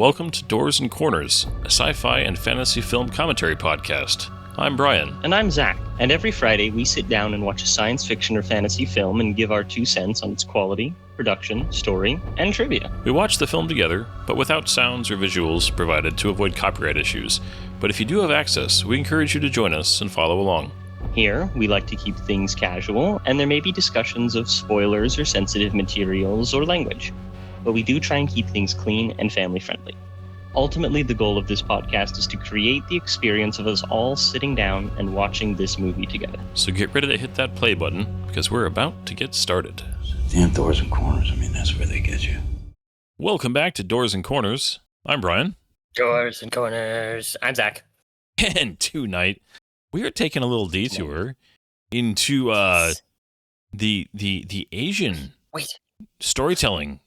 welcome to Doors and Corners, a sci-fi and fantasy film commentary podcast. I'm Brian. And I'm Zach, and every Friday we sit down and watch a science fiction or fantasy film and give our 2 cents on its quality, production, story, and trivia. We watch the film together, but without sounds or visuals provided to avoid copyright issues. But if you do have access, we encourage you to join us and follow along. Here, we like to keep things casual, and there may be discussions of spoilers or sensitive materials or language. But we do try and keep things clean and family-friendly. Ultimately, the goal of this podcast is to create the experience of us all sitting down and watching this movie together. So get ready to hit that play button, because we're about to get started. Damn doors and corners, that's where they get you. Welcome back to Doors and Corners. I'm Brian. Doors and Corners. I'm Zach. And tonight, we are taking a little detour into the Asian storytelling.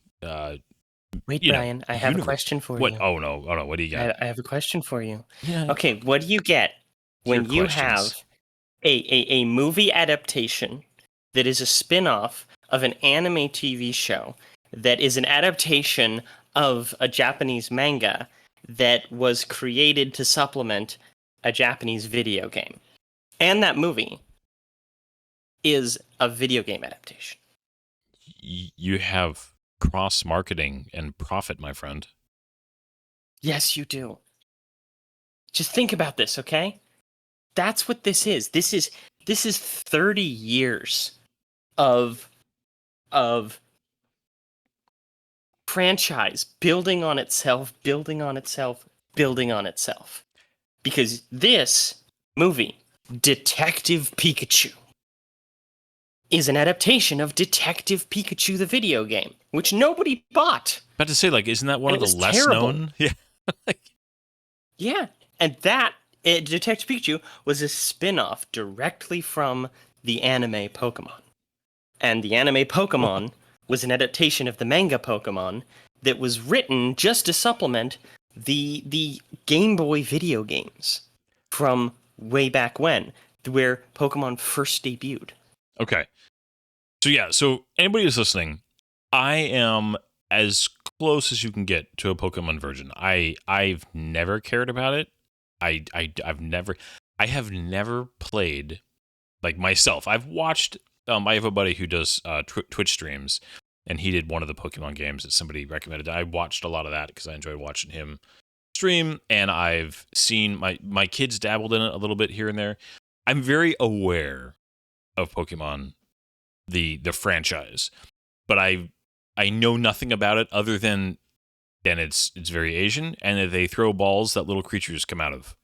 Brian, I have a question for you. you. Oh no, what do you got? I have a question for you. Yeah. Okay, what do you get when you have a movie adaptation that is a spin-off of an anime TV show that is an adaptation of a Japanese manga that was created to supplement a Japanese video game? And that movie is a video game adaptation. You have cross-marketing and profit, my friend. Yes, you do. Just think about this, okay? That's what this is. This is 30 years of franchise building on itself. Because this movie, Detective Pikachu, is an adaptation of Detective Pikachu, the video game, which nobody bought. About to say, isn't that one of the less known? Yeah. Yeah. And that, Detective Pikachu, was a spin-off directly from the anime Pokemon. And the anime Pokemon was an adaptation of the manga Pokemon that was written just to supplement the Game Boy video games from way back when, where Pokemon first debuted. Okay. So anybody who's listening, I am as close as you can get to a Pokemon version. I've never cared about it. I have never played myself. I've watched. I have a buddy who does Twitch streams, and he did one of the Pokemon games that somebody recommended. I watched a lot of that because I enjoyed watching him stream, and I've seen my kids dabbled in it a little bit here and there. I'm very aware of Pokemon, the franchise, but I know nothing about it other than it's very Asian, and that they throw balls that little creatures come out of,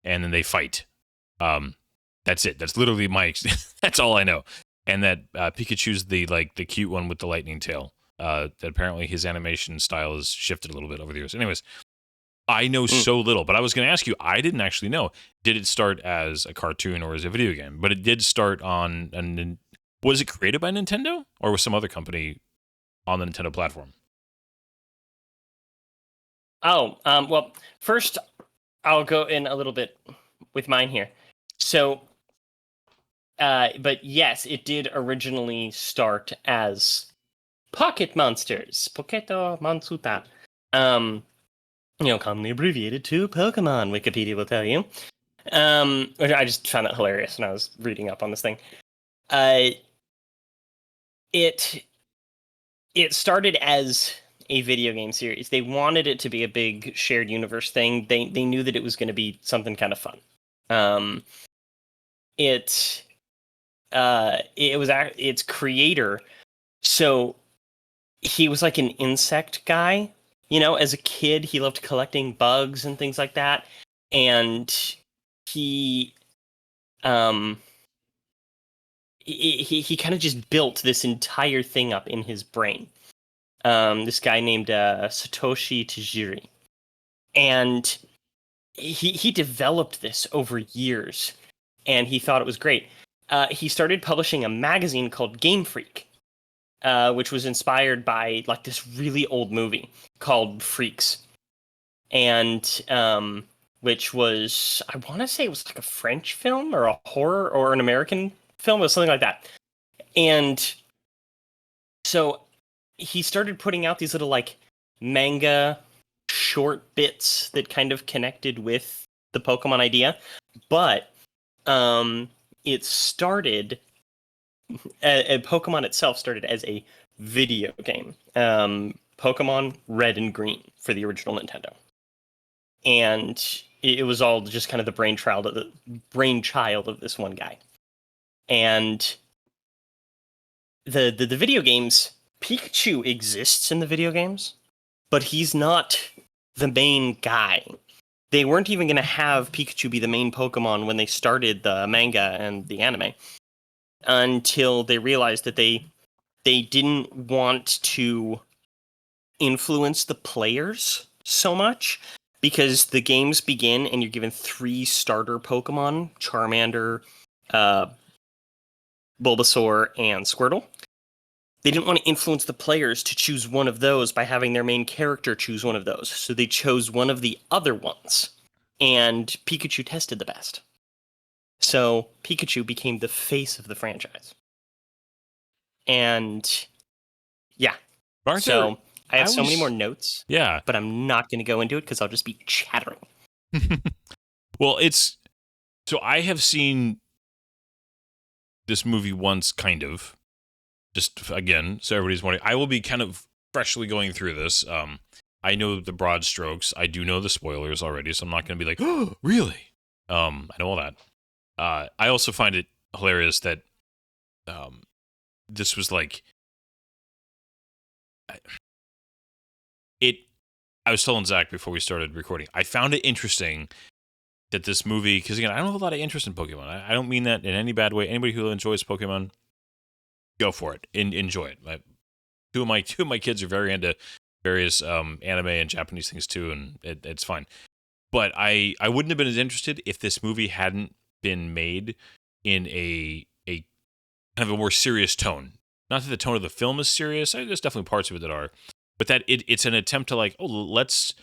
and then they fight. That's it. That's literally that's all I know. And that Pikachu's the cute one with the lightning tail. That apparently his animation style has shifted a little bit over the years. Anyways, I know so little, but I was going to ask you, I didn't actually know. Did it start as a cartoon or as a video game? But it did start on was it created by Nintendo or was some other company on the Nintendo platform? Well, first I'll go in a little bit with mine here. So, but yes, it did originally start as Pocket Monsters, Poketo Monsuta. Commonly abbreviated to Pokemon, Wikipedia will tell you. Which I just found that hilarious when I was reading up on this thing. It started as a video game series. They wanted it to be a big shared universe thing. They knew that it was going to be something kind of fun. It was its creator. So he was like an insect guy. As a kid, he loved collecting bugs and things like that. And he kind of just built this entire thing up in his brain. This guy named Satoshi Tajiri. And he developed this over years, and he thought it was great. He started publishing a magazine called Game Freak, which was inspired by this really old movie called Freaks, and which was, I want to say it was a French film or a horror or an American film or something like that. And so he started putting out these little manga short bits that kind of connected with the Pokemon idea, but it started. Pokemon itself started as a video game. Pokemon Red and Green for the original Nintendo, and it was all just kind of the brainchild of this one guy. And the video games, Pikachu exists in the video games, but he's not the main guy. They weren't even going to have Pikachu be the main Pokemon when they started the manga and the anime, until they realized that they didn't want to influence the players so much, because the games begin and you're given 3 starter Pokemon: Charmander, Bulbasaur, and Squirtle. They didn't want to influence the players to choose one of those by having their main character choose one of those, so they chose one of the other ones, and Pikachu tested the best. So Pikachu became the face of the franchise. And yeah, I have so many more notes. Yeah, but I'm not going to go into it because I'll just be chattering. Well, so I have seen this movie once, kind of. Just again, so everybody's wondering. I will be kind of freshly going through this. I know the broad strokes. I do know the spoilers already, so I'm not going to be like, "Oh, really?" I know all that. I also find it hilarious that this was like it. I was telling Zach before we started recording. I found it interesting that this movie, because again, I don't have a lot of interest in Pokemon. I don't mean that in any bad way. Anybody who enjoys Pokemon, go for it. Enjoy it. Two of my kids are very into various anime and Japanese things too, and it's fine. But I wouldn't have been as interested if this movie hadn't been made in a kind of a more serious tone. Not that the tone of the film is serious. There's definitely parts of it that are, but that it's an attempt to like, let's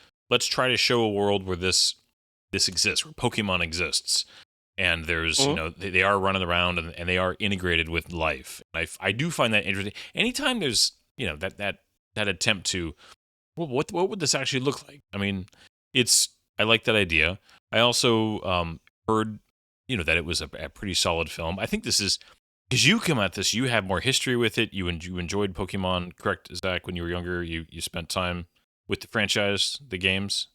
try to show a world where this exists, where Pokemon exists, and there's they are running around and they are integrated with life. I do find that interesting. Anytime there's that attempt to, well, what would this actually look like? I mean, I like that idea. I also heard that it was a pretty solid film. I think this is because you come at this, you have more history with it. You enjoyed Pokemon, correct, Zach? When you were younger, you spent time with the franchise, the games.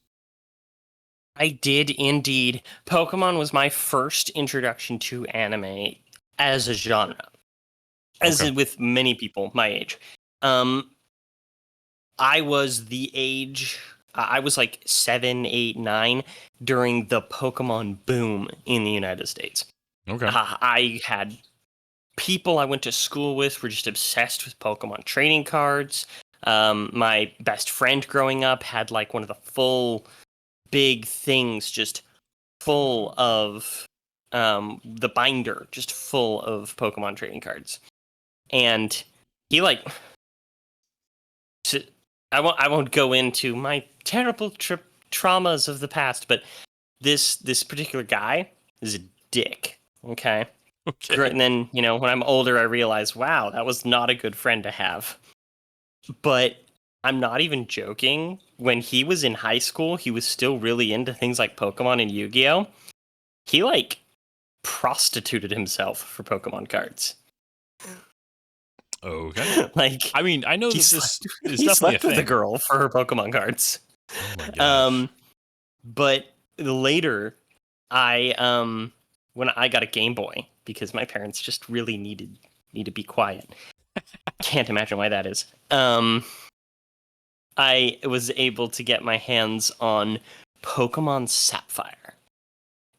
I did indeed. Pokemon was my first introduction to anime as a genre, as with many people my age. I was the age. I was like 7, 8, 9 during the Pokemon boom in the United States. Okay. I had people I went to school with were just obsessed with Pokemon trading cards. My best friend growing up had like one of the full big things just full of the binder just full of Pokemon trading cards. And he like I won't go into my terrible traumas of the past, but this particular guy is a dick. Okay. And then, when I'm older, I realize, wow, that was not a good friend to have. But I'm not even joking. When he was in high school, he was still really into things like Pokemon and Yu-Gi-Oh! He, like, prostituted himself for Pokemon cards. Okay. Like, I mean, I know that this is he definitely slept a with thing. a girl for her Pokemon cards. Oh my gosh. But later, when I got a Game Boy, because my parents just really need to be quiet. Can't imagine why that is. I was able to get my hands on Pokemon Sapphire.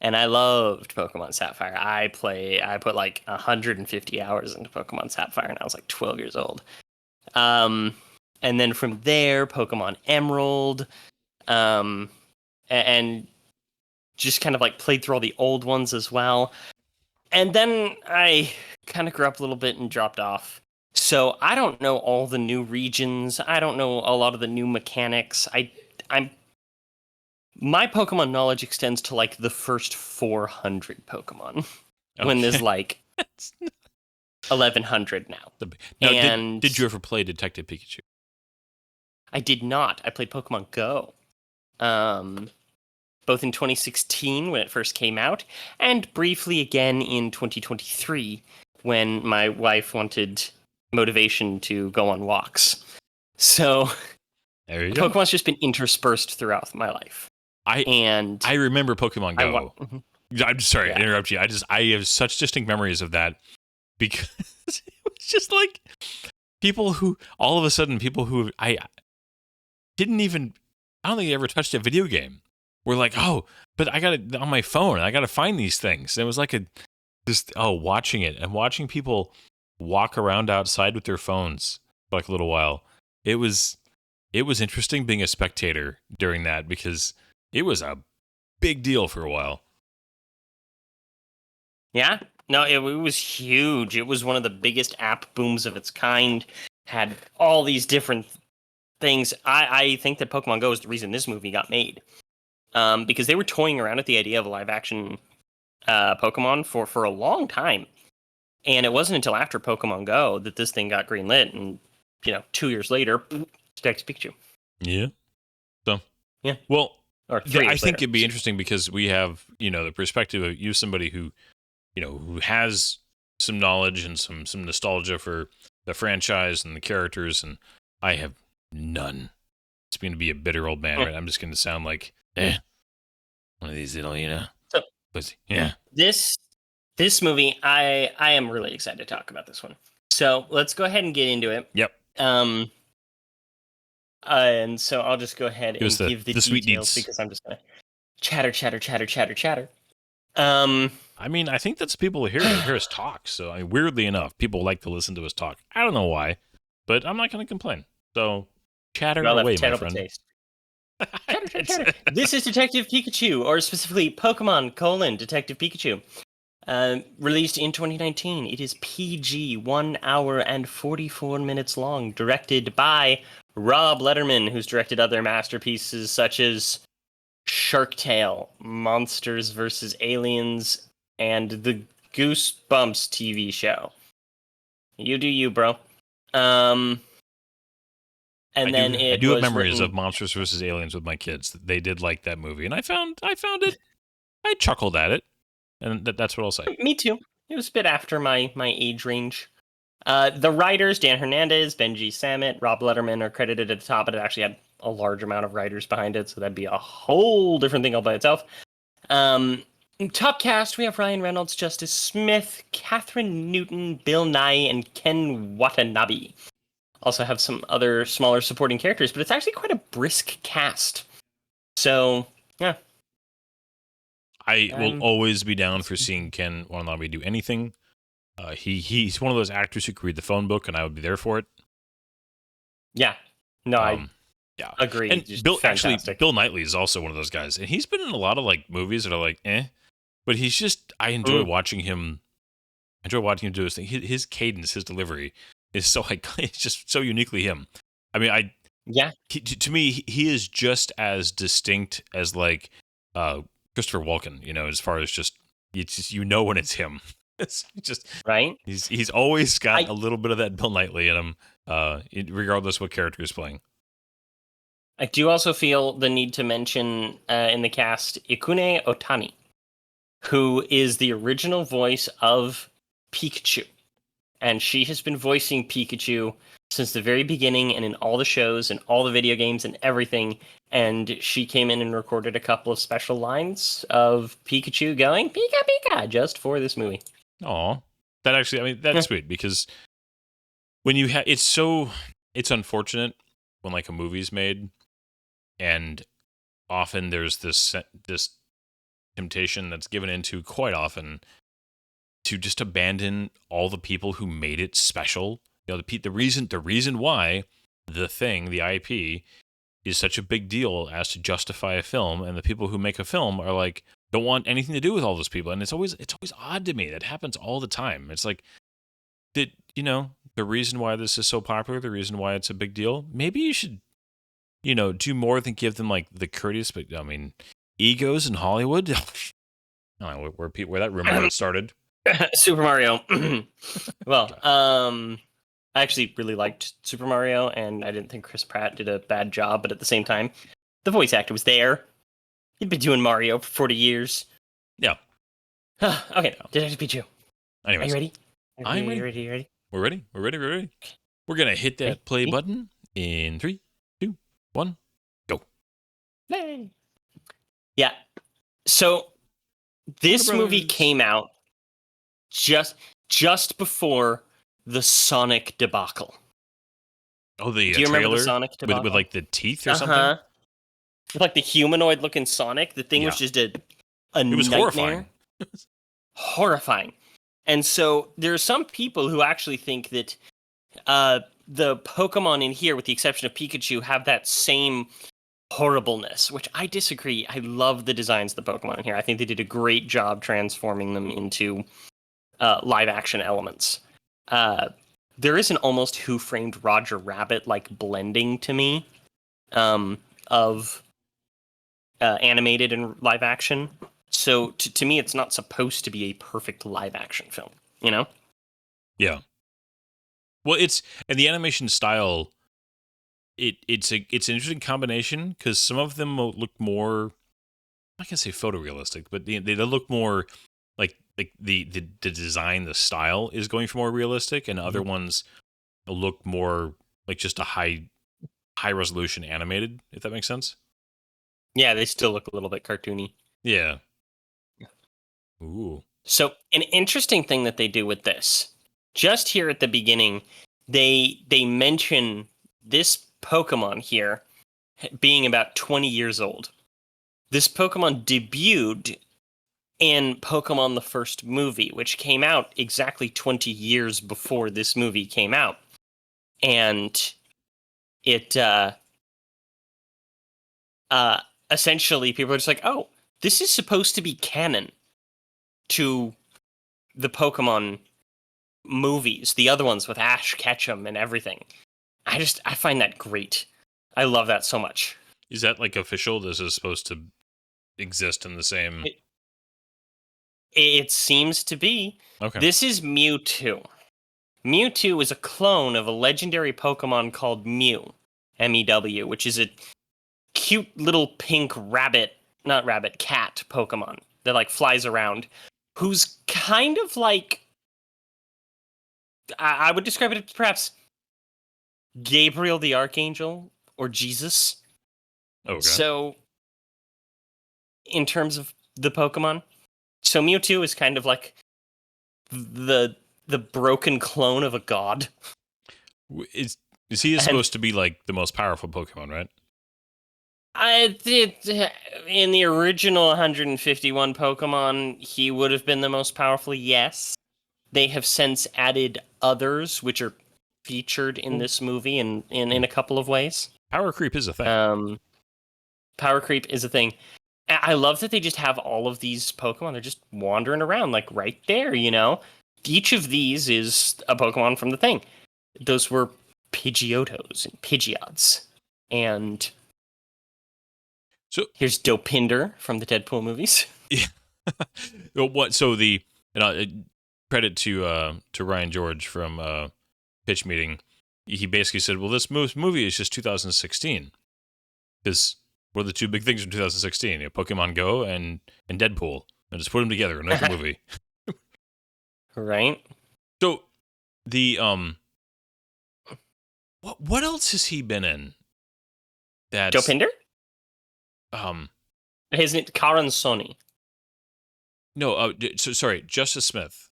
And I loved Pokemon Sapphire. I put like 150 hours into Pokemon Sapphire, and I was like 12 years old. And then from there, Pokemon Emerald, and just kind of like played through all the old ones as well. And then I kind of grew up a little bit and dropped off. So I don't know all the new regions. I don't know a lot of the new mechanics. My Pokemon knowledge extends to like the first 400 Pokemon. Okay. When there's like 1,100 now. Did you ever play Detective Pikachu? I did not. I played Pokemon Go. both in 2016 when it first came out, and briefly again in 2023 when my wife wanted motivation to go on walks. So There you go. Pokemon's just been interspersed throughout my life. I remember Pokemon Go. Mhm. I'm sorry Yeah. to interrupt you. I have such distinct memories of that because it was just like people who all of a sudden I didn't even I don't think I ever touched a video game. Were like, oh, but I got it on my phone. I got to find these things. And it was like watching it and watching people walk around outside with their phones for like a little while. It was interesting being a spectator during that because it was a big deal for a while. Yeah, no, it was huge. It was one of the biggest app booms of its kind. Had all these different things. I think that Pokemon Go is the reason this movie got made. Because they were toying around with the idea of a live action Pokemon for a long time. And it wasn't until after Pokemon Go that this thing got greenlit. And, 2 years later, Detective Pikachu. Yeah. So, yeah. Well, or 3 years I think later. it'd be interesting because we have, the perspective of you, somebody who, who has some knowledge and some nostalgia for the franchise and the characters, and I have none. It's going to be a bitter old man, right? I'm just going to sound like, one of these little, So, but yeah. This movie, I am really excited to talk about this one. So let's go ahead and get into it. Yep. And so I'll just go ahead and give the details because I'm just gonna chatter. I mean, I think that's people who hear us talk. So, weirdly enough, people like to listen to us talk. I don't know why, but I'm not going to complain. So, chatter away, my friend. Taste. Chatter. This is Detective Pikachu, or specifically Pokemon: Detective Pikachu. Released in 2019. It is PG, 1 hour and 44 minutes long. Directed by Rob Letterman, who's directed other masterpieces such as Shark Tale, Monsters vs. Aliens, and the Goosebumps TV show. You do you, bro. And I do have memories of Monsters vs. Aliens with my kids. They did like that movie, and I found it. I chuckled at it, and that's what I'll say. Me too. It was a bit after my age range. The writers, Dan Hernandez, Benji Samit, Rob Letterman, are credited at the top, but it actually had a large amount of writers behind it, so that'd be a whole different thing all by itself. Top cast, we have Ryan Reynolds, Justice Smith, Catherine Newton, Bill Nye, and Ken Watanabe. Also have some other smaller supporting characters, but it's actually quite a brisk cast. So, yeah. I will always be down for seeing Ken Watanabe do anything. He's one of those actors who could read the phone book, and I would be there for it. Yeah. No, I agree. And Bill Knightley is also one of those guys, and he's been in a lot of like movies that are like, but he's just I enjoy watching him. Do his thing. His cadence, his delivery is so like it's just so uniquely him. I mean, to me, he is just as distinct as like Christopher Walken. As far as just when it's him. It's just right. He's always got a little bit of that Bill Knightley in him, regardless what character he's playing. I do also feel the need to mention in the cast Ikune Otani, who is the original voice of Pikachu, and she has been voicing Pikachu since the very beginning and in all the shows and all the video games and everything. And she came in and recorded a couple of special lines of Pikachu going Pika Pika just for this movie. Aw, that's sweet because when you it's unfortunate when like a movie's made and often there's this temptation that's given into quite often to just abandon all the people who made it special. The reason why the IP is such a big deal as to justify a film, and the people who make a film are like don't want anything to do with all those people, and it's always odd to me that happens all the time. It's like the reason why this is so popular, the reason why it's a big deal. Maybe you should do more than give them like the courteous, but I mean, egos in Hollywood. I don't know where that rumor started. Super Mario. Well, I actually really liked Super Mario, and I didn't think Chris Pratt did a bad job, but at the same time, The voice actor was there. He'd been doing Mario for 40 years. Yeah. Okay, Detective Pikachu. Are Anyways, you ready? I'm ready. You ready? We're ready. We're ready. We're ready. We're gonna hit that Ready? play Ready? button in 3, 2, 1, go. Play. Yeah. So this Warner movie Brothers. came out just before the Sonic debacle. Oh, the Do you remember the trailer Sonic debacle? with like the teeth or something. Uh-huh. With like the humanoid looking Sonic. The thing was Yeah. just a It was nightmare. horrifying. Horrifying. And so there are some people who actually think that the Pokemon in here, with the exception of Pikachu, have that same horribleness, which I disagree. I love the designs of the Pokemon in here. I think they did a great job transforming them into live action elements. There is an almost Who Framed Roger Rabbit like blending to me of animated and live action. So to me, it's not supposed to be a perfect live action film, you know? Yeah. Well, and the animation style. It's an interesting combination because some of them look more, I'm not gonna say photorealistic, but they look more like the design, the style is going for more realistic, and other ones look more like just a high resolution animated. If that makes sense. Yeah, they still look a little bit cartoony. Yeah. Ooh. So an interesting thing that they do with this, just here at the beginning, they mention this Pokemon here being about 20 years old. This Pokemon debuted in Pokemon the first movie, which came out exactly 20 years before this movie came out. And it essentially people are just like, oh, this is supposed to be canon to the Pokemon movies, the other ones with Ash Ketchum and everything. I find that great. I love that so much. Is that like official? This is supposed to exist in the same. It seems to be. Okay. This is Mewtwo. Mewtwo is a clone of a legendary Pokemon called Mew, M-E-W, which is a cute little pink cat Pokemon that like flies around, who's kind of like, I would describe it as perhaps Gabriel the Archangel or Jesus. Okay. So, in terms of the Pokemon, so Mewtwo is kind of like the broken clone of a god. Is he supposed to be like the most powerful Pokemon, right? In the original 151 Pokemon, he would have been the most powerful, yes. They have since added others, which are featured in this movie in a couple of ways. Power creep is a thing. Power creep is a thing. I love that they just have all of these Pokemon. They're just wandering around, like right there, you know? Each of these is a Pokemon from the thing. Those were Pidgeotos and Pidgeots. And so here's Dopinder from the Deadpool movies. Yeah. What? So credit to Ryan George from Pitch Meeting. He basically said, "Well, this movie is just 2016 because what are the two big things from 2016? Pokemon Go and Deadpool, and just put them together and make a movie." Right. So the what else has he been in? That's Dopinder? His name Karan Soni. No, sorry, Justice Smith.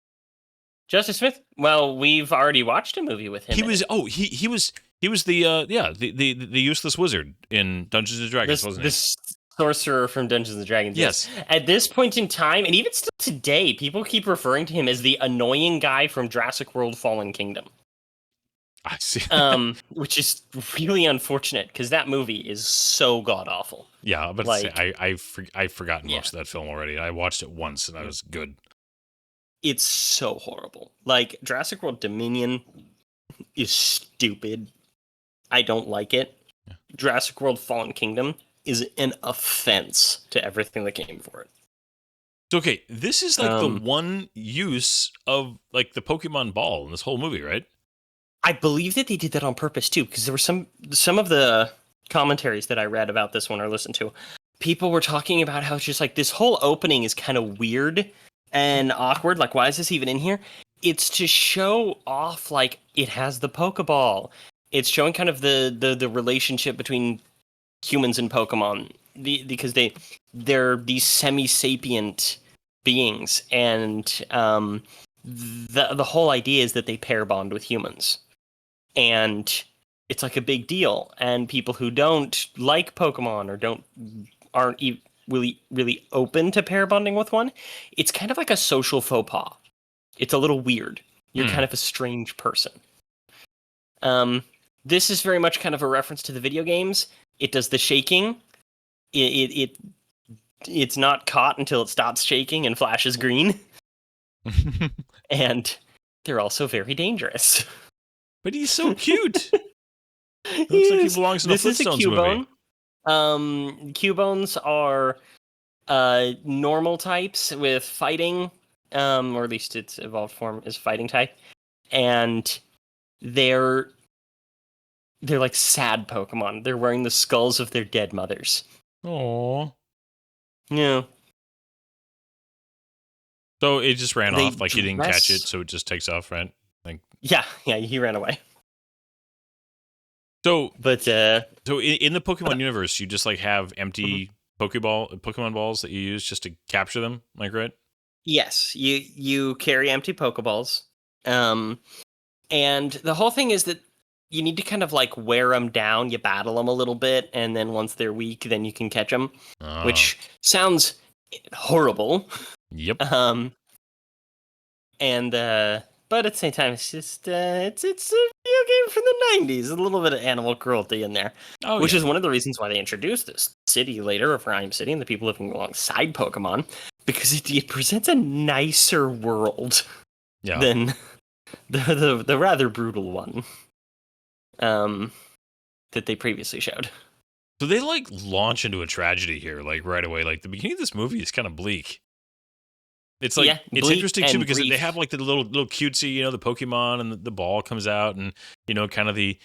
Justice Smith? Well, we've already watched a movie with him. He was the useless wizard in Dungeons and Dragons, wasn't he? This sorcerer from Dungeons and Dragons. Yes. At this point in time, and even still today, people keep referring to him as the annoying guy from Jurassic World: Fallen Kingdom. I see. Which is really unfortunate because that movie is so god awful. Yeah, but like, I've forgotten most of that film already. I watched it once and I was good. It's so horrible. Like Jurassic World Dominion is stupid. I don't like it. Yeah. Jurassic World: Fallen Kingdom is an offense to everything that came before it. Okay, this is like the one use of like the Pokemon ball in this whole movie, right? I believe that they did that on purpose too, because there were some of the commentaries that I read about this one or listened to, people were talking about how it's just like this whole opening is kind of weird and awkward. Like, why is this even in here? It's to show off, like, it has the Pokeball. It's showing kind of the relationship between humans and Pokemon, because they're these semi-sapient beings, and the whole idea is that they pair bond with humans, and it's like a big deal. And people who don't like Pokemon or aren't really open to pair bonding with one, it's kind of like a social faux pas. It's a little weird. You're kind of a strange person. This is very much kind of a reference to the video games. It does the shaking. It's not caught until it stops shaking and flashes green. And they're also very dangerous. But he's so cute. It looks like he belongs in a Flintstones movie. Cubones are normal types with fighting, or at least its evolved form is fighting type, and they're like sad Pokemon. They're wearing the skulls of their dead mothers. Aww. Yeah. So it just ran off, like he didn't dress- catch it, so it just takes off, right? Like, Yeah, he ran away. so But so in the Pokemon universe, you just like have empty Pokemon balls that you use just to capture them, like, right? yes, you carry empty Pokeballs. And the whole thing is that you need to kind of like wear them down. You battle them a little bit, and then once they're weak, then you can catch them, which sounds horrible. Yep. And but at the same time, it's just it's a video game from the 90s. A little bit of animal cruelty in there, which is one of the reasons why they introduced this city later, of Rhyme City, and the people living alongside Pokemon, because it presents a nicer world than the rather brutal one that they previously showed. So they like launch into a tragedy here, like right away. Like the beginning of this movie is kind of bleak. It's like it's interesting too because they have like the little cutesy, you know, the Pokemon, and the ball comes out, and you know, kind of the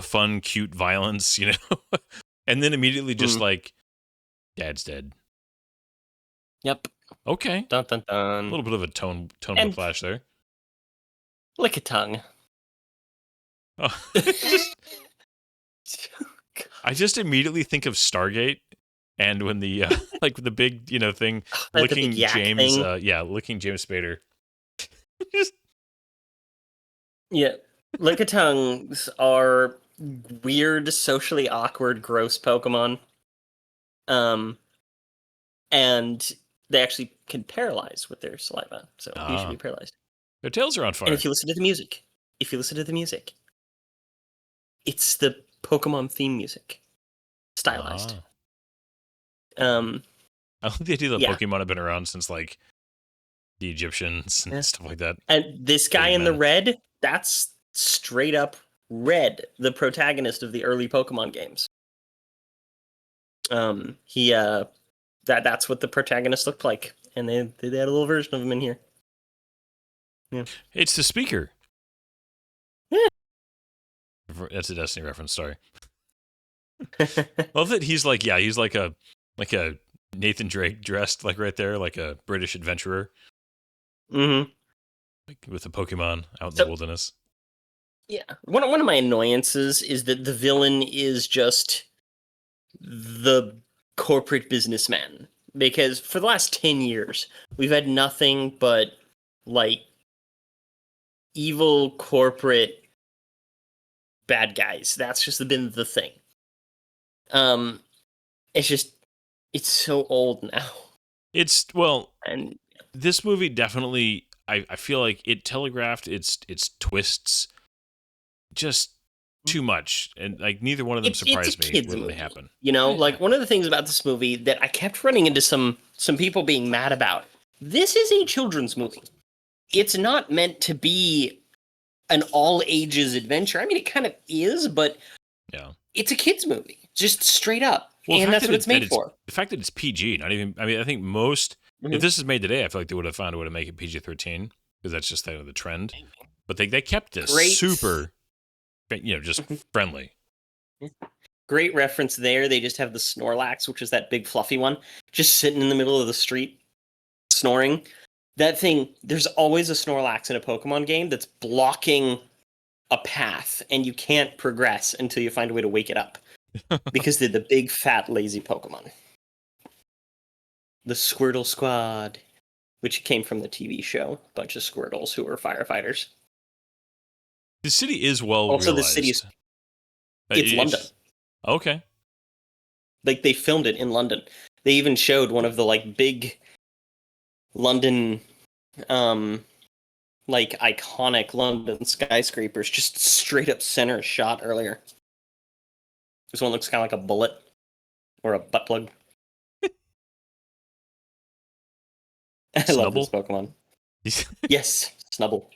fun, cute violence, you know, and then immediately just like, Dad's dead. Yep. Okay. Dun dun dun. A little bit of a tone flash there. Lick a tongue. Oh. I just immediately think of Stargate, and when the like the big, you know, thing licking James thing. Licking James Spader. Yeah. Lickitungs are weird, socially awkward, gross Pokemon. And they actually can paralyze with their saliva, so you should be paralyzed. Their tails are on fire. And if you listen to the music, it's the Pokemon theme music, stylized. I like the idea that Pokemon have been around since like the Egyptians and stuff like that. And this guy in the red, that's straight up Red, the protagonist of the early Pokemon games. That's what the protagonist looked like, and they had a little version of him in here. Yeah, it's the speaker. Yeah, that's a Destiny reference. Sorry. Love that he's like a Nathan Drake dressed like right there, like a British adventurer. Mm-hmm. Like with a Pokemon out in the wilderness. Yeah, one of my annoyances is that the villain is just the corporate businessman, because for the last 10 years we've had nothing but like evil corporate bad guys. That's just been the thing. It's so old now. And this movie definitely, I feel like it telegraphed its twists just too much, and like neither one of them surprised me when they happen. You know, like one of the things about this movie that I kept running into some people being mad about. This is a children's movie. It's not meant to be an all ages adventure. I mean, it kind of is, but it's a kids movie, just straight up. Well, and that's what it's made for. The fact that it's PG, not even. I mean, I think most. If this is made today, I feel like they would have found a way to make it PG-13 because that's just the trend. But they kept this super, you know, just friendly. Great reference there. They just have the Snorlax, which is that big fluffy one, just sitting in the middle of the street, snoring. That thing, there's always a Snorlax in a Pokemon game that's blocking a path, and you can't progress until you find a way to wake it up. Because they're the big, fat, lazy Pokemon. The Squirtle Squad, which came from the TV show. A bunch of Squirtles who were firefighters. The city is well Also, the realized. city is... It's London. Okay. Like, they filmed it in London. They even showed one of the, like, big London, like, iconic London skyscrapers just straight up center shot earlier. This one looks kind of like a bullet. Or a butt plug. I love this Pokemon. Yes, Snubble.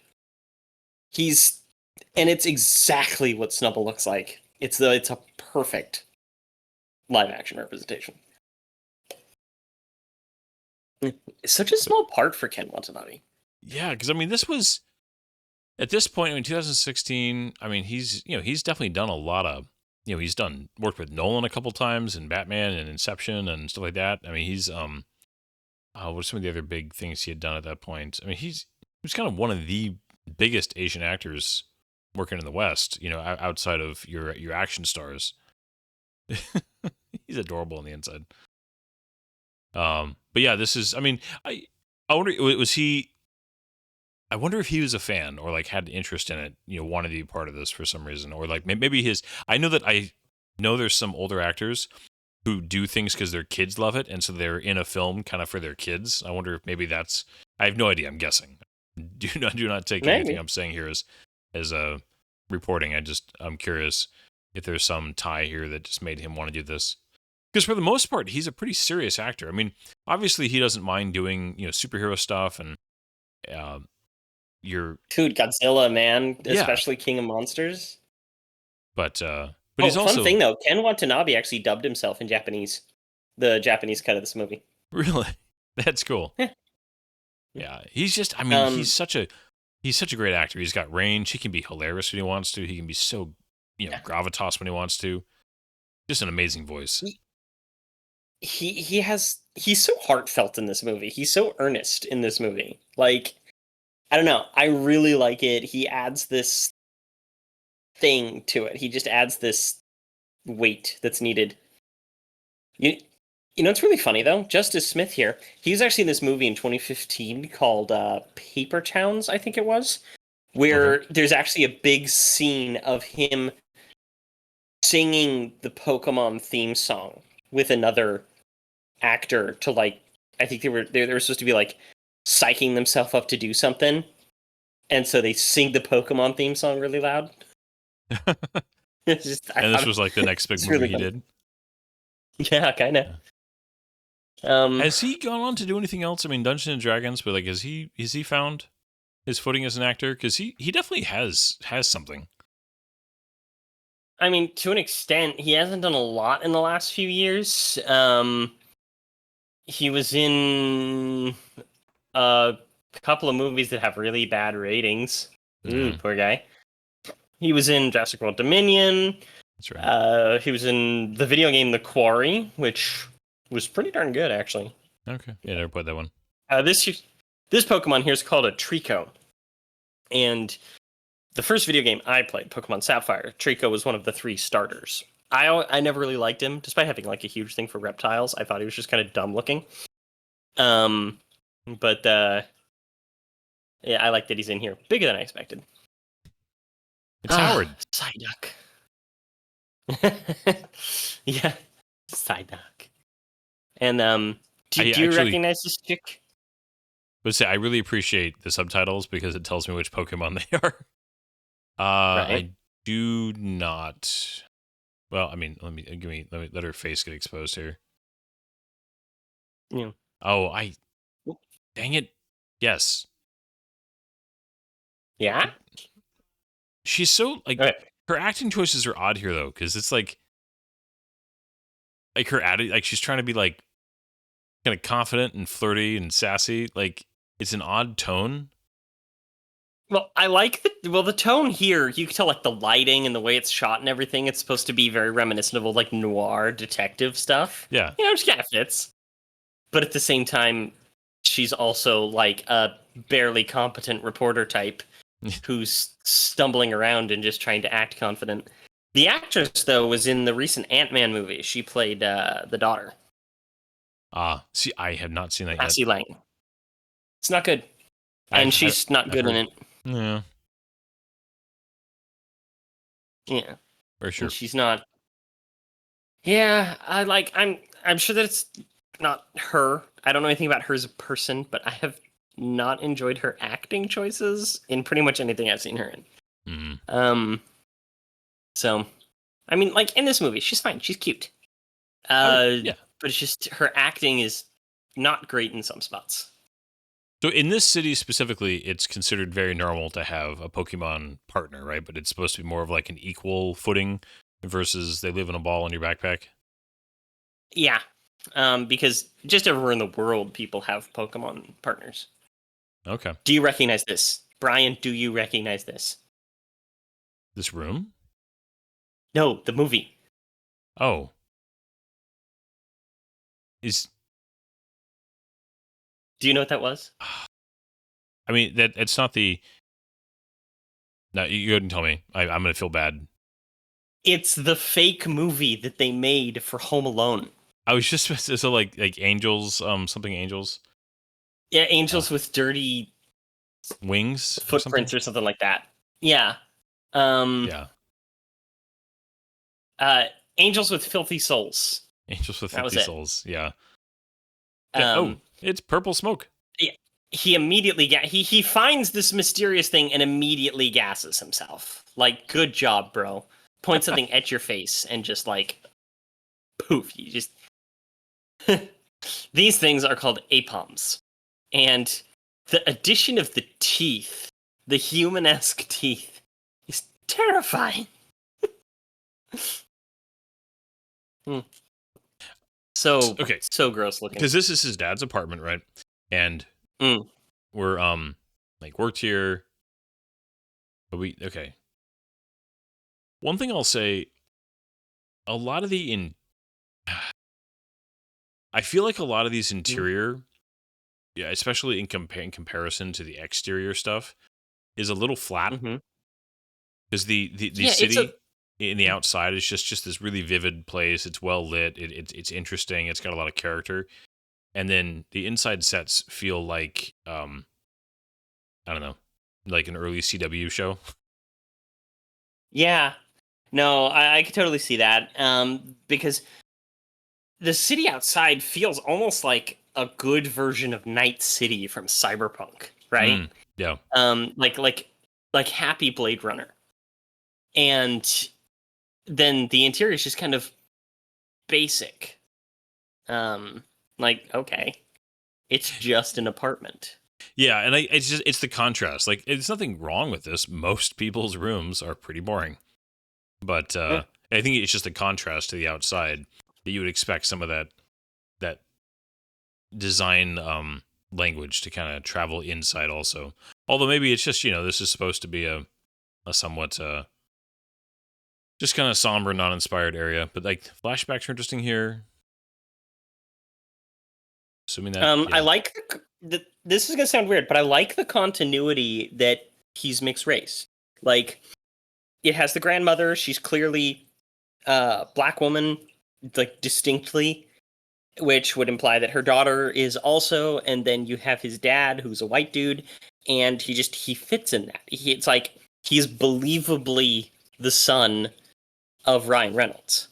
And it's exactly what Snubble looks like. It's a perfect live action representation. It's such a small part for Ken Watanabe. Yeah, because I mean, this was at this point in 2016. I mean, he's definitely done a lot of he's worked with Nolan a couple times in Batman and Inception and stuff like that. I mean, he's what are some of the other big things he had done at that point? I mean, he was kind of one of the biggest Asian actors working in the West. Outside of your action stars. He's adorable on the inside. But yeah, this is. I mean, I wonder, was he? I wonder if he was a fan or like had interest in it. Wanted to be part of this for some reason, or like maybe his. I know there's some older actors who do things because their kids love it, and so they're in a film kind of for their kids. I wonder if maybe that's. I have no idea. I'm guessing. Do not take anything I'm saying here as a reporting. I'm curious if there's some tie here that just made him want to do this. Because for the most part, he's a pretty serious actor. I mean, obviously he doesn't mind doing superhero stuff and Dude, Godzilla, man, especially King of Monsters. But he's also fun thing though. Ken Watanabe actually dubbed himself in Japanese, the Japanese cut of this movie. Really, that's cool. Yeah, he's just. I mean, he's such a great actor. He's got range. He can be hilarious when he wants to. He can be so gravitas when he wants to. Just an amazing voice. He's so heartfelt in this movie. He's so earnest in this movie. Like, I don't know. I really like it. He adds this thing to it. He just adds this weight that's needed. You know, it's really funny though. Justice Smith here. He was actually in this movie in 2015 called Paper Towns, I think it was, where there's actually a big scene of him singing the Pokemon theme song with another actor to like. I think they were supposed to be like psyching themselves up to do something, and so they sing the Pokemon theme song really loud. This was like the next big movie really he did. Yeah, kind of. Has he gone on to do anything else? I mean, Dungeons and Dragons, but like, has he found his footing as an actor? Because he definitely has something. I mean, to an extent, he hasn't done a lot in the last few years. He was in a couple of movies that have really bad ratings. Ooh, poor guy. He was in Jurassic World Dominion. That's right. He was in the video game The Quarry, which was pretty darn good, actually. Okay. Yeah, never played that one. This Pokemon here is called a Trico. And the first video game I played, Pokemon Sapphire, Trico was one of the 3 starters. I never really liked him, despite having like a huge thing for reptiles. I thought he was just kind of dumb looking. But yeah, I like that he's in here. Bigger than I expected. It's Howard. Psyduck. Yeah, Psyduck. And do you recognize this chick? But say I really appreciate the subtitles because it tells me which Pokemon they are. Right. I do not. Well, I mean, let me let her face get exposed here. Yeah. Oh, dang it. Yes. Yeah. She's so like her acting choices are odd here though, because it's like her attitude, like she's trying to be like kind of confident and flirty and sassy. Like it's an odd tone. Well, I like the tone here. You can tell like the lighting and the way it's shot and everything. It's supposed to be very reminiscent of like noir detective stuff. Yeah. You know, it just kind of fits. But at the same time, she's also like a barely competent reporter type who's stumbling around and just trying to act confident. The actress, though, was in the recent Ant-Man movie. She played the daughter, See, I have not seen that yet. Cassie Lang. It's not good, and she's not good in it. Yeah, Yeah, for sure. and she's not. Yeah, I'm sure that it's not her. I don't know anything about her as a person, but I have not enjoyed her acting choices in pretty much anything I've seen her in. Mm-hmm. So, I mean, like in this movie, she's fine. She's cute. Yeah. But it's just her acting is not great in some spots. So in this city specifically, it's considered very normal to have a Pokemon partner, right? But it's supposed to be more of like an equal footing versus they live in a ball in your backpack. Yeah, because just everywhere in the world, people have Pokemon partners. Okay. Do you recognize this, Brian? Do you recognize this? This room? No, the movie. Oh. Do you know what that was? I mean, that it's not the... No, you go ahead and tell me. I'm going to feel bad. It's the fake movie that they made for Home Alone. I was just... So like Angels, something Angels? Yeah, Angels with dirty Wings? footprints or something like that. Yeah. Yeah. Angels with filthy souls. Angels with That was 50 it. souls. Yeah. Oh, it's purple smoke. He immediately he finds this mysterious thing and immediately gasses himself. Like, good job, bro. Point something at your face and just like poof, you just these things are called APOMs. And the addition of the teeth, the human-esque teeth, is terrifying. So Okay. So gross looking. Because this is his dad's apartment, right? And we're like worked here. But okay. One thing I'll say, a lot of I feel like a lot of these interior, yeah, especially in comparison to the exterior stuff, is a little flat. Because the city in the outside is just this really vivid place. It's well lit. It's interesting. It's got a lot of character. And then the inside sets feel like I don't know, like an early CW show. Yeah. No, I could totally see that. Because the city outside feels almost like a good version of Night City from Cyberpunk, right? Yeah. Like Happy Blade Runner. And then the interior is just kind of basic. Like, okay. It's just an apartment. Yeah, and it's the contrast. Like, it's nothing wrong with this. Most people's rooms are pretty boring. But I think it's just a contrast to the outside that you would expect some of that design language to kind of travel inside also. Although maybe it's just, this is supposed to be a somewhat just kind of somber, non-inspired area. But like flashbacks are interesting here. Assuming that I like this is gonna sound weird, but I like the continuity that he's mixed race. Like, it has the grandmother. She's clearly a black woman, like distinctly, which would imply that her daughter is also. And then you have his dad, who's a white dude, and he fits in that. It's like he's believably the son of Ryan Reynolds.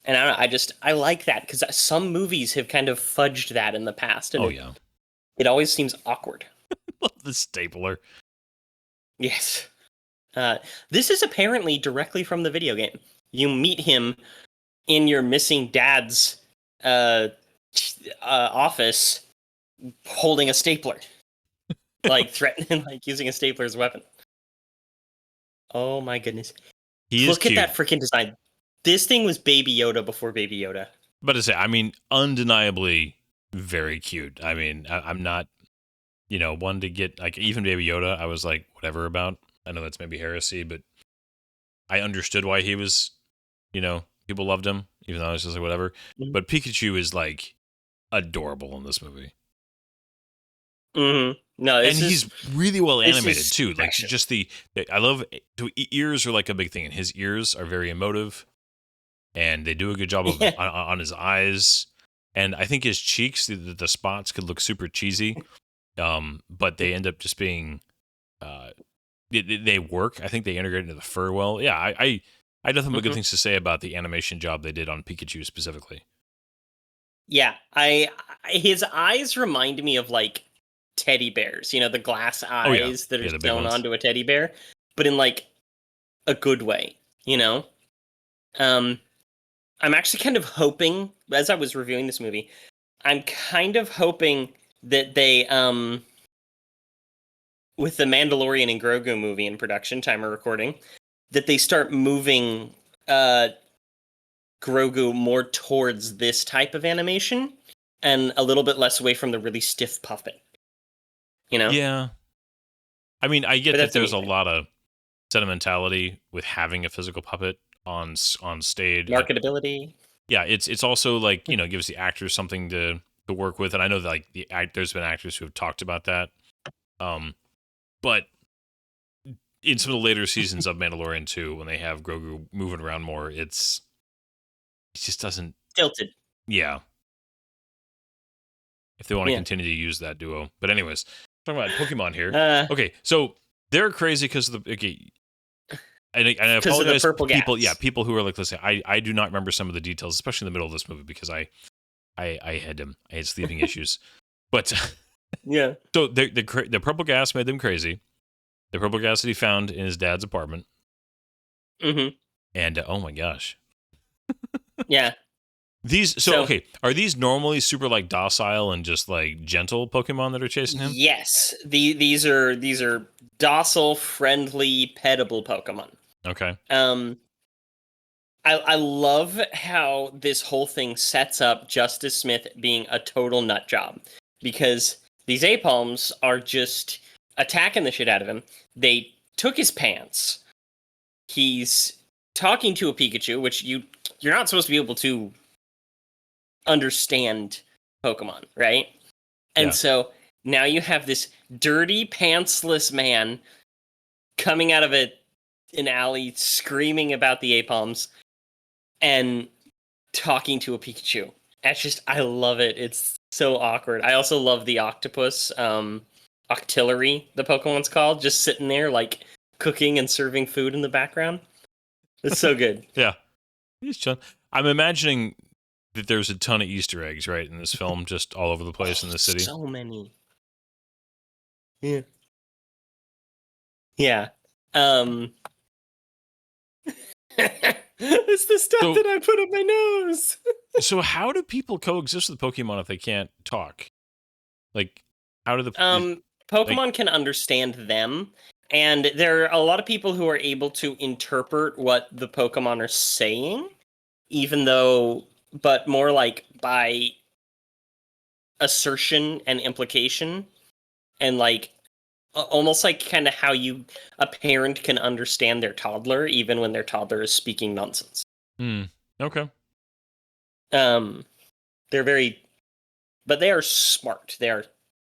And I don't know, I like that because some movies have kind of fudged that in the past. And yeah. It always seems awkward. The stapler. Yes. This is apparently directly from the video game. You meet him in your missing dad's office holding a stapler. Like, threatening, like using a stapler as a weapon. Oh my goodness. Look at that freaking design. This thing was Baby Yoda before Baby Yoda. But to say, I mean, undeniably very cute. I mean, I'm not one to get like even Baby Yoda. I was like whatever about. I know that's maybe heresy, but I understood why he was. People loved him, even though I was just like whatever. Mhm. But Pikachu is like adorable in this movie. No, And he's really well this animated is too. Like special. just I love ears are like a big thing, and his ears are very emotive, and they do a good job of Yeah. on his eyes. And I think his cheeks, the spots could look super cheesy, but they end up just being, they work. I think they integrate into the fur well. Yeah, I had nothing but good Mhm. things to say about the animation job they did on Pikachu specifically. Yeah, his eyes remind me of like teddy bears, the glass Oh yeah, eyes that are yeah, the big sewn ones. onto a teddy bear, but in like a good way, you know? Um, I'm actually kind of hoping, as I was reviewing this movie, I'm kind of hoping that they, with the Mandalorian and Grogu movie in production, time of recording, that they start moving Grogu more towards this type of animation and a little bit less away from the really stiff puppet. You know? Yeah, I mean, I But get that that's a there's neat a thing. lot of sentimentality with having a physical puppet on stage. Marketability. Yeah, it's also like gives the actors something to work with, and I know that like there's been actors who have talked about that. But in some of the later seasons of Mandalorian 2, when they have Grogu moving around more, it just doesn't. Tilted. Yeah, if they want to Yeah. continue to use that duo. But anyways, talking about Pokemon here. Uh, Okay, so they're crazy because of the okay. And I because of the apologize, purple people. Yeah, gas. people who are like, listen, I do not remember some of the details, especially in the middle of this movie because I had sleeping issues. But Yeah. so the purple gas made them crazy. The purple gas that he found in his dad's apartment, Mm-hmm. and oh my gosh, Yeah. So okay, are these normally super like docile and just like gentle Pokemon that are chasing him? yes, these are docile, friendly, pettable Pokemon. Okay, Um, I love how this whole thing sets up Justice Smith being a total nut job because these Apalms are just attacking the shit out of him. They took his pants. He's talking to a Pikachu, which you're not supposed to be able to understand Pokemon, right? And yeah, so now you have this dirty, pantsless man coming out of an alley screaming about the Apalms and talking to a Pikachu. That's just, I love it. It's so awkward. I also love the octopus, Octillery, the Pokemon's called, just sitting there like cooking and serving food in the background. It's so good. yeah. He's chilling. I'm imagining that there's a ton of Easter eggs right in this film, just all over the place in Oh, the city. so many. Yeah. Yeah. Um it's the stuff So that I put up my nose. so how do people coexist with Pokemon if they can't talk? Like, how do like Pokemon can understand them, and there are a lot of people who are able to interpret what the Pokemon are saying, even though, but more like by assertion and implication, and like almost like kind of how a parent can understand their toddler, even when their toddler is speaking nonsense. Hmm. Okay. Um, they're very, but they are smart. They are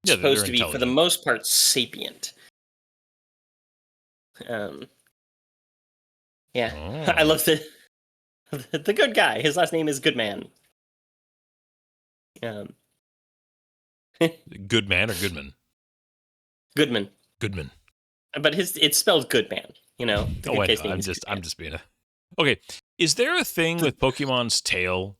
Yeah, they're supposed to be, for the intelligent. most part, sapient. Um, yeah, I Oh. love the good guy. His last name is Goodman. Um, Good man or Goodman? Goodman, Goodman. but it's spelled Goodman. The Oh, good I know. guy's name is I'm Goodman. just being a. Okay. Is there a thing with Pokemon's tail,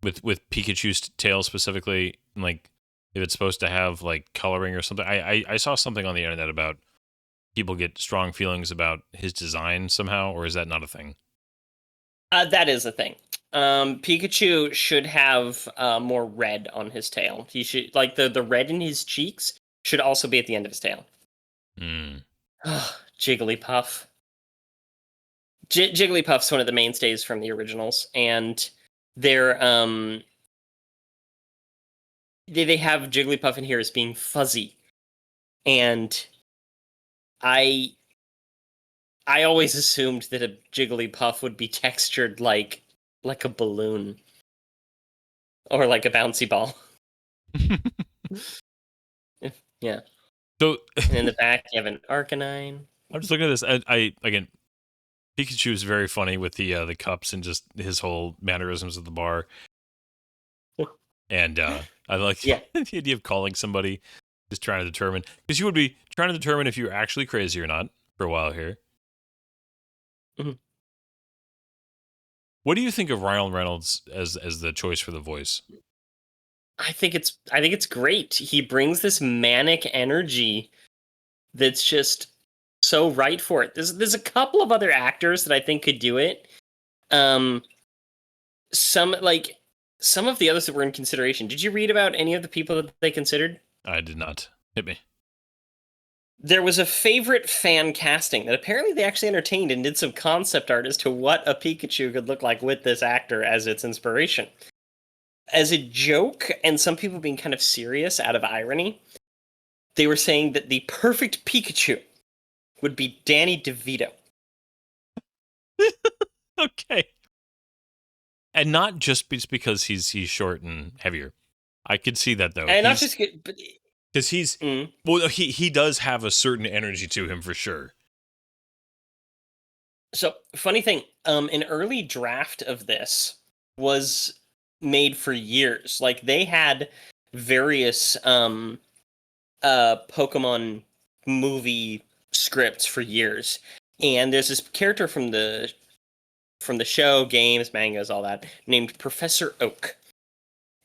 with Pikachu's tail specifically, like if it's supposed to have like coloring or something? I saw something on the internet about people get strong feelings about his design somehow, or is that not a thing? That is a thing. Pikachu should have more red on his tail. He should like the red in his cheeks should also be at the end of his tail. Hmm. Jigglypuff. Jigglypuff's one of the mainstays from the originals, and they're they have Jigglypuff in here as being fuzzy, And I I always assumed that a Jigglypuff would be textured like a balloon or like a bouncy ball. Yeah. So And in the back, you have an Arcanine. I'm just looking at this. I again, Pikachu is very funny with the cups and just his whole mannerisms at the bar. And I like Yeah. the idea of calling somebody, just trying to determine, because you would be trying to determine if you're actually crazy or not for a while here. Mhm. What do you think of Ryan Reynolds as the choice for the voice? I think it's great. He brings this manic energy that's just so right for it. There's a couple of other actors that I think could do it. Um, some of the others that were in consideration. Did you read about any of the people that they considered? I did not. Hit me. There was a favorite fan casting that apparently they actually entertained and did some concept art as to what a Pikachu could look like with this actor as its inspiration. As a joke, and some people being kind of serious out of irony, they were saying that the perfect Pikachu would be Danny DeVito. Okay. And not just because he's short and heavier. I could see that though. And not just good, but Because he's well, he does have a certain energy to him for sure. so funny thing, an early draft of this was made for years. Like they had various Pokemon movie scripts for years. And there's this character from the show, games, mangas, all that, named Professor Oak.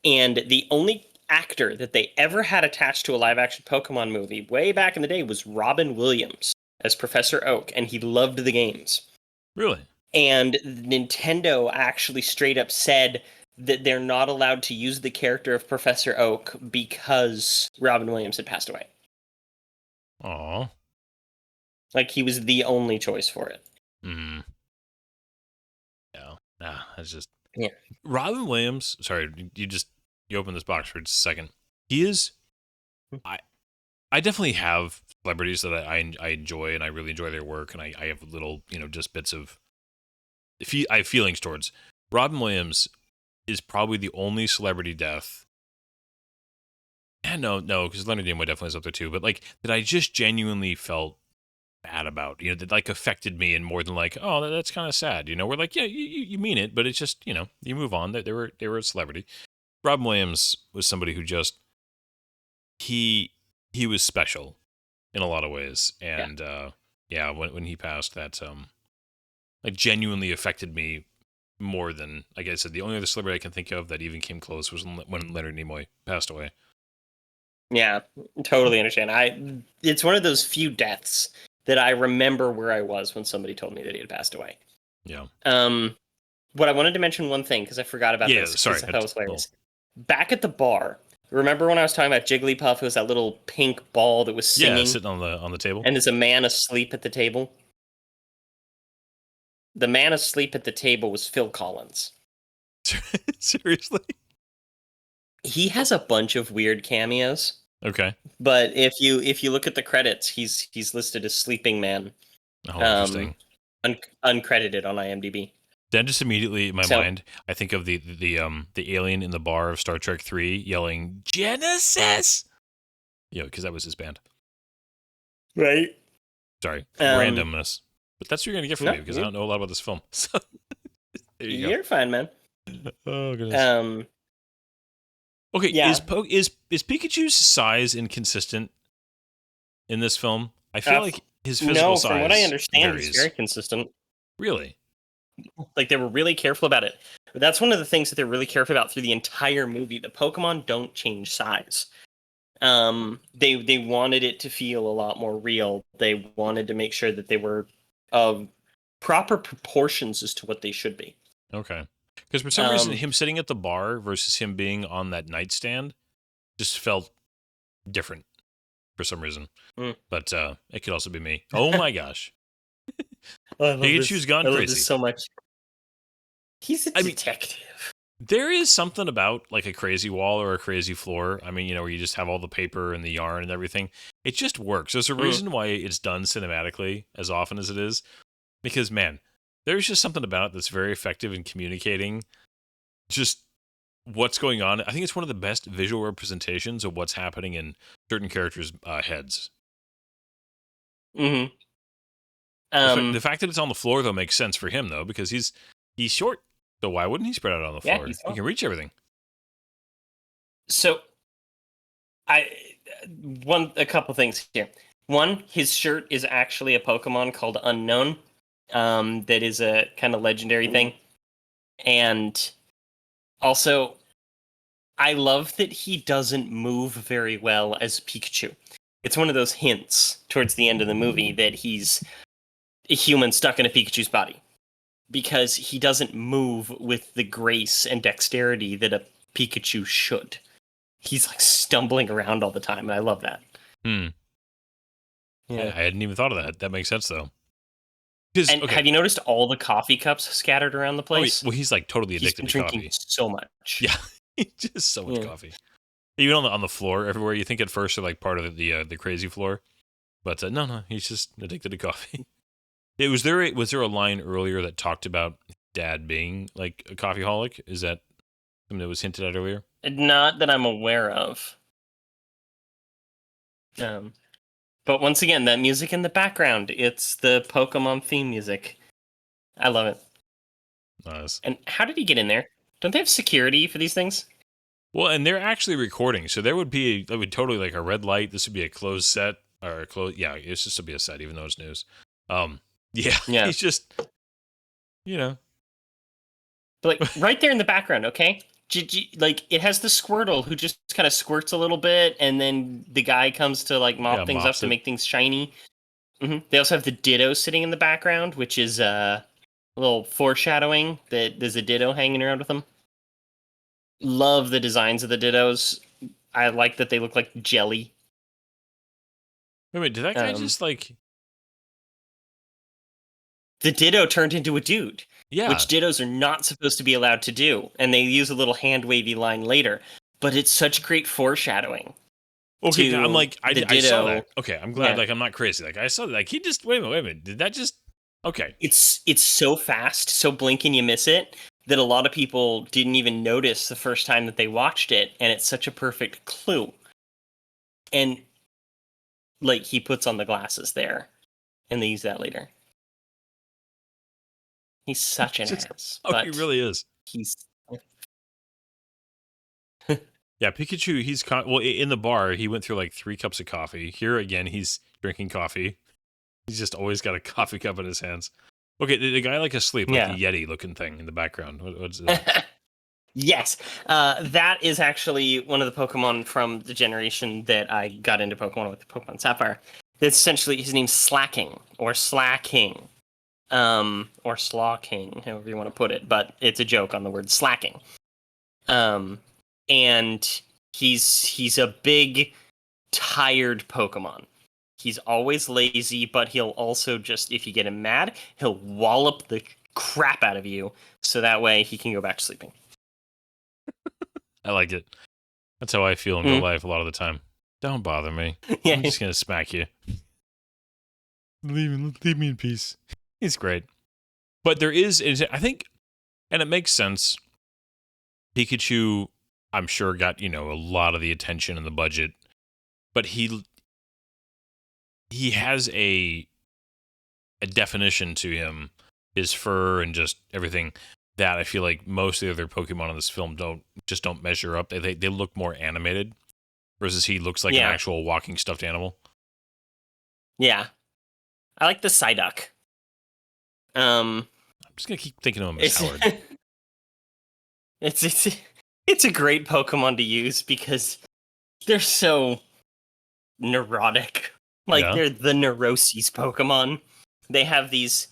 And the only actor that they ever had attached to a live action Pokemon movie way back in the day was Robin Williams as Professor Oak, and he loved the games. Really? And Nintendo actually straight up said that they're not allowed to use the character of Professor Oak because Robin Williams had passed away. Aw. Like, he was the only choice for it. Mm. Yeah. Nah, that's just... Yeah. Robin Williams, sorry, you open this box for just a second. He is... I definitely have celebrities that I enjoy, and I really enjoy their work, and I have little, just bits of... I have feelings towards. Robin Williams is probably the only celebrity death... No, because Leonard Nimoy definitely is up there too, but like, that I just genuinely felt bad about, that like affected me, and more than like, oh, that's kind of sad, we're like, yeah, you mean it, but it's just, you move on. They were a celebrity. Robin Williams was somebody who just, he was special in a lot of ways, and when he passed, that like genuinely affected me more than, like I said, the only other celebrity I can think of that even came close was when Leonard Nimoy passed away. Yeah, totally understand. It's one of those few deaths that I remember where I was when somebody told me that he had passed away. Yeah. What I wanted to mention one thing, because I forgot about this. Sorry. I thought it was hilarious. Back at the bar, remember when I was talking about Jigglypuff? It was that little pink ball that was singing? Yeah, sitting on the table. And there's a man asleep at the table? The man asleep at the table was Phil Collins. Seriously? He has a bunch of weird cameos. Okay. But if you look at the credits, he's listed as Sleeping Man. Oh, interesting. Uncredited on IMDb. Then just immediately in my mind, I think of the alien in the bar of Star Trek 3 yelling Genesis. Because that was his band. Right. Sorry, randomness. But that's what you're gonna get from me, because I don't know a lot about this film. So there you go. You're fine, man. Oh goodness. Okay, yeah. is Pikachu's size inconsistent in this film? I feel like his physical size. No, from what I understand, varies. it's very consistent. Really? Like, they were really careful about it. But that's one of the things that they're really careful about through the entire movie. The Pokemon don't change size. They wanted it to feel a lot more real. They wanted to make sure that they were of proper proportions as to what they should be. Okay. Because for some reason, him sitting at the bar versus him being on that nightstand just felt different for some reason. But it could also be me. Oh my gosh. Pikachu's gone crazy. I love this so much. He's a detective. There is something about like a crazy wall or a crazy floor. I mean, where you just have all the paper and the yarn and everything. it just works. There's a reason why it's done cinematically as often as it is, because man, there's just something about it that's very effective in communicating just what's going on. I think it's one of the best visual representations of what's happening in certain characters' heads. Mm-hmm. The fact that it's on the floor though makes sense for him though, because he's short. So why wouldn't he spread out on the floor? He can reach everything. So, a couple things here. One, his shirt is actually a Pokemon called Unknown. That is a kind of legendary thing, and also, I love that he doesn't move very well as Pikachu. It's one of those hints towards the end of the movie that he's a human stuck in a Pikachu's body, because he doesn't move with the grace and dexterity that a Pikachu should. He's like stumbling around all the time, and I love that. Yeah. I hadn't even thought of that. That makes sense though. And have you noticed all the coffee cups scattered around the place? Well, he's like totally addicted to coffee. So much. Yeah, just so much coffee. Even on the floor, everywhere. You think at first they're like part of the crazy floor, but no, he's just addicted to coffee. Was there a line earlier that talked about Dad being like a coffeeholic? Is that something that was hinted at earlier? Not that I'm aware of. But once again, that music in the background, it's the Pokemon theme music. I love it. Nice. And how did he get in there? Don't they have security for these things? Well, and they're actually recording, so there would be totally like a red light. This would be a closed set or a closed. Yeah, it's just to be a set, even though it's news. Yeah. He's just, But like right there in the background, okay? Like it has the Squirtle who just kind of squirts a little bit, and then the guy comes to like mop things up to make things shiny. Mm-hmm. They also have the Ditto sitting in the background, which is a little foreshadowing that there's a Ditto hanging around with them. Love the designs of the Dittos. I like that they look like jelly. Wait, did that guy just like... The Ditto turned into a dude. Yeah. Which Dittos are not supposed to be allowed to do. And they use a little hand-wavy line later. But it's such great foreshadowing. Okay, I'm like, I saw that. Okay, I'm glad, like, I'm not crazy. Like, I saw that. Like, he just... Wait a minute. Did that just... Okay. It's so fast, so blink and you miss it, that a lot of people didn't even notice the first time that they watched it, and it's such a perfect clue. And, like, he puts on the glasses there, and they use that later. He's such an ass. Oh, he really is. He's... Yeah, Pikachu, he's... Well, in the bar, he went through, like, 3 cups of coffee. Here, again, he's drinking coffee. He's just always got a coffee cup in his hands. Okay, the guy like asleep, like the Yeti-looking thing in the background. What's that? Yes, that is actually one of the Pokemon from the generation that I got into Pokemon with, the Pokemon Sapphire. That's essentially, his name's Slacking, or Slacking, or Slacking, however you want to put it, but it's a joke on the word slacking. And he's a big, tired Pokemon. He's always lazy, but he'll also just, if you get him mad, he'll wallop the crap out of you, so that way he can go back to sleeping. I like it. That's how I feel in real life a lot of the time. Don't bother me. Yeah. I'm just going to smack you. Leave me in peace. He's great. But there is, I think, and it makes sense, Pikachu, I'm sure, got, a lot of the attention and the budget, but he has a definition to him, his fur and just everything, that I feel like most of the other Pokemon in this film don't measure up. They look more animated, versus he looks like an actual walking stuffed animal. Yeah. I like the Psyduck. I'm just gonna keep thinking of him as Howard. It's a great Pokemon to use because they're so neurotic. Like, they're the neuroses Pokemon. They have these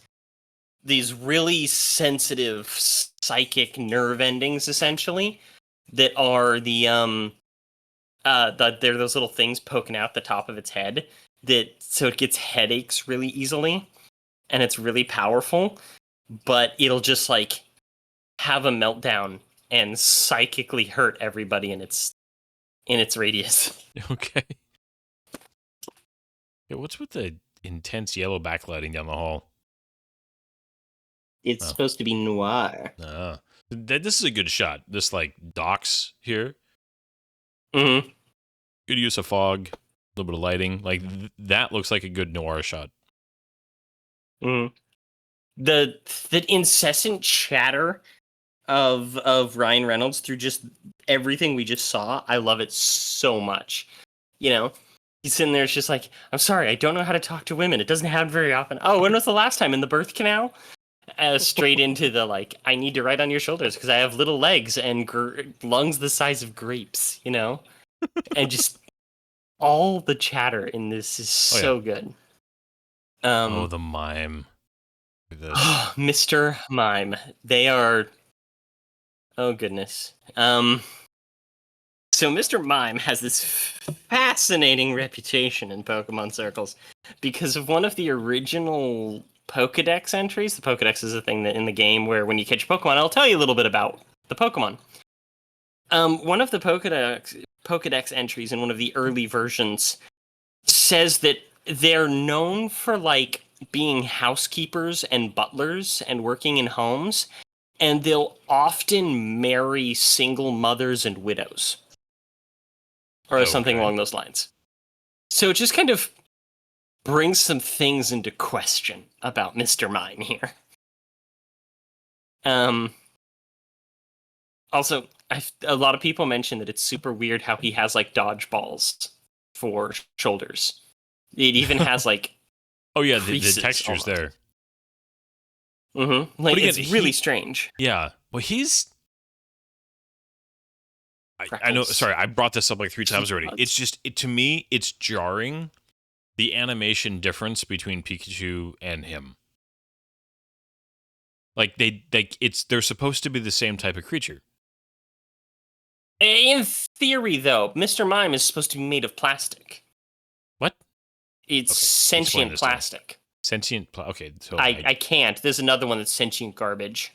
really sensitive psychic nerve endings, essentially, that are they're those little things poking out the top of its head, so it gets headaches really easily, and it's really powerful, but it'll just, like, have a meltdown and psychically hurt everybody in its radius. Okay. Yeah, what's with the intense yellow backlighting down the hall? It's Oh, supposed to be noir. this is a good shot. This like docks here. Mm-hmm. Good use of fog, a little bit of lighting. Like that looks like a good noir shot. Mm-hmm. The incessant chatter of Ryan Reynolds through just everything we just saw, I love it so much. You know, he's sitting there, it's just like, I'm sorry, I don't know how to talk to women. It doesn't happen very often. Oh, when was the last time in the birth canal? Straight into the like, I need to write on your shoulders because I have little legs and lungs the size of grapes. And just all the chatter in this is Oh yeah. so good. Oh, the mime. Look at this. Mr. Mime. They are. Oh goodness. So Mr. Mime has this fascinating reputation in Pokemon circles because of one of the original Pokedex entries. The Pokedex is a thing that in the game where when you catch a Pokemon, I'll tell you a little bit about the Pokemon. One of the Pokedex entries in one of the early versions says that they're known for like being housekeepers and butlers and working in homes, and they'll often marry single mothers and widows or something Okay. along those lines. So it just kind of brings some things into question about Mr. Mime here. Um, Also, a lot of people mention that it's super weird how he has like dodgeballs for shoulders. It even has like Oh yeah, the creases textures almost. there. Mm-hmm. Like But again, it's really strange. yeah. Well, he's. I know. Freckles. Sorry, I brought this up like 3 times already. Buds. It's just to me, it's jarring the animation difference between Pikachu and him. Like they're supposed to be the same type of creature. In theory, though, Mr. Mime is supposed to be made of plastic. What? It's Okay, explain sentient this to me. plastic. Sentient. Okay, so I can't. There's another one that's sentient garbage.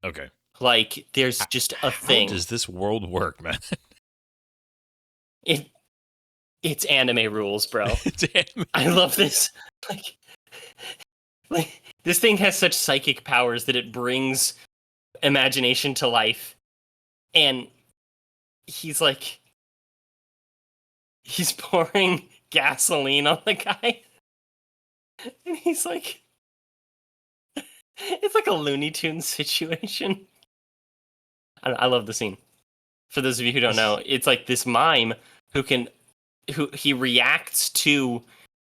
okay. Like, there's just a thing. How does this world work, man? It's anime rules, bro. It's anime. I love this. Like, this thing has such psychic powers that it brings imagination to life. And he's like, he's pouring gasoline on the guy. And he's like, it's like a Looney Tunes situation. I love the scene. For those of you who don't know, it's like this mime who he reacts to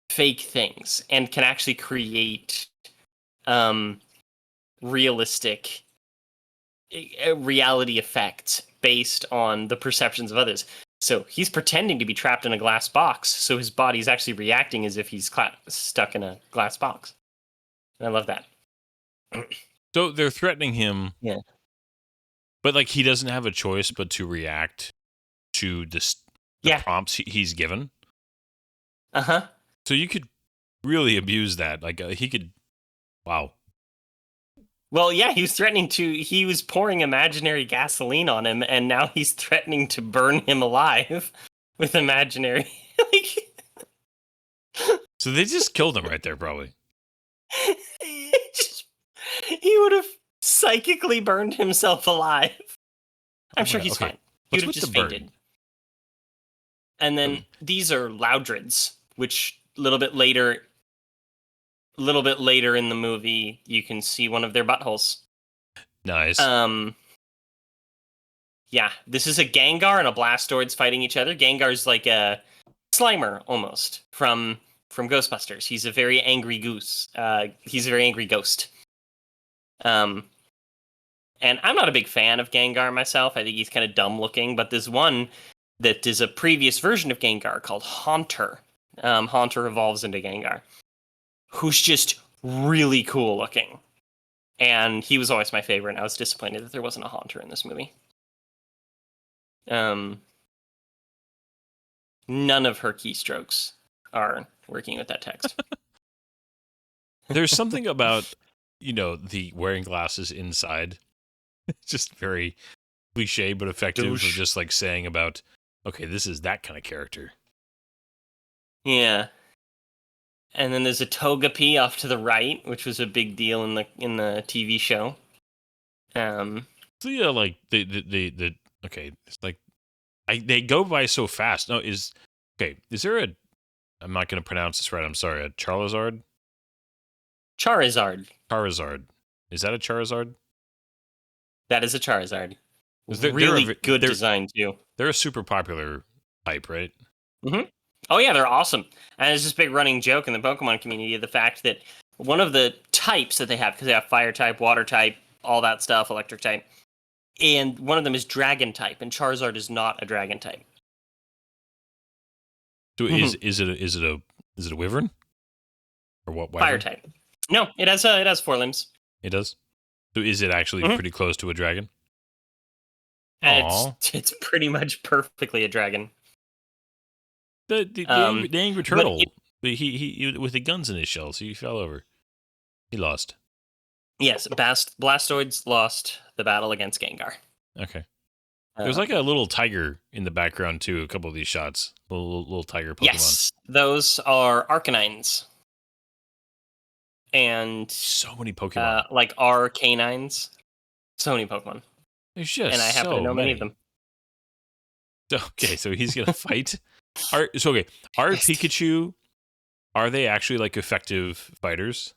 fake things and can actually create realistic reality effects based on the perceptions of others. So he's pretending to be trapped in a glass box, so his body's actually reacting as if he's stuck in a glass box. And I love that. So they're threatening him. Yeah. But like he doesn't have a choice but to react to the prompts he's given. Uh-huh. So you could really abuse that. Like he could. Wow. Well, yeah, he was pouring imaginary gasoline on him, and now he's threatening to burn him alive with imaginary. So they just killed him right there, probably. He would have psychically burned himself alive. I'm sure he's fine. He would have just fainted. And then these are Loudreds, which a little bit later in the movie, you can see one of their buttholes. Nice. Yeah, this is a Gengar and a Blastoids fighting each other. Gengar's like a Slimer almost from Ghostbusters. He's a very angry goose. He's a very angry ghost. And I'm not a big fan of Gengar myself. I think he's kind of dumb looking, but there's one that is a previous version of Gengar called Haunter. Haunter evolves into Gengar, who's just really cool looking. And he was always my favorite, and I was disappointed that there wasn't a Haunter in this movie. None of her keystrokes are working with that text. There's something about, the wearing glasses inside. It's just very cliche but effective of just like saying about, okay, this is that kind of character. Yeah. And then there's a Togepi off to the right, which was a big deal in the TV show. So yeah, like the okay, it's like they go by so fast. No, is there a? I'm not going to pronounce this right. I'm sorry. A Charizard. Charizard. Charizard. Is that a Charizard? That is a Charizard. They're Really good design too. They're a super popular type, right? Mm-hmm. Oh yeah, they're awesome. And it's this big running joke in the Pokemon community, the fact that one of the types that they have, because they have fire type, water type, all that stuff, electric type, and one of them is dragon type, and Charizard is not a dragon type. So is it a wyvern? Or what? Wyvern? Fire type. No, it has 4 limbs. It does. So is it actually pretty close to a dragon? It's pretty much perfectly a dragon. The angry turtle. He with the guns in his shell, so he fell over. He lost. Yes, Blastoids lost the battle against Gengar. Okay. There's like a little tiger in the background too. A couple of these shots, little tiger Pokemon. Yes, those are Arcanines. And so many Pokemon, like Arcanines. So many Pokemon. There's just and I happen to know many of them. Okay, so he's gonna fight. Are Pikachu? Are they actually like effective fighters?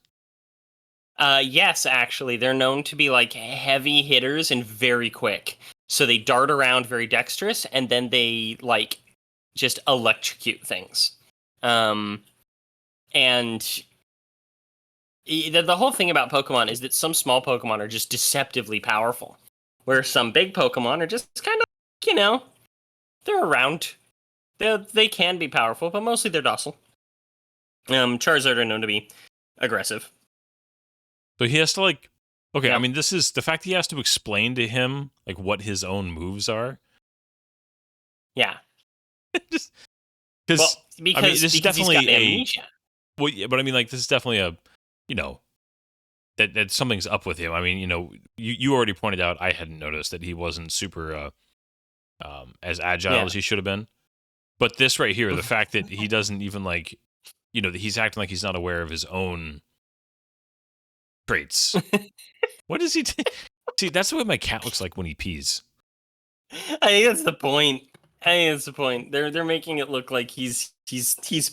Yes, actually, they're known to be like heavy hitters and very quick. So they dart around very dexterous, and then they like just electrocute things. And the whole thing about Pokemon is that some small Pokemon are just deceptively powerful, where some big Pokemon are just kind of, they're around. They can be powerful, but mostly they're docile. Charizard are known to be aggressive. So he has to like. Okay, yeah. I mean, this is the fact he has to explain to him like what his own moves are. Yeah. Just because I mean, this is definitely he's got amnesia. Well, yeah, but I mean, like, this is definitely a, that something's up with him. I mean, you already pointed out, I hadn't noticed that he wasn't super as agile as he should have been. But this right here, the fact that he doesn't even that he's acting like he's not aware of his own traits. What does he see? That's the way my cat looks like when he pees. I think that's the point. They're making it look like he's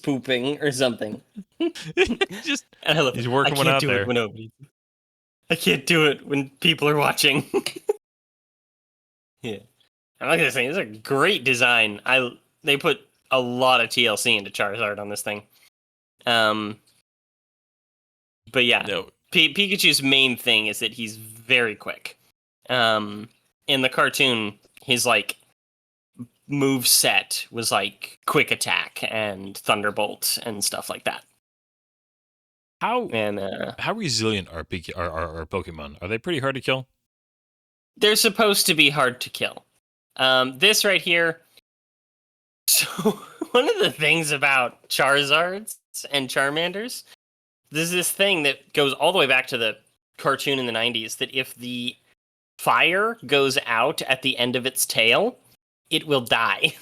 pooping or something. He's working one out there. I can't do it when people are watching. Yeah, I like this thing. It's a great design. They put a lot of TLC into Charizard on this thing. But yeah, no. Pikachu's main thing is that he's very quick. In the cartoon, his move set was like quick attack and thunderbolt and stuff like that. How resilient are Pokemon? Are they pretty hard to kill? They're supposed to be hard to kill. This right here. So one of the things about Charizards and Charmanders, there's this thing that goes all the way back to the cartoon in the 90s that if the fire goes out at the end of its tail, it will die. Really?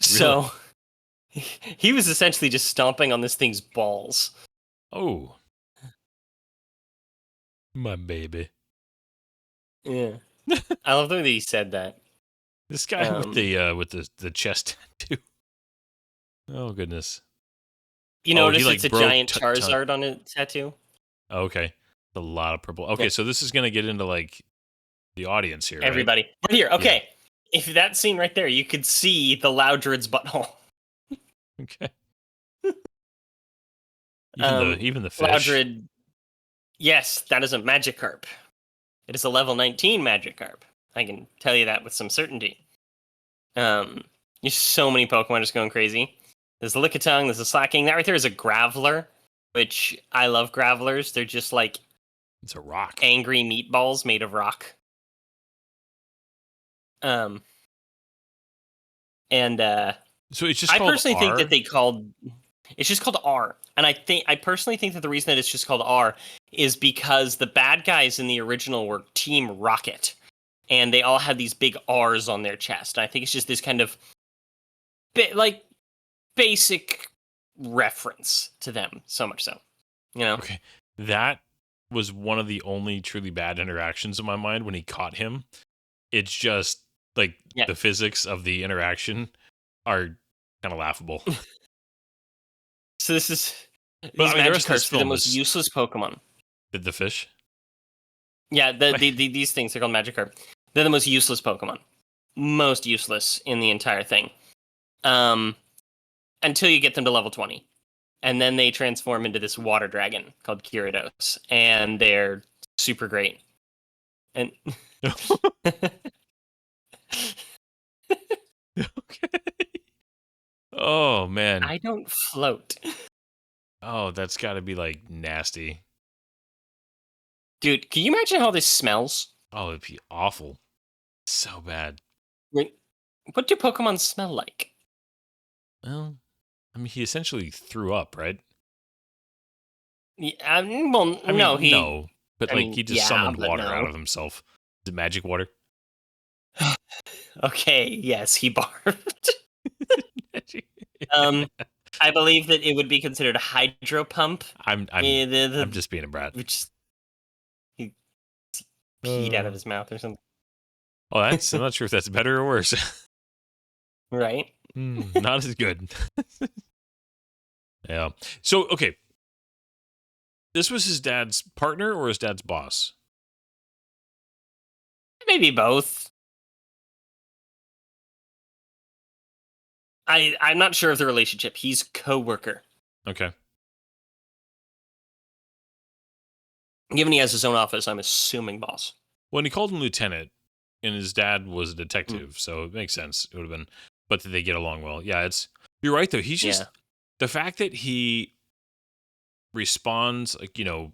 So he was essentially just stomping on this thing's balls. Oh. My baby. Yeah. I love the way that he said that. This guy with the chest tattoo. Oh goodness. You notice it's a giant Charizard on his tattoo? Oh, okay. A lot of purple. Okay, so this is gonna get into the audience here. Everybody. Right here, okay. Yeah. If that scene right there, you could see the Loudred's butthole. Okay. Even the fish. Loudred. Yes, that is a Magikarp. It is a level 19 Magikarp. I can tell you that with some certainty. There's so many Pokemon just going crazy. There's a Lickitung, there's a Slacking. That right there is a Graveler, which I love Gravelers. They're just it's a rock. Angry meatballs made of rock. So it's just I personally R? think that it's just called R. And I personally think that the reason that it's just called R is because the bad guys in the original were Team Rocket. And they all had these big R's on their chest. And I think it's just this kind of basic reference to them, so much so. You know? Okay. That was one of the only truly bad interactions in my mind when he caught him. It's just like Yeah. the physics of the interaction are kind of laughable. So this is But these I mean, the rest of this Magikarps are the film most is useless Pokemon. the fish. Yeah, these things are called Magikarp. They're the most useless Pokemon. Most useless in the entire thing. Until you get them to level 20. And then they transform into this water dragon called Gyarados. And they're super great. And Okay. Oh man. I don't float. Oh, that's got to be like nasty. Dude, can you imagine how this smells? Oh, it'd be awful. So bad. Like, what do Pokemon smell like? Well, I mean, he essentially threw up, right? Yeah, well, I no, mean, no, but I like mean, he just yeah, summoned but water out no. of himself. The magic water. Okay, yes, he barfed. Magic- Um, I believe that it would be considered a hydro pump. I'm just being a brat. Which he peed out of Uh, his mouth or something, oh, I'm not sure if that's better or worse. right? Not as good. Yeah. So, okay. This was his dad's partner or his dad's boss? Maybe both. I'm not sure of the relationship. He's co-worker. Okay. Given he has his own office, I'm assuming boss. Well, and he called him lieutenant, and his dad was a detective, so it makes sense. It would have been, but did they get along well? Yeah, you're right though. He's just Yeah. the fact that he responds like, oh,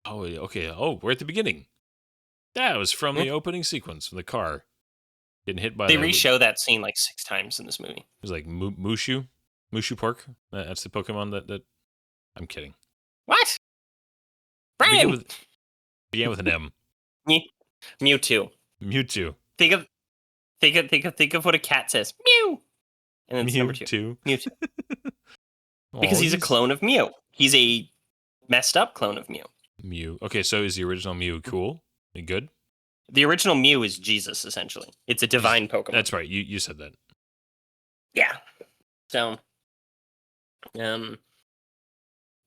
okay, oh, we're at the beginning. That was from the opening sequence from the car getting hit by They the. re-show that scene like 6 times in this movie. It was like Mushu Park. That's the Pokemon that. I'm kidding. What? Begin Brandon! with an M. Mewtwo. Mewtwo. Think of what a cat says. Mew! And then it's number 2. Mewtwo. Mewtwo. Oh, Because he's a clone of Mew. He's a messed up clone of Mew. Mew. Okay, so is the original Mew cool? Good? The original Mew is Jesus, essentially. It's a divine Pokemon. That's right. You said that. Yeah. So,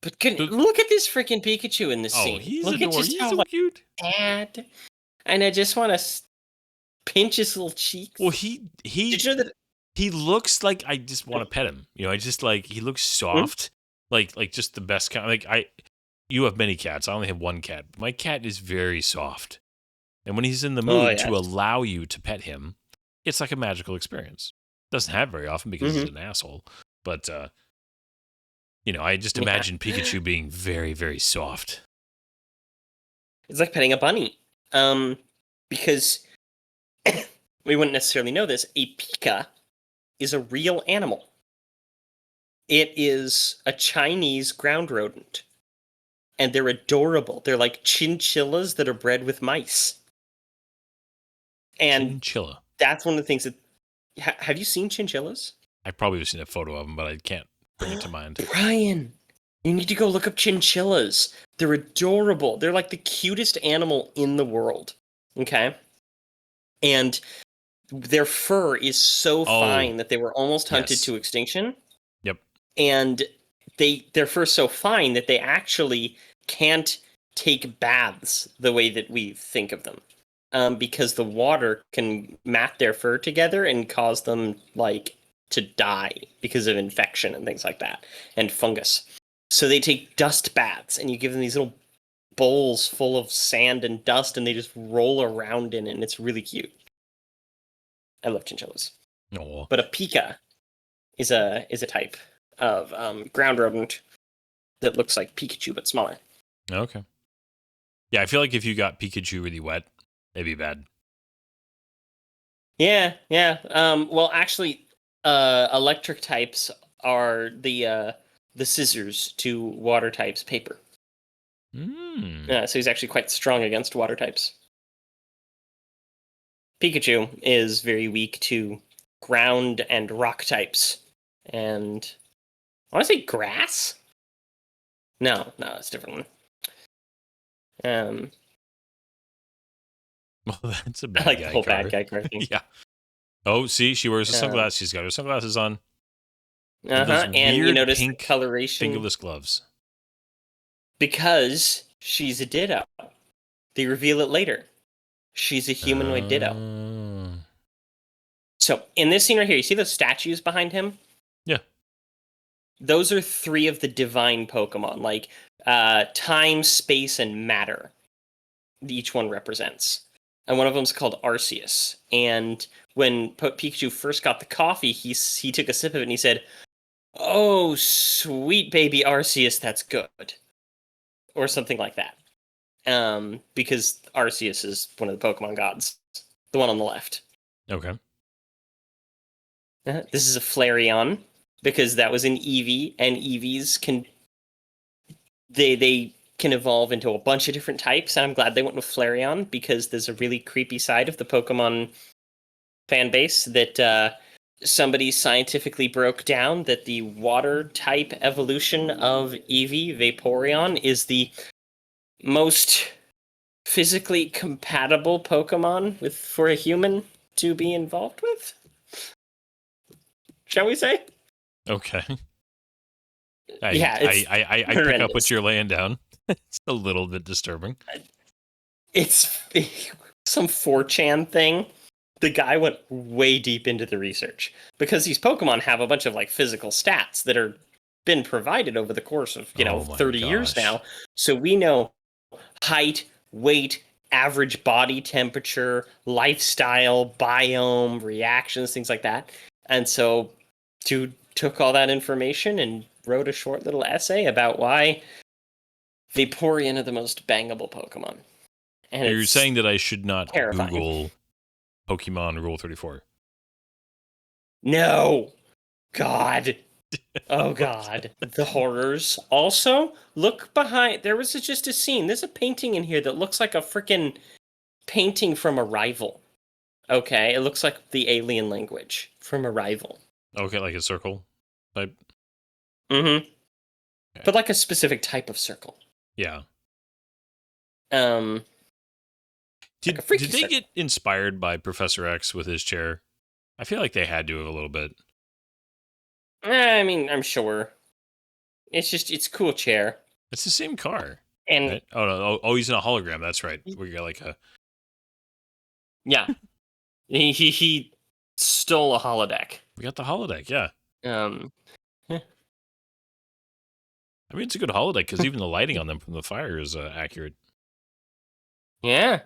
but look at this freaking Pikachu in this scene. He's look adorable. at just He's how so cute. sad, and I just want to pinch his little cheeks. Well, Did you know that? he looks like I just want to pet him. I just like he looks soft, like just the best kind. Like you have many cats. I only have one cat. My cat is very soft, and when he's in the mood to allow you to pet him, it's like a magical experience. Doesn't happen very often because he's an asshole, but I just imagine Pikachu being very, very soft. It's like petting a bunny. Because we wouldn't necessarily know this. A Pika is a real animal. It is a Chinese ground rodent. And they're adorable. They're like chinchillas that are bred with mice. And Chinchilla. that's one of the things that... have you seen chinchillas? I probably have seen a photo of them, but I can't bring it to mind. Brian, you need to go look up chinchillas. They're adorable. They're like the cutest animal in the world. Okay? And their fur is so fine that they were almost hunted to extinction. Yep. And their fur's so fine that they actually can't take baths the way that we think of them. Because the water can mat their fur together and cause them to die because of infection and things like that, and fungus. So they take dust baths, and you give them these little bowls full of sand and dust, and they just roll around in it, and it's really cute. I love chinchillas. Aww. But a Pika is a type of ground rodent that looks like Pikachu but smaller. Okay. Yeah, I feel like if you got Pikachu really wet, it'd be bad. Yeah. Well, actually, electric types are the scissors to water types paper. So he's actually quite strong against water types. Pikachu is very weak to ground and rock types, and want to say grass. No, it's a different one. Well, that's a I bad like the guy whole car. bad guy car thing. Yeah. Oh, see, she wears the Um, sunglasses. She's got her sunglasses on. And those and you weird notice the pink coloration fingerless gloves. because she's a Ditto. They reveal it later. She's a humanoid Ditto. Oh. So in this scene right here, you see those statues behind him? Yeah. Those are 3 of the divine Pokemon, like time, space, and matter. Each one represents. And one of them's called Arceus. And when Pikachu first got the coffee, he took a sip of it and he said, "Oh, sweet baby Arceus, that's good," or something like that. Because Arceus is one of the Pokemon gods, the one on the left. Okay. This is a Flareon because that was an Eevee, and Eevees can they can evolve into a bunch of different types. And I'm glad they went with Flareon because there's a really creepy side of the Pokemon fan base that somebody scientifically broke down that the water type evolution of Eevee, Vaporeon, is the most physically compatible Pokemon for a human to be involved with. Shall we say? Okay. Yeah, it's I pick up horrendous. what you're laying down. It's a little bit disturbing. It's some 4chan thing. The guy went way deep into the research because these Pokemon have a bunch of like physical stats that are been provided over the course of Oh my 30 years gosh. now. So we know height, weight, average body temperature, lifestyle, biome, reactions, things like that. And so dude took all that information and wrote a short little essay about why Vaporeon are the most bangable Pokemon. And You're it's saying that I should not terrifying. Google Pokemon Rule 34. No! God. Oh God. The horrors. Also, look behind. There was just a scene. There's a painting in here that looks like a freaking painting from Arrival. Okay? It looks like the alien language from Arrival. Okay, like a circle type. Mm-hmm. Okay. But like a specific type of circle. Yeah. Like Did a freaky did they circle. get inspired by Professor X with his chair? I feel like they had to have a little bit. I mean, I'm sure. It's a cool chair. It's the same car. And Right? Oh no! Oh, he's in a hologram. That's right. We got like a. yeah. He stole a holodeck. We got the holodeck. Yeah. Um I mean, it's a good holodeck because even the lighting on them from the fire is accurate. Yeah.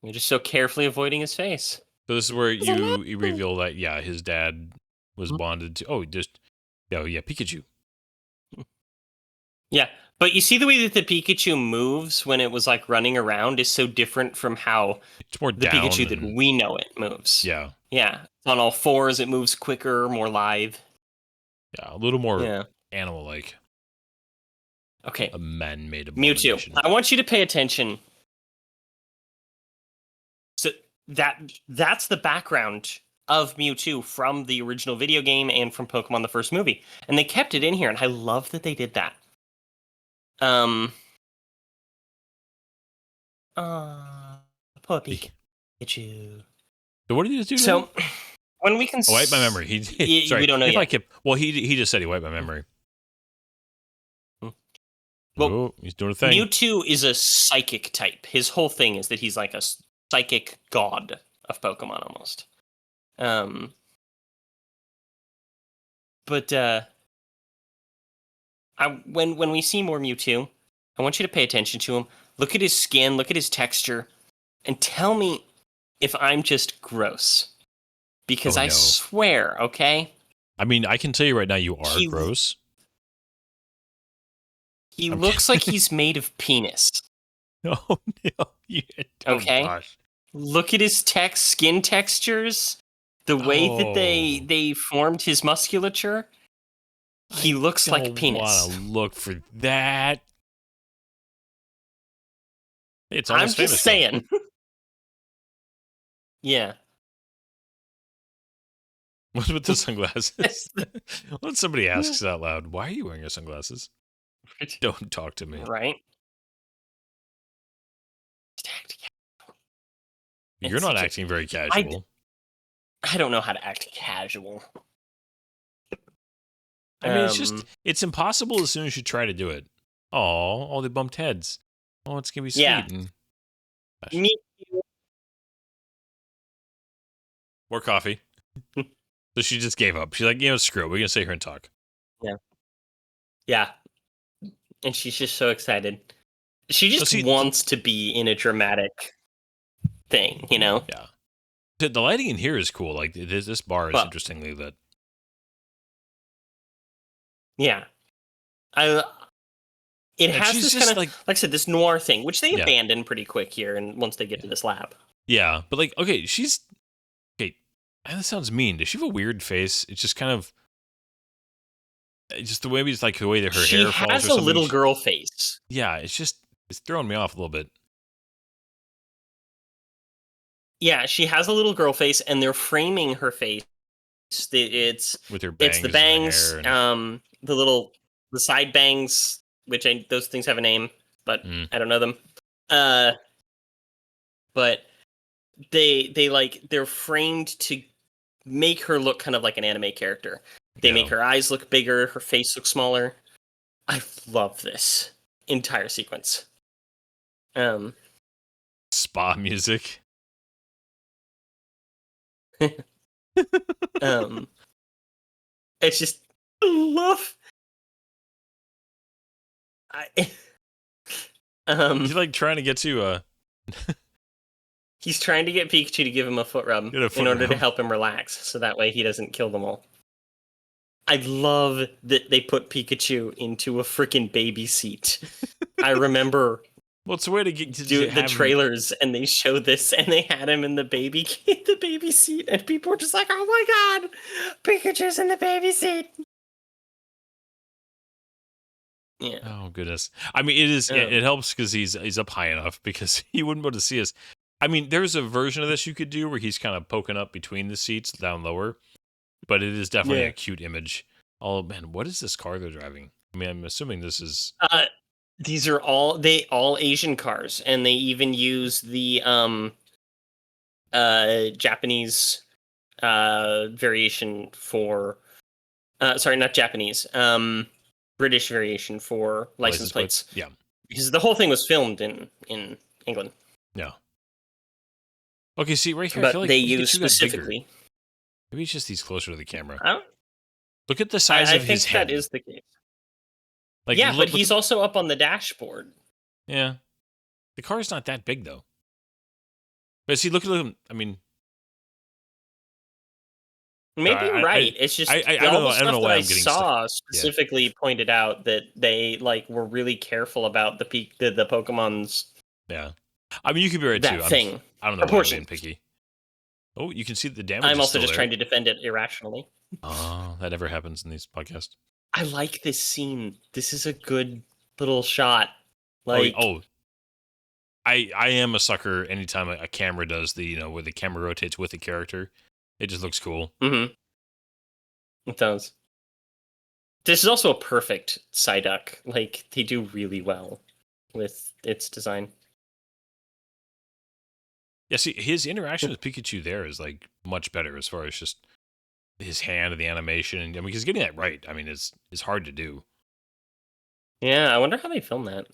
You're just so carefully avoiding his face. So this is where you reveal that his dad was bonded to. Yeah, Pikachu. Yeah, but you see the way that the Pikachu moves when it was like running around is so different from how It's more the down. Pikachu that we know it moves. Yeah. Yeah, on all fours it moves quicker, more lithe. Yeah, a little more Yeah. animal-like. Okay, A man-made abomination. Mewtwo. I want you to pay attention. So that's the background of Mewtwo from the original video game and from Pokemon the first movie. And they kept it in here, and I love that they did that. Poor Pikachu. So what did he do? So when we can Wipe my memory. Sorry. we don't know if yet. I kept, well, he just said he wiped my memory. Well, oh, he's doing a thing. Mewtwo is a psychic type. His whole thing is that he's like a psychic god of Pokemon almost. But when we see more Mewtwo, I want you to pay attention to him. Look at his skin, look at his texture, and tell me if I'm just gross. Because Oh, I no. swear, okay? I mean, I can tell you right now, you are gross. He looks like he's made of penis. Oh no! Okay. Gosh. Look at his skin textures, the way that they formed his musculature. He looks like penis. I want to look for that. It's I'm almost just saying. Yeah. What's with the sunglasses? When somebody asks out loud, why are you wearing your sunglasses? Don't talk to me. Right? You're not acting very casual. I don't know how to act casual. I mean, it's impossible as soon as you try to do it. Oh, all the bumped heads. Oh, it's going to be sweet. Yeah. And Me more coffee. So she just gave up. She's like, screw it. We're going to sit here and talk. Yeah. And she's just so excited. She just wants to be in a dramatic thing, you know? Yeah. The lighting in here is cool. Like, this bar is interestingly lit. Yeah. It has this kind of, like I said, this noir thing, which they abandon pretty quick here and once they get to this lab. Yeah, but like, okay, that sounds mean. Does she have a weird face? It's just kind of, just the way that her hair falls or something. She has a little girl face. Yeah, it's throwing me off a little bit. Yeah, she has a little girl face, and they're framing her face. It's with her bangs. It's the bangs, the side bangs, which those things have a name, but I don't know them. But they're framed to make her look kind of like an anime character. They make her eyes look bigger, her face look smaller. I love this entire sequence. Spa music. It's just love. He's like trying to get to He's trying to get Pikachu to give him a foot rub in order to help him relax, so that way he doesn't kill them all. I love that they put Pikachu into a freaking baby seat. I remember. Well, it's a way to get the trailers, and they showed this, and they had him in the baby seat, and people were just like, "Oh my god, Pikachu's in the baby seat!" Yeah. Oh goodness. I mean, it helps because he's up high enough because he wouldn't be able to see us. I mean, there's a version of this you could do where he's kind of poking up between the seats down lower, but it is definitely a cute image. Oh man, what is this car they're driving? I mean, I'm assuming this is. These are all Asian cars, and they even use the Japanese variation for. Sorry, not Japanese. British variation for license plates. Yeah, because the whole thing was filmed in England. Yeah. Okay, see right here, but I feel like they use specifically. Maybe it's just he's closer to the camera. Look at the size of his head. I think that is the case. But he's also up on the dashboard. Yeah, the car's not that big though. But see, look at him. I mean, maybe you're right. It's just I don't know why I'm getting saw specifically pointed out that they were really careful about the Pokemon's. Yeah, I mean you could be right too. I don't know why I'm being picky. Oh, you can see the damage. I'm also just trying to defend it irrationally. Oh, that never happens in these podcasts. I like this scene. This is a good little shot. I am a sucker anytime a camera does where the camera rotates with the character. It just looks cool. Mm-hmm. It does. This is also a perfect Psyduck. They do really well with its design. Yeah, see, his interaction with Pikachu there is much better as far as just his hand and the animation. And I mean, he's getting that right. I mean, it's hard to do. Yeah, I wonder how they filmed that.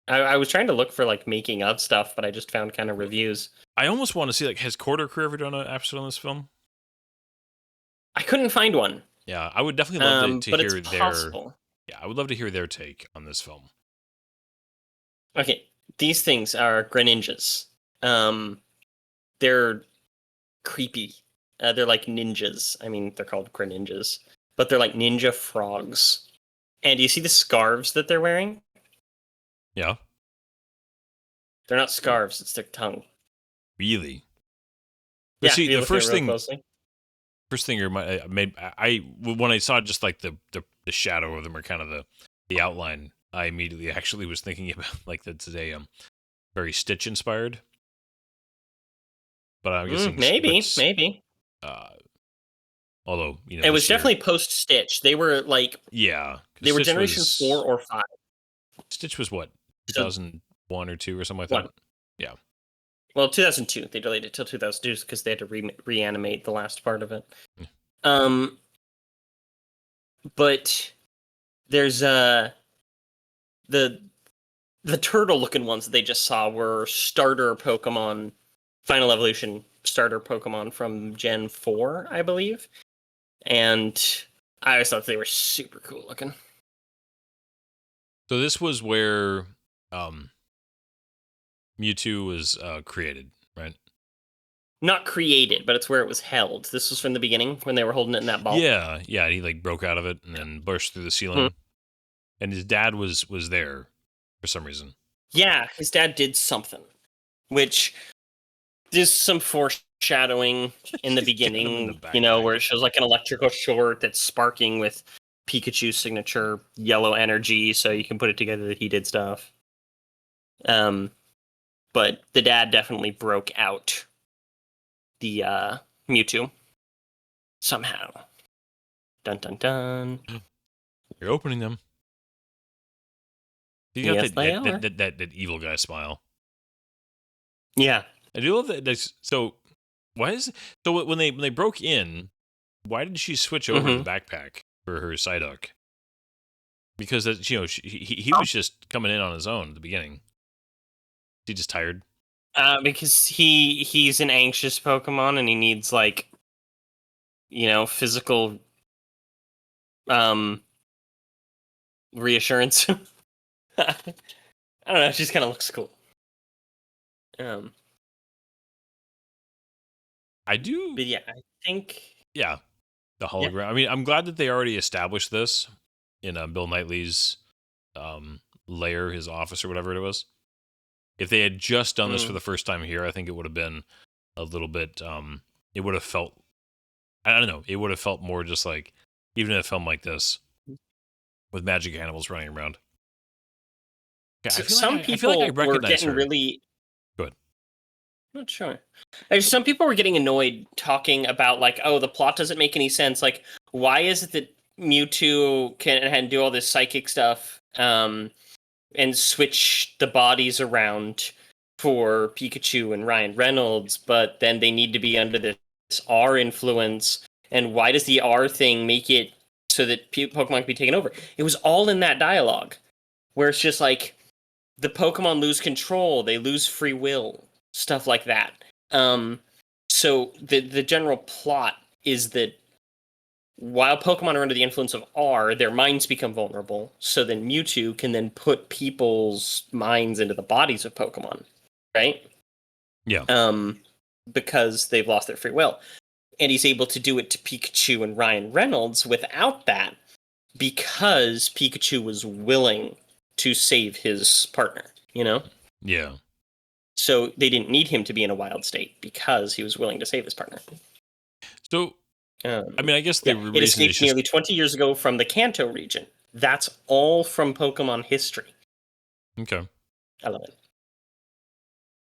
I was trying to look for making of stuff, but I just found kind of reviews. I almost want to see has Quarter Crew ever done an episode on this film? I couldn't find one. Yeah, I would definitely love to hear possible. Yeah, I would love to hear their take on this film. Okay, these things are Greninjas. They're creepy. They're like ninjas. I mean, they're called Greninjas, but they're like ninja frogs. And do you see the scarves that they're wearing? Yeah. They're not scarves, it's their tongue. Really? But yeah, see, the first thing when I saw just the shadow of them or kind of the outline, I immediately actually was thinking about that today very Stitch inspired. But I'm guessing maybe. Although, It was this year, definitely post Stitch. They were like yeah, 'cause they were Stitch generation 4 was or 5. Stitch was what, So 2001 or 2 or something like one. that. Yeah. Well, 2002. They delayed it till 2002 because they had to reanimate the last part of it. Yeah. Um, but there's the the turtle looking ones that they just saw were starter Pokemon, Final Evolution starter Pokemon from Gen 4, I believe. And I always thought they were super cool looking. So this was where Mewtwo was created, right? Not created, but it's where it was held. This was from the beginning when they were holding it in that ball. Yeah, yeah. He like broke out of it and then burst through the Mhm. ceiling, and his dad was there for some reason. Yeah, his dad did something, which there's some foreshadowing in the Got him in the beginning, backpack. where it shows like an electrical short that's sparking with Pikachu's signature yellow energy, so you can put it together that he did stuff. But the dad definitely broke out the Mewtwo somehow. Dun dun dun. You're opening them. You got Yes, that they that, are. that evil guy smile. Yeah. I do love that. So why is so when they broke in, why did she switch over to the Mm-hmm. backpack for her Psyduck? Because that he was just coming in on his own at the beginning. He just tired. Because he's an anxious Pokemon and he needs like physical um reassurance. I don't know. It just kind of looks cool. I do. But yeah, I think Yeah, the yeah. hologram. I mean, I'm glad that they already established this in Bill Knightley's lair, his office or whatever it was. If they had just done this for Mm. the first time here, I think it would have been a little bit. It would have felt. I don't know. It would have felt more just like even in a film like this with magic animals running around. Yeah, So some I feel like I people were recognize getting her. really Good. not sure. Some people were getting annoyed talking about like, oh, the plot doesn't make any sense. Like, why is it that Mewtwo can do all this psychic stuff, and switch the bodies around for Pikachu and Ryan Reynolds, but then they need to be under this R influence? And why does the R thing make it so that Pokemon can be taken over? It was all in that dialogue, where it's just like the Pokemon lose control, they lose free will, stuff like that. So the general plot is that while Pokemon are under the influence of R, their minds become vulnerable. So then Mewtwo can then put people's minds into the bodies of Pokemon, right? Yeah. Because they've lost their free will, and he's able to do it to Pikachu and Ryan Reynolds without that, because Pikachu was willing to save his partner. Yeah. So they didn't need him to be in a wild state because he was willing to save his partner. So I mean, I guess the Yeah, it reason is escaped just nearly 20 years ago from the Kanto region. That's all from Pokemon history. okay. I love it.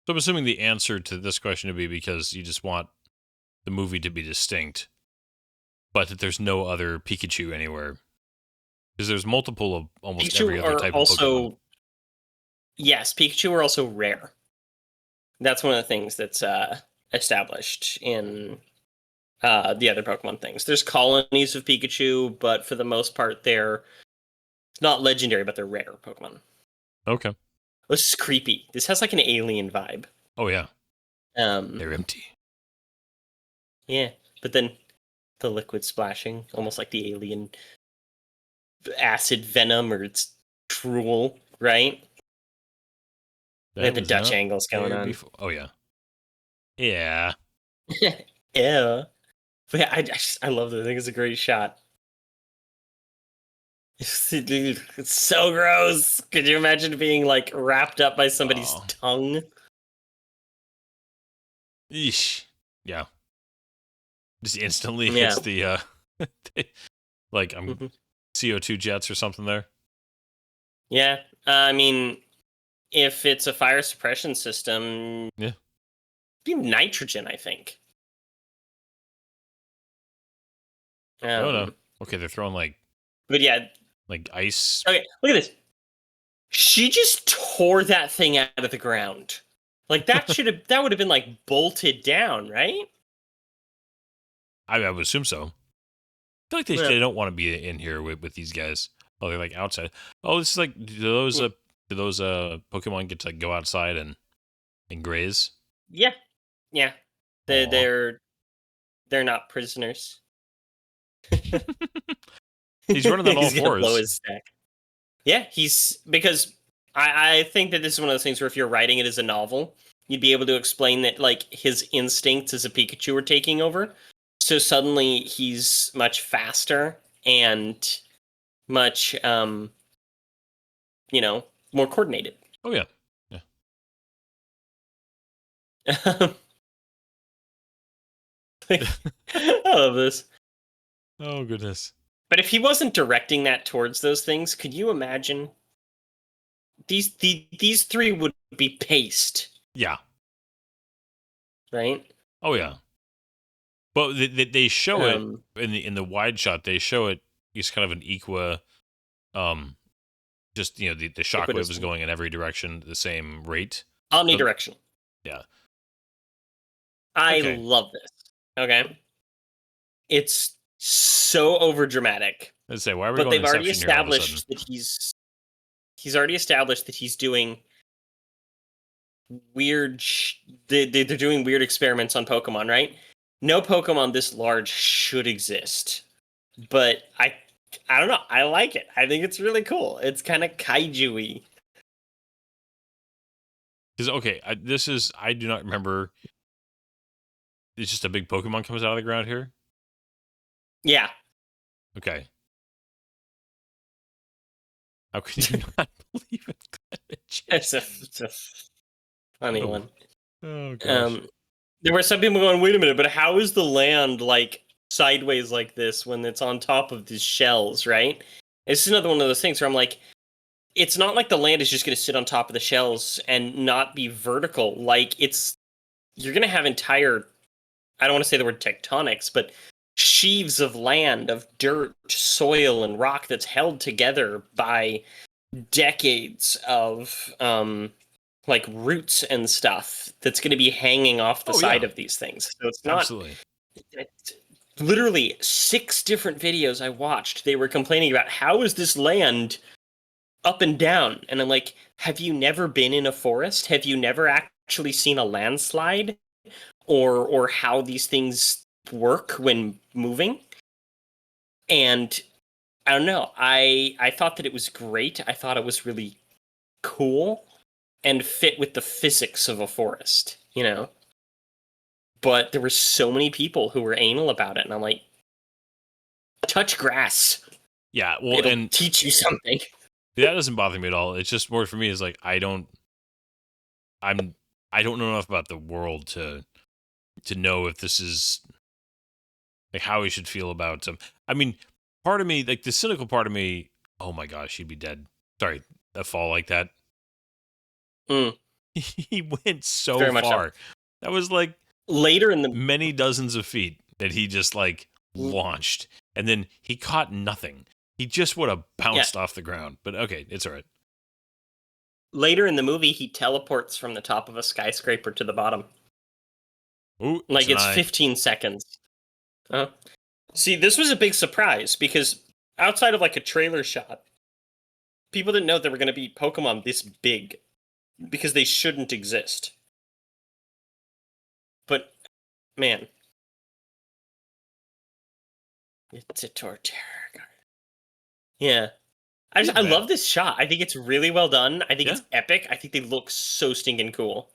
So I'm assuming the answer to this question would be because you just want the movie to be distinct, but that there's no other Pikachu anywhere. Because there's multiple of almost every Pikachu other are type of Pokemon. also yes, Pikachu are also rare. That's one of the things that's established in the other Pokemon things. There's colonies of Pikachu, but for the most part, they're not legendary, but they're rare Pokemon. Okay. This is creepy. This has like an alien vibe. Oh yeah. Um, They're empty. yeah, but then the liquid splashing, almost like the alien acid venom, or it's cruel, right? They have the was Dutch not angles going there on. before. Oh yeah. Yeah. Yeah. But yeah, I love this. I think it's a great shot. Dude, it's so gross. Could you imagine being like wrapped up by somebody's Oh. tongue? Eesh. Yeah. Just instantly Yeah. hits the like Mhm. CO2 jets or something there. Yeah. I mean, if it's a fire suppression system, Yeah. be nitrogen, I think. Oh no. Um, Okay, they're throwing but yeah, like ice. okay, look at this. She just tore that thing out of the ground. Like that would have been like bolted down, right? I would assume so. I feel like Yeah. they don't want to be in here with these guys. Oh, they're like outside. Oh, this is like do those Pokemon get to like, go outside and graze? Yeah. Yeah. They Aw. they're not prisoners. He's running on all He's gonna blow fours. his stack. Yeah, he's because I think that this is one of those things where if you're writing it as a novel, you'd be able to explain that like his instincts as a Pikachu are taking over. So suddenly he's much faster and much more coordinated. Oh yeah. Yeah. I love this. Oh goodness. But if he wasn't directing that towards those things, could you imagine these three would be paced, Yeah. right? Oh yeah. But they show it Um, in the wide shot. They show it. It's kind of an equa. Um, just the shockwave is Equidistant. going in every direction at the same rate. So, Omnidirectional. yeah. I Okay. love this. Okay. It's so over dramatic. Let's say why are we But going they've already Inception here all of a sudden? established that he's already established that he's doing weird they're doing weird experiments on Pokemon, right? No Pokemon this large should exist. But I don't know. I like it. I think it's really cool. It's kind of kaiju-y. Because okay, I do not remember. It's just a big Pokemon comes out of the ground here. Yeah. Okay. How could you not believe it? It's a funny Oh. one. Oh gosh. There were some people going, wait a minute, but how is the land like sideways like this when it's on top of these shells, right? It's another one of those things where I'm like, it's not like the land is just going to sit on top of the shells and not be vertical. Like you're going to have entire, I don't want to say the word tectonics, but sheaves of land, of dirt, soil, and rock that's held together by decades of like roots and stuff that's going to be hanging off the Oh, side yeah. of these things. So it's not Absolutely. literally 6 different videos I watched. They were complaining about how is this land up and down, and I'm like, have you never been in a forest? Have you never actually seen a landslide or how these things work when moving? And I don't know. I thought that it was great. I thought it was really cool and fit with the physics of a forest, you know? But there were so many people who were anal about it, and I'm like, touch grass. Yeah. Well, It'll and teach you something. that doesn't bother me at all. It's just more for me is like I don't know enough about the world to know if this is like how we should feel about them. I mean, part of me, like the cynical part of me, oh my gosh, she'd be dead. Sorry, a fall like that. Mm, He went so very much so. far. That was like Later in the many dozens of feet that he just like launched, and then he caught nothing. He just would have bounced off the ground. But okay, it's all right. later in the movie, he teleports from the top of a skyscraper to the bottom. Ooh, Like it's Chennai. 15 seconds. See, this was a big surprise because outside of like a trailer shot, people didn't know there were going to be Pokemon this big because they shouldn't exist. But man, it's a torture. Yeah. I bad. love this shot. I think it's really well done. I think Yeah. it's epic. I think they look so stinking cool.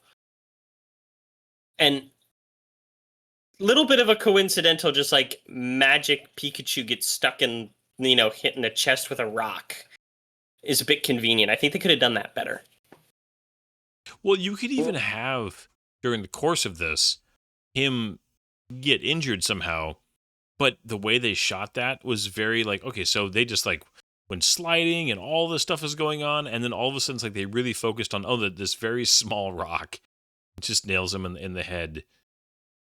And little bit of a coincidental, just like magic Pikachu gets stuck in, hit in the chest with a rock is a bit convenient. I think they could have done that better. Well, you could even have during the course of this him get injured somehow, but the way they shot that was very like okay, so they just like when sliding and all this stuff is going on, and then all of a sudden it's like they really focused on this very small rock just nails him in the head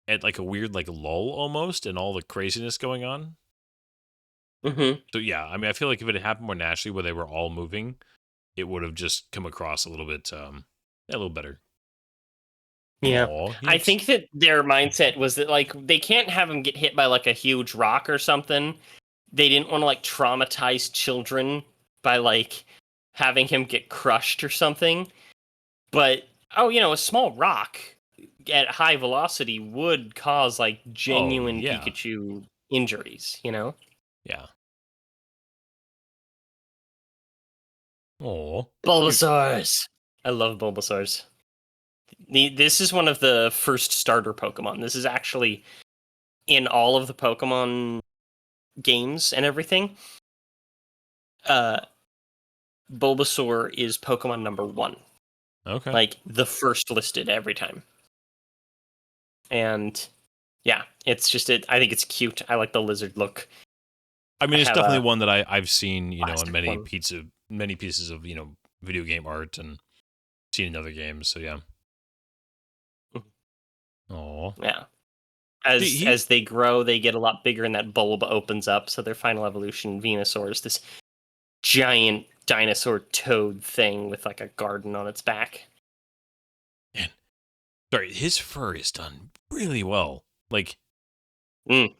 at like a weird like lull almost, and all the craziness going on. Mm-hmm. So yeah, I mean, I feel like if it had happened more naturally, where they were all moving, it would have just come across a little bit, a little better. Yeah. Oh, he I looks. think that their mindset was that, like, they can't have him get hit by, like, a huge rock or something. They didn't want to, like, traumatize children by, like, having him get crushed or something. But, oh, a small rock at high velocity would cause, like, Oh genuine yeah, Pikachu injuries? yeah. Oh, Bulbasaurs! I love Bulbasaurs. This is one of the first starter Pokemon. This is actually in all of the Pokemon games and everything. Uh, Bulbasaur is Pokemon number 1. okay. Like, the first listed every time. And yeah, it's just I think it's cute. I like the lizard look. I mean, I it's have definitely a one that I've seen, on plastic one. many pieces of video game art and seen in other games. So yeah. Oh, Yeah. see, As they grow, they get a lot bigger, and that bulb opens up. So their final evolution, Venusaur, is this giant dinosaur toad thing with like a garden on its back. man, sorry, his fur is done really well. Like Mm,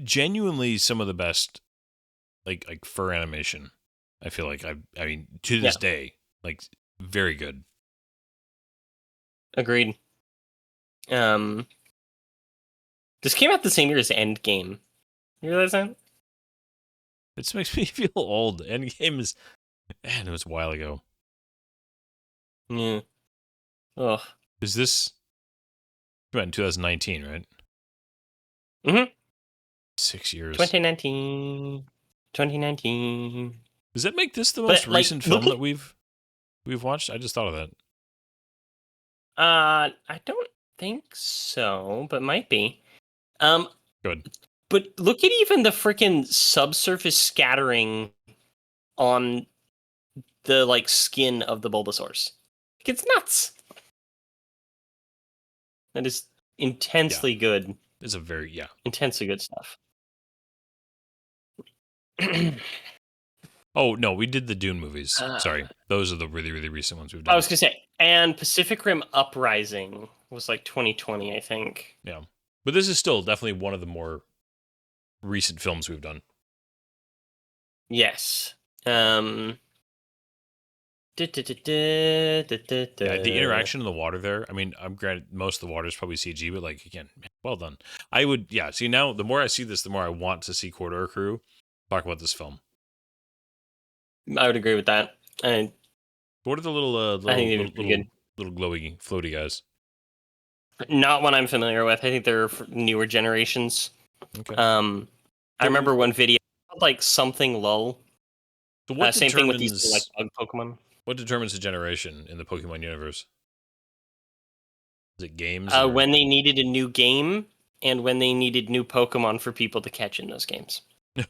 genuinely, some of the best like fur animation. I feel like I mean to yeah, this day, like very good. agreed. Um, this came out the same year as Endgame. You realize that? It makes me feel old. Endgame is man, it was a while ago. Yeah. Ugh. Is this came out in 2019, right? Mm-hmm. 6 years. 2019. 2019. Does that make this the most But like, recent look film at that we've watched? I just thought of that. I don't think so, but might be. Um, Good. but look at even the freaking subsurface scattering on the like skin of the Bulbasaurs. Like, it's nuts. That is Yeah. intensely good. It's a very yeah. Intensely good stuff. Oh no, we did the Dune movies. uh, Sorry. Those are the really, really recent ones we've I done. was gonna say, and Pacific Rim Uprising was like 2020, I think. Yeah. But this is still definitely one of the more recent films we've done. Yes. Um. Yeah, the Da-da-da-da-da-da-da. interaction in the water there. I mean, I'm granted most of the water is probably CG, but like again, man, well done. I would yeah, see now the more I see this, the more I want to see Corridor Crew talk about this film. I would agree with that. What are the little I think they did pretty good. little glowy floaty guys? Not one I'm familiar with. I think they're newer generations. Okay. I So remember one video called like something lull. so what Same thing with these two, like determines bug Pokemon. what determines the generation in the Pokemon universe? Is it games or When they needed a new game and when they needed new Pokemon for people to catch in those games.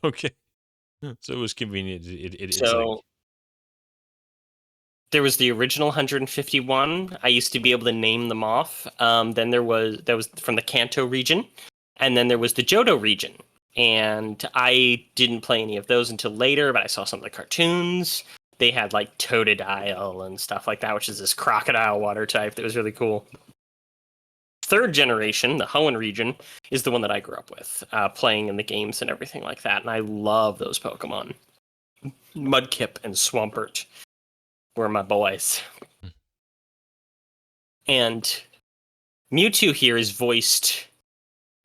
okay? So it was convenient. It's like So there was the original 151. I used to be able to name them off. Then that was from the Kanto region, and then there was the Johto region. And I didn't play any of those until later, but I saw some of the cartoons. They had like Totodile and stuff like that, which is this crocodile water type that was really cool. Third generation, the Hoenn region, is the one that I grew up with, playing in the games and everything like that. And I love those Pokemon. Mudkip and Swampert were my boys. And Mewtwo here is voiced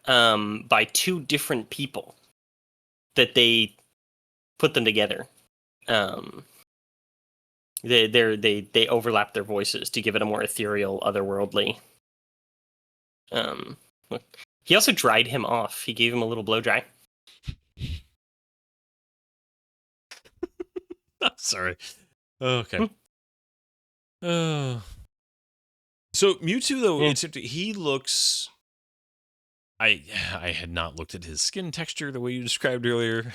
by two different people that they put them together. They overlap their voices to give it a more ethereal, otherworldly. Look. He also dried him off. He gave him a little blow dry. sorry. Okay. Uh, so Mewtwo though, Yeah. he looks. I had not looked at his skin texture the way you described earlier,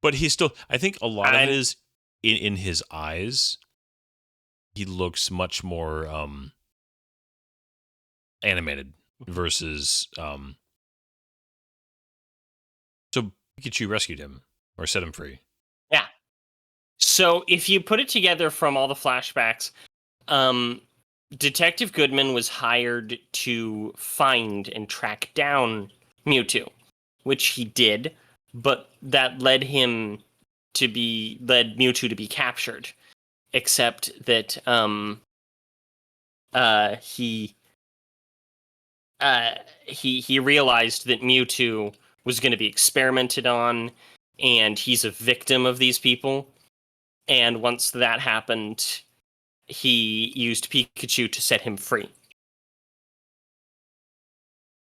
but he's still. I think a lot of it is in his eyes. He looks much more animated versus so Pikachu rescued him or set him free. Yeah. So if you put it together from all the flashbacks, Detective Goodman was hired to find and track down Mewtwo, which he did, but that led Mewtwo to be captured. Except that he realized that Mewtwo was going to be experimented on, and he's a victim of these people. And once that happened, he used Pikachu to set him free.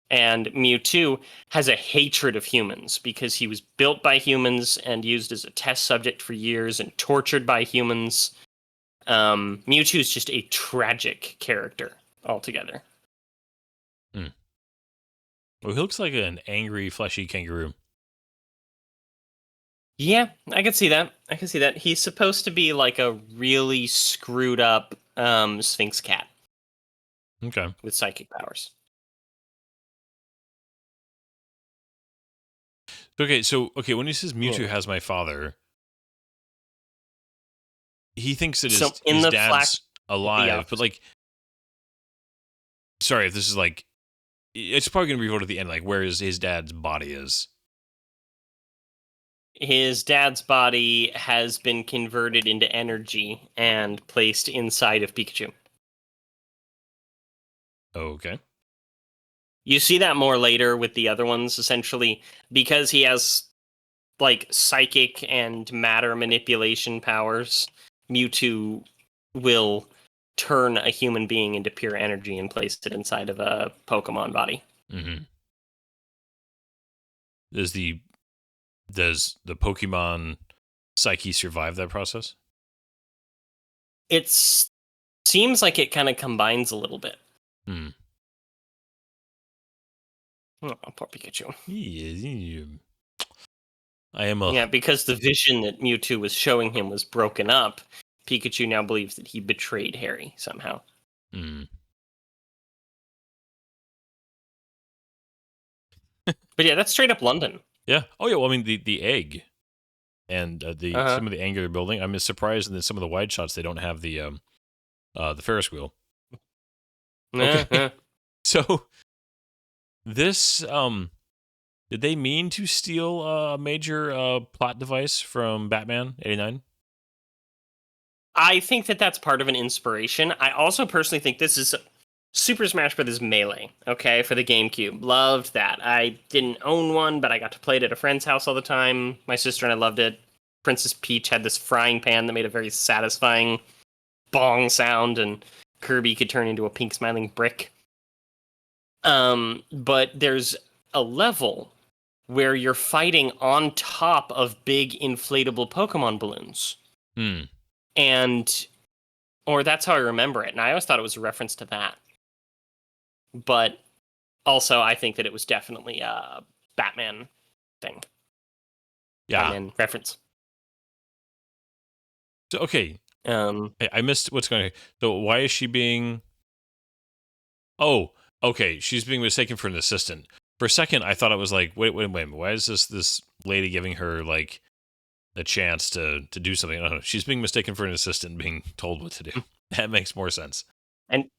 And Mewtwo has a hatred of humans because he was built by humans and used as a test subject for years and tortured by humans. Mewtwo is just a tragic character altogether. Well, he looks like an angry, fleshy kangaroo. Yeah, I can see that. He's supposed to be like a really screwed up Sphinx cat Okay. with psychic powers. Okay, when he says Mewtwo has my father, he thinks that his dad's alive, but like, sorry if this is like, it's probably going to be revealed at the end, like where his dad's body is. His dad's body has been converted into energy and placed inside of Pikachu. Okay. You see that more later with the other ones, essentially, because he has like psychic and matter manipulation powers. Mewtwo will turn a human being into pure energy and place it inside of a Pokemon body. Mm-hmm. Does the Pokemon psyche survive that process? It seems like it kind of combines a little bit. Hmm. Oh, poor Pikachu. Yeah, because the vision that Mewtwo was showing him was broken up. Pikachu now believes that he betrayed Harry somehow. Mm. But yeah, that's straight up London. Yeah. Oh yeah. Well, I mean the egg and some of the angular building. I'm surprised in some of the wide shots they don't have the Ferris wheel. Okay. So this did they mean to steal a major plot device from Batman '89? I think that that's part of an inspiration. I also personally think this is Super Smash Bros. Melee, okay, for the GameCube. Loved that. I didn't own one, but I got to play it at a friend's house all the time. My sister and I loved it. Princess Peach had this frying pan that made a very satisfying bong sound, and Kirby could turn into a pink smiling brick. But there's a level where you're fighting on top of big inflatable Pokemon balloons. Or that's how I remember it. And I always thought it was a reference to that. But also, I think that it was definitely a Batman thing. Yeah. Batman reference. So, okay. I missed what's going on. So why is she being... Oh, okay. She's being mistaken for an assistant. For a second, I thought it was like, wait. Why is this lady giving her like a chance to do something? I don't know. She's being mistaken for an assistant, being told what to do. That makes more sense. And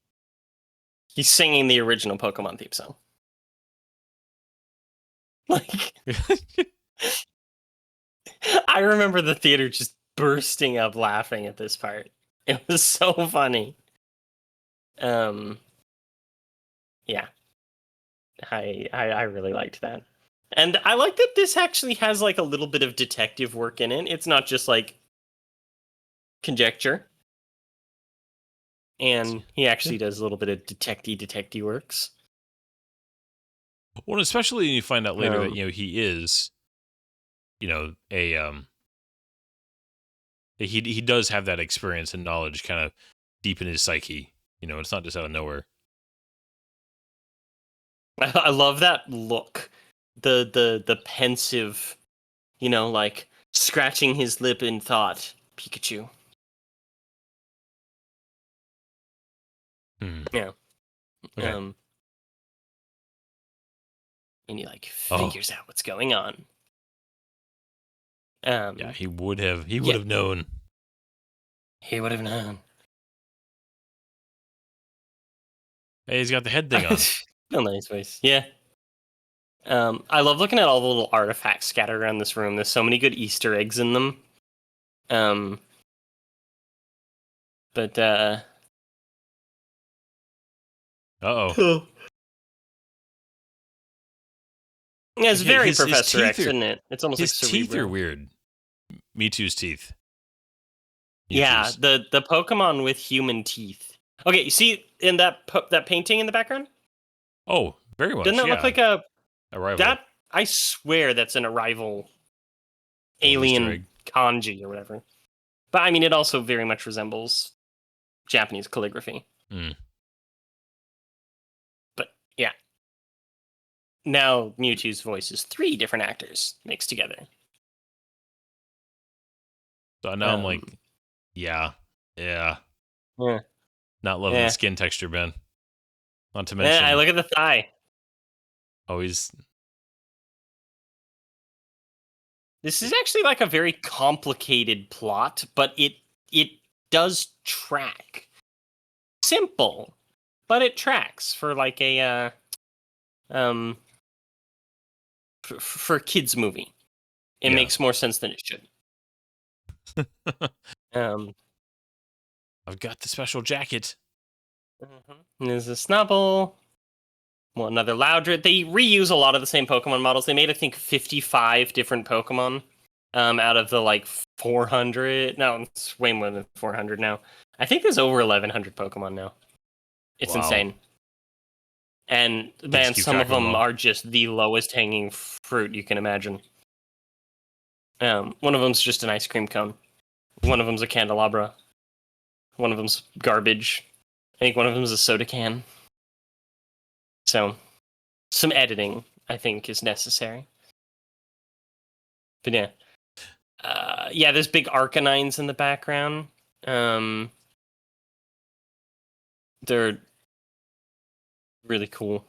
he's singing the original Pokemon theme song. Like, I remember the theater just bursting up laughing at this part. It was so funny. Yeah. I really liked that. And I like that this actually has like a little bit of detective work in it. It's not just like conjecture. And he actually does a little bit of detective works. Well, especially when you find out later that he is, he does have that experience and knowledge kind of deep in his psyche. It's not just out of nowhere. I love that look, the pensive, like scratching his lip in thought, Pikachu. Yeah. Okay. And he like figures out what's going on. Yeah, he would have. He would Yeah. have known. He would have known. Hey, he's got the head thing on. Real nice voice. Yeah. I love looking at all the little artifacts scattered around this room. There's so many good Easter eggs in them. But Uh-oh. yeah, it's Yeah, very his Professor teeth X, are isn't it? It's almost like his teeth are cerebral. weird. Mewtwo's teeth. Yeah, Mewtwo's. the Pokemon with human teeth. Okay, you see in that painting in the background? Oh, very much. Doesn't that look Yeah. like a Arrival. that? I swear that's an Arrival Little Easter alien egg. kanji or whatever. But I mean, it also very much resembles Japanese calligraphy. Mm. But yeah, now Mewtwo's voice is 3 different actors mixed together. So now I'm like, yeah. yeah, Not loving Yeah. the skin texture, Ben. Not to yeah. mention, I look at the thigh. always. This is actually like a very complicated plot, but it does track. Simple, but it tracks for like a for a kids movie. It Yeah. makes more sense than it should. Um, I've got the special jacket. There's a Snubble. Well, another Loudred. They reuse a lot of the same Pokemon models. They made, I think, 55 different Pokemon out of the, like, 400. No, it's way more than 400 now. I think there's over 1,100 Pokemon now. It's Wow. insane. And, They man, just keep some track of of them them all. are just the lowest hanging fruit you can imagine. One of them's just an ice cream cone. One of them's a candelabra. One of them's garbage. I think one of them's a soda can. So, some editing, I think, is necessary. But yeah. Yeah, there's big Arcanines in the background. They're really cool.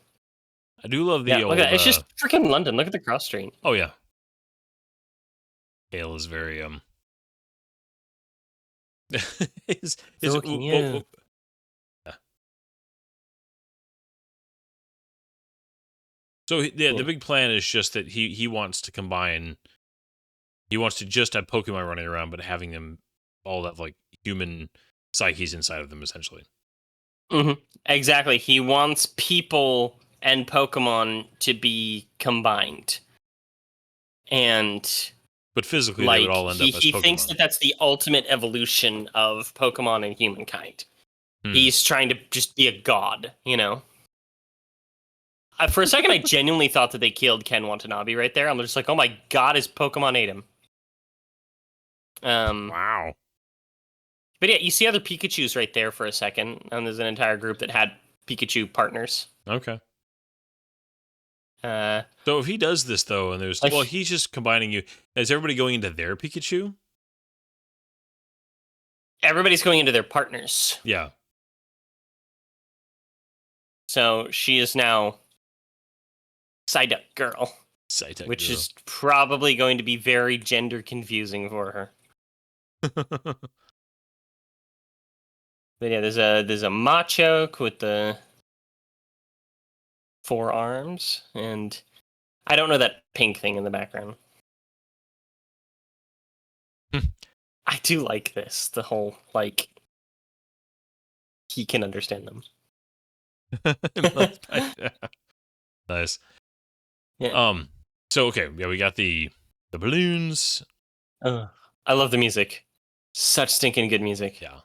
I do love the Yeah, old. look at it's just freaking London. Look at the cross street. Oh yeah. Hale is very his, So can you. Yeah. So the big plan is just that he wants to combine. He wants to just have Pokemon running around, but having them all have like human psyches inside of them, essentially. Exactly. He wants people and Pokemon to be combined. And But physically, they like would all end up as he Pokemon. thinks that that's the ultimate evolution of Pokemon and humankind. He's trying to just be a god, you know? For a second, I genuinely thought that they killed Ken Watanabe right there. I'm just like, oh my god, his Pokemon ate him. Wow. But yeah, you see other Pikachus right there for a second, and there's an entire group that had Pikachu partners. Okay. Uh, So if he does this though, and there's Like- he's just combining you. Is everybody going into their Pikachu? Everybody's going into their partners. Yeah. So she is now Psyduck Girl, Psytech which girl. is probably going to be very gender confusing for her. But yeah, there's a Machoke with the 4 arms, and I don't know that pink thing in the background. I do like this. The whole like he can understand them. Nice. Yeah. So okay, yeah, we got the balloons. I love the music. Such stinking good music. Yeah.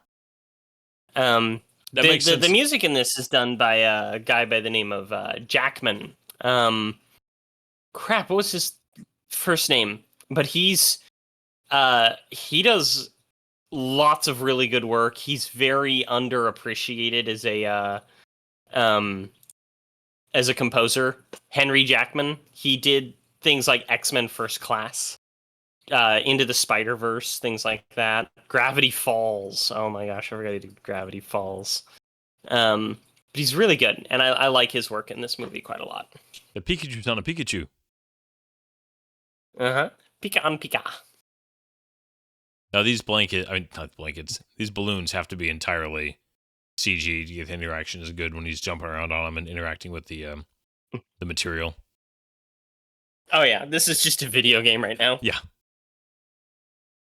That makes sense. The music in this is done by a guy by the name of Jackman. Crap, what was his first name? But he does lots of really good work. He's very underappreciated as a composer. Henry Jackman. He did things like X-Men First Class, Into the Spider-Verse, things like that. Gravity Falls. Oh my gosh, I forgot he did Gravity Falls. But he's really good, and I like his work in this movie quite a lot. The Pikachu's on a Pikachu. Uh-huh. Pika on Pika. Now these not blankets. These balloons have to be entirely CG to get the interaction is good when he's jumping around on them and interacting with the material. Oh yeah, this is just a video game right now. Yeah.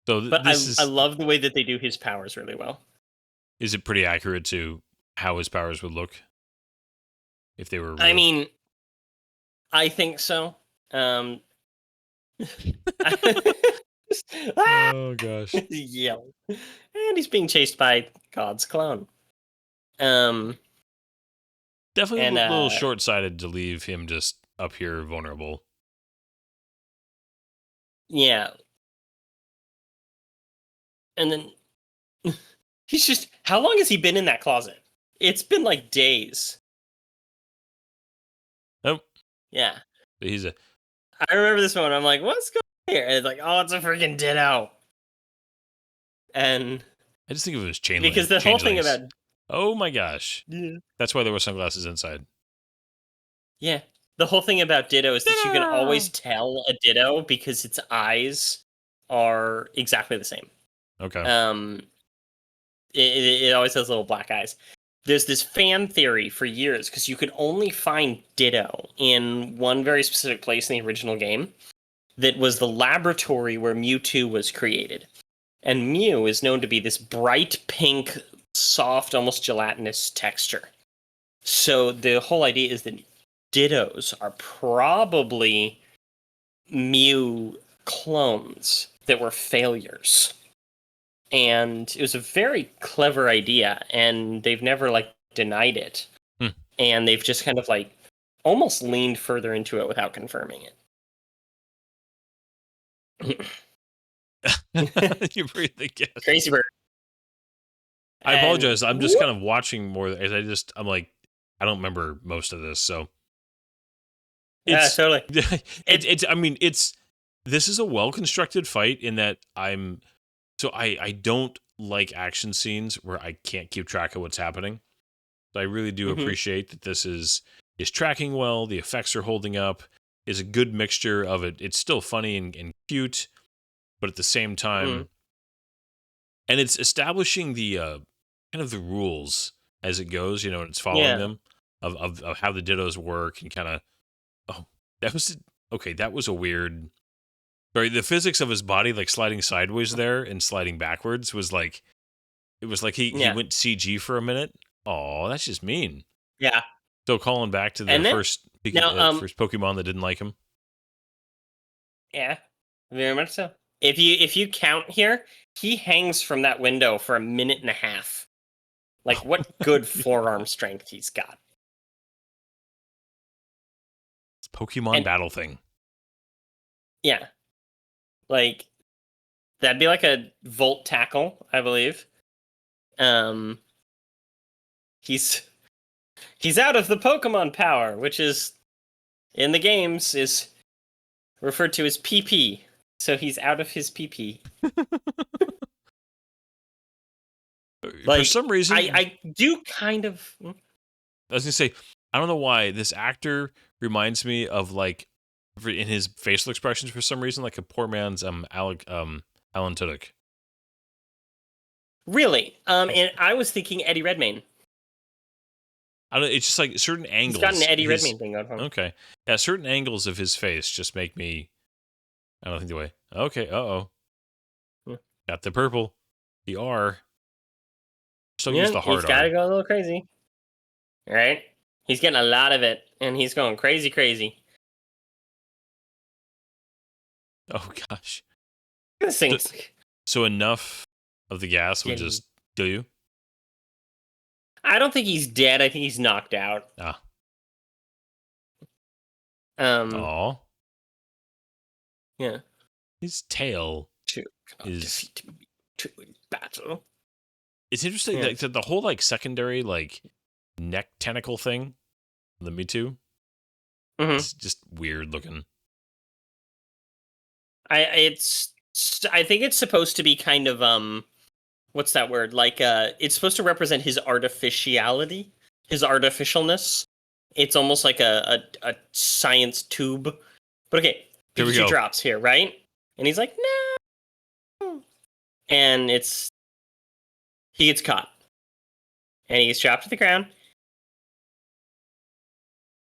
So But this I is love the way that they do his powers really well. is it pretty accurate to how his powers would look if they were real? I mean, I think so. Oh gosh. Yell. And he's being chased by God's clone. Definitely And a little short-sighted to leave him just up here vulnerable. yeah. And then he's just how long has he been in that closet? It's been like days. Oh, Yeah. he's a I remember this one. I'm like, what's going on here? And it's like, oh, it's a freaking ditto. And I just think of it as chain because link. the whole thing links. about Oh my gosh. yeah. That's why there were sunglasses inside. Yeah. The whole thing about Ditto is that you can Ditto! always tell a Ditto because its eyes are exactly the same. Okay. It always has little black eyes. There's this fan theory for years because you could only find Ditto in one very specific place in the original game. That was the laboratory where Mewtwo was created. And Mew is known to be this bright pink, soft, almost gelatinous texture. So the whole idea is that Dittos are probably Mew clones that were failures. And it was a very clever idea, and they've never denied it. And they've just kind of almost leaned further into it without confirming it. You breathe the guess. Crazy bird. I apologize. I'm just whoop. kind of watching more as I'm like, I don't remember most of this, so Yeah, totally. This is a well constructed fight in that I don't like action scenes where I can't keep track of what's happening. So I really do appreciate that this is tracking well, the effects are holding up, is a good mixture of it. It's still funny and cute, but at the same time, and it's establishing the kind of the rules as it goes, and it's following them of how the dittos work and kind of that was a weird. Sorry, the physics of his body, sliding sideways there and sliding backwards, was it was like he went CG for a minute. Oh, that's just mean. Yeah. So calling back to the first Pokemon that didn't like him. Yeah, very much so. If you count here, he hangs from that window for a minute and a half. What good forearm strength he's got. It's Pokemon battle thing. Yeah. That'd be like a Volt tackle, I believe. He's out of the Pokemon power, which is in the games is referred to as PP. So he's out of his PP. For some reason, I do kind of. I was gonna say, I don't know why this actor reminds me of in his facial expressions for some reason, like a poor man's Alan Tudyk. Really? And I was thinking Eddie Redmayne. I don't. It's just certain angles. He's got an Eddie Redmayne thing on him. Okay, yeah, certain angles of his face just make me. I don't think the way. Okay, got the purple, the R. Still use the hard he's got to R. go a little crazy. All right? He's getting a lot of it, and he's going crazy. Oh, gosh. This thing's... So enough of the gas would just kill you? I don't think he's dead. I think he's knocked out. Ah. Aw. Yeah. His tail is... defeat me to battle. It's interesting that the whole secondary neck tentacle thing, the Mewtwo, it's just weird looking. I think it's supposed to be kind of what's that word? It's supposed to represent his artificiality, his artificialness. It's almost like a science tube. But okay, Pikachu drops here, right? And he's like, no. and he gets caught, and he gets dropped to the ground,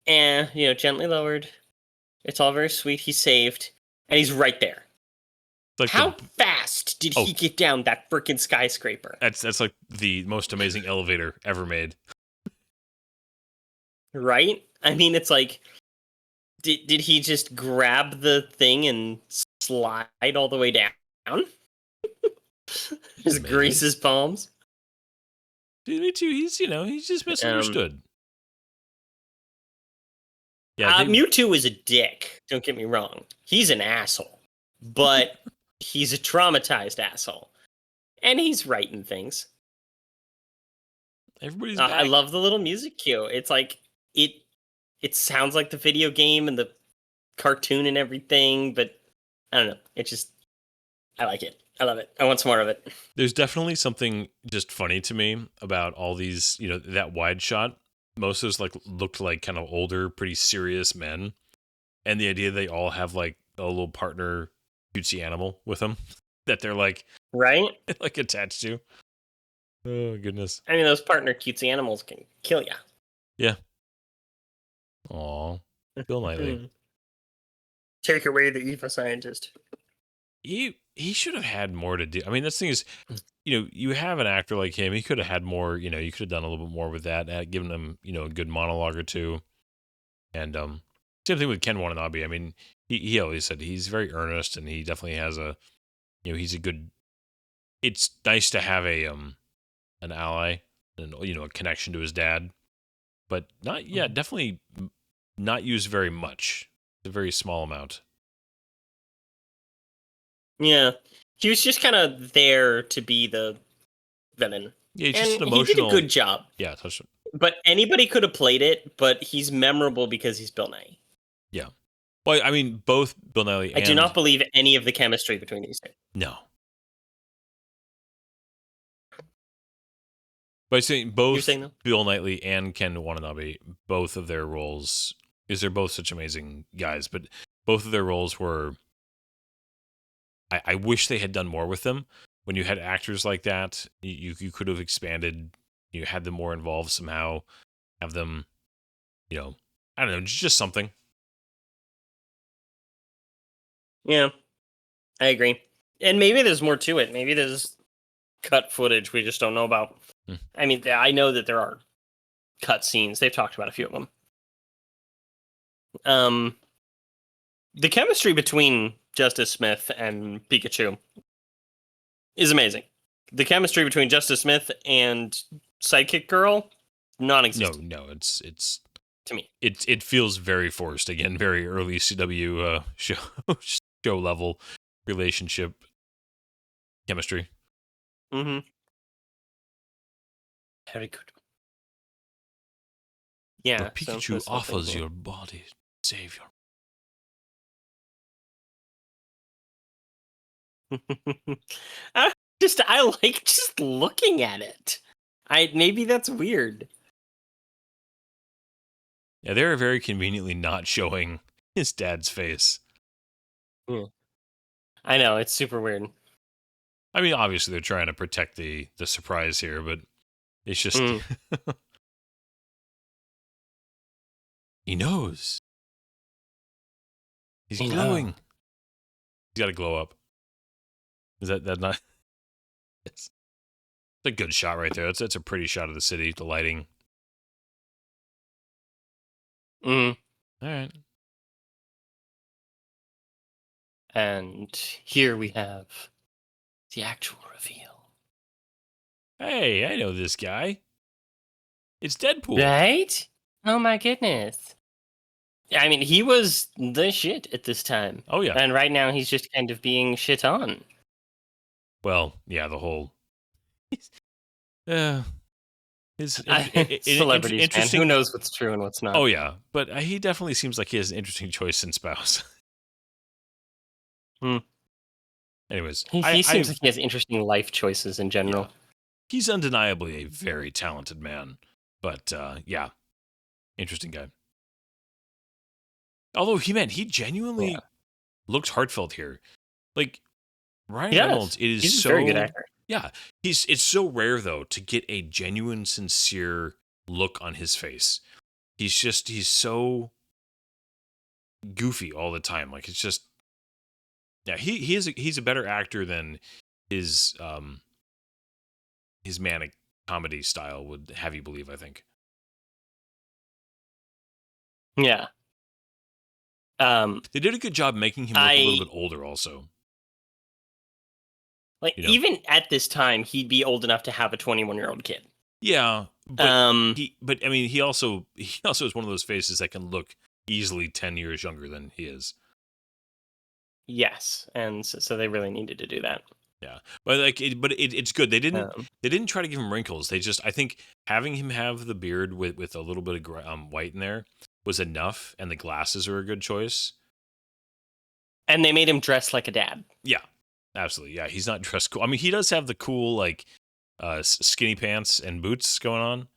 and gently lowered. It's all very sweet. He's saved, and he's right there. Like How fast did he get down that freaking skyscraper? That's like the most amazing elevator ever made. Right? I mean, it's like, did he just grab the thing and slide all the way down? Just grease his palms? Dude, me too. He's just misunderstood. Mewtwo is a dick. Don't get me wrong. He's an asshole. But he's a traumatized asshole. And he's writing things. Everybody's back. I love the little music cue. It's like, it sounds like the video game and the cartoon and everything, but I don't know. I like it. I love it. I want some more of it. There's definitely something just funny to me about all these, that wide shot. Most of those looked like kind of older, pretty serious men. And the idea they all have like a little partner cutesy animal with them that they're like attached to. Oh goodness. I mean, those partner cutesy animals can kill ya. Yeah. Aw. Bill Knightley. Take away the evil scientist. He should have had more to do. I mean, this thing is, you have an actor like him. He could have had more. You could have done a little bit more with that. Given him, a good monologue or two. And same thing with Ken Watanabe. I mean, he always said he's very earnest, and he definitely has a, he's a good. It's nice to have an ally and a connection to his dad, but definitely not used very much. It's a very small amount. Yeah, he was just kind of there to be the villain. Yeah, he's just an emotional. He did a good job. Yeah, touched it. But anybody could have played it, but he's memorable because he's Bill Nye. Yeah. Well, I mean, both Bill Nye. I do not believe any of the chemistry between these two. No. But I'm saying both Bill Knightley and Ken Watanabe, both of their roles, because they're both such amazing guys, but both of their roles were. I wish they had done more with them. When you had actors like that, you could have expanded. You had them more involved somehow. Have them, I don't know, just something. Yeah, I agree. And maybe there's more to it. Maybe there's cut footage we just don't know about. I mean, I know that there are cut scenes. They've talked about a few of them. The chemistry between Justice Smith and Pikachu is amazing. The chemistry between Justice Smith and Sidekick Girl, non-existent. No, it's to me. It feels very forced again, very early CW show level relationship chemistry. Mm-hmm. Very good. Yeah. But Pikachu offers your body savior. I like just looking at it. Maybe that's weird. Yeah, they're very conveniently not showing his dad's face. Yeah. I know, it's super weird. I mean, obviously they're trying to protect the surprise here, but it's just he knows. He's glowing. He's got to glow up. Is that not? It's a good shot right there. That's a pretty shot of the city, the lighting. All right. And here we have the actual reveal. Hey, I know this guy. It's Deadpool. Right? Oh my goodness. I mean, he was the shit at this time. Oh, yeah. And right now he's just kind of being shit on. Well, yeah, the whole... celebrities, man. Who knows what's true and what's not. Oh, yeah. But he definitely seems like he has an interesting choice in spouse. Anyways. He seems like he has interesting life choices in general. Yeah. He's undeniably a very talented man. But, yeah. Interesting guy. Although he genuinely looks heartfelt here. Like, Ryan He Reynolds, does. it is He's a very good so actor. yeah. It's so rare though to get a genuine, sincere look on his face. He's so goofy all the time. Like it's just yeah. He's a better actor than his manic comedy style would have you believe. I think. Yeah. They did a good job making him look a little I bit older, also. like You know, even at this time, he'd be old enough to have a 21-year-old kid. yeah, Um, but I mean, he also is one of those faces that can look easily 10 years younger than he is. yes, and so they really needed to do that. Yeah, but it's good. Um, They didn't try to give him wrinkles. They just, I think, having him have the beard with a little bit of white in there was enough, and the glasses are a good choice. and they made him dress like a dad. Yeah, absolutely. Yeah, he's not dressed cool. I mean, he does have the cool like skinny pants and boots going on,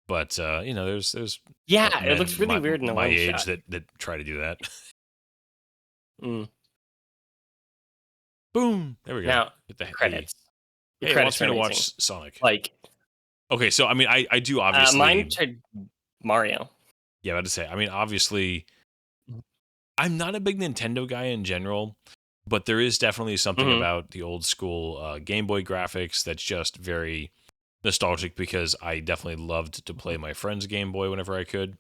but you know, there's Yeah, it looks men really weird in the my one age shot. that try to do that. Mm. Boom! There we go. Now, Get the credits. The hey, it credits wants are me to amazing. watch Sonic. Like, Okay, so I mean, I do obviously. mine tried Mario. Yeah, I had to say. I mean, obviously, I'm not a big Nintendo guy in general, but there is definitely something Hmm. about the old school Game Boy graphics that's just very nostalgic because I definitely loved to play my friend's Game Boy whenever I could.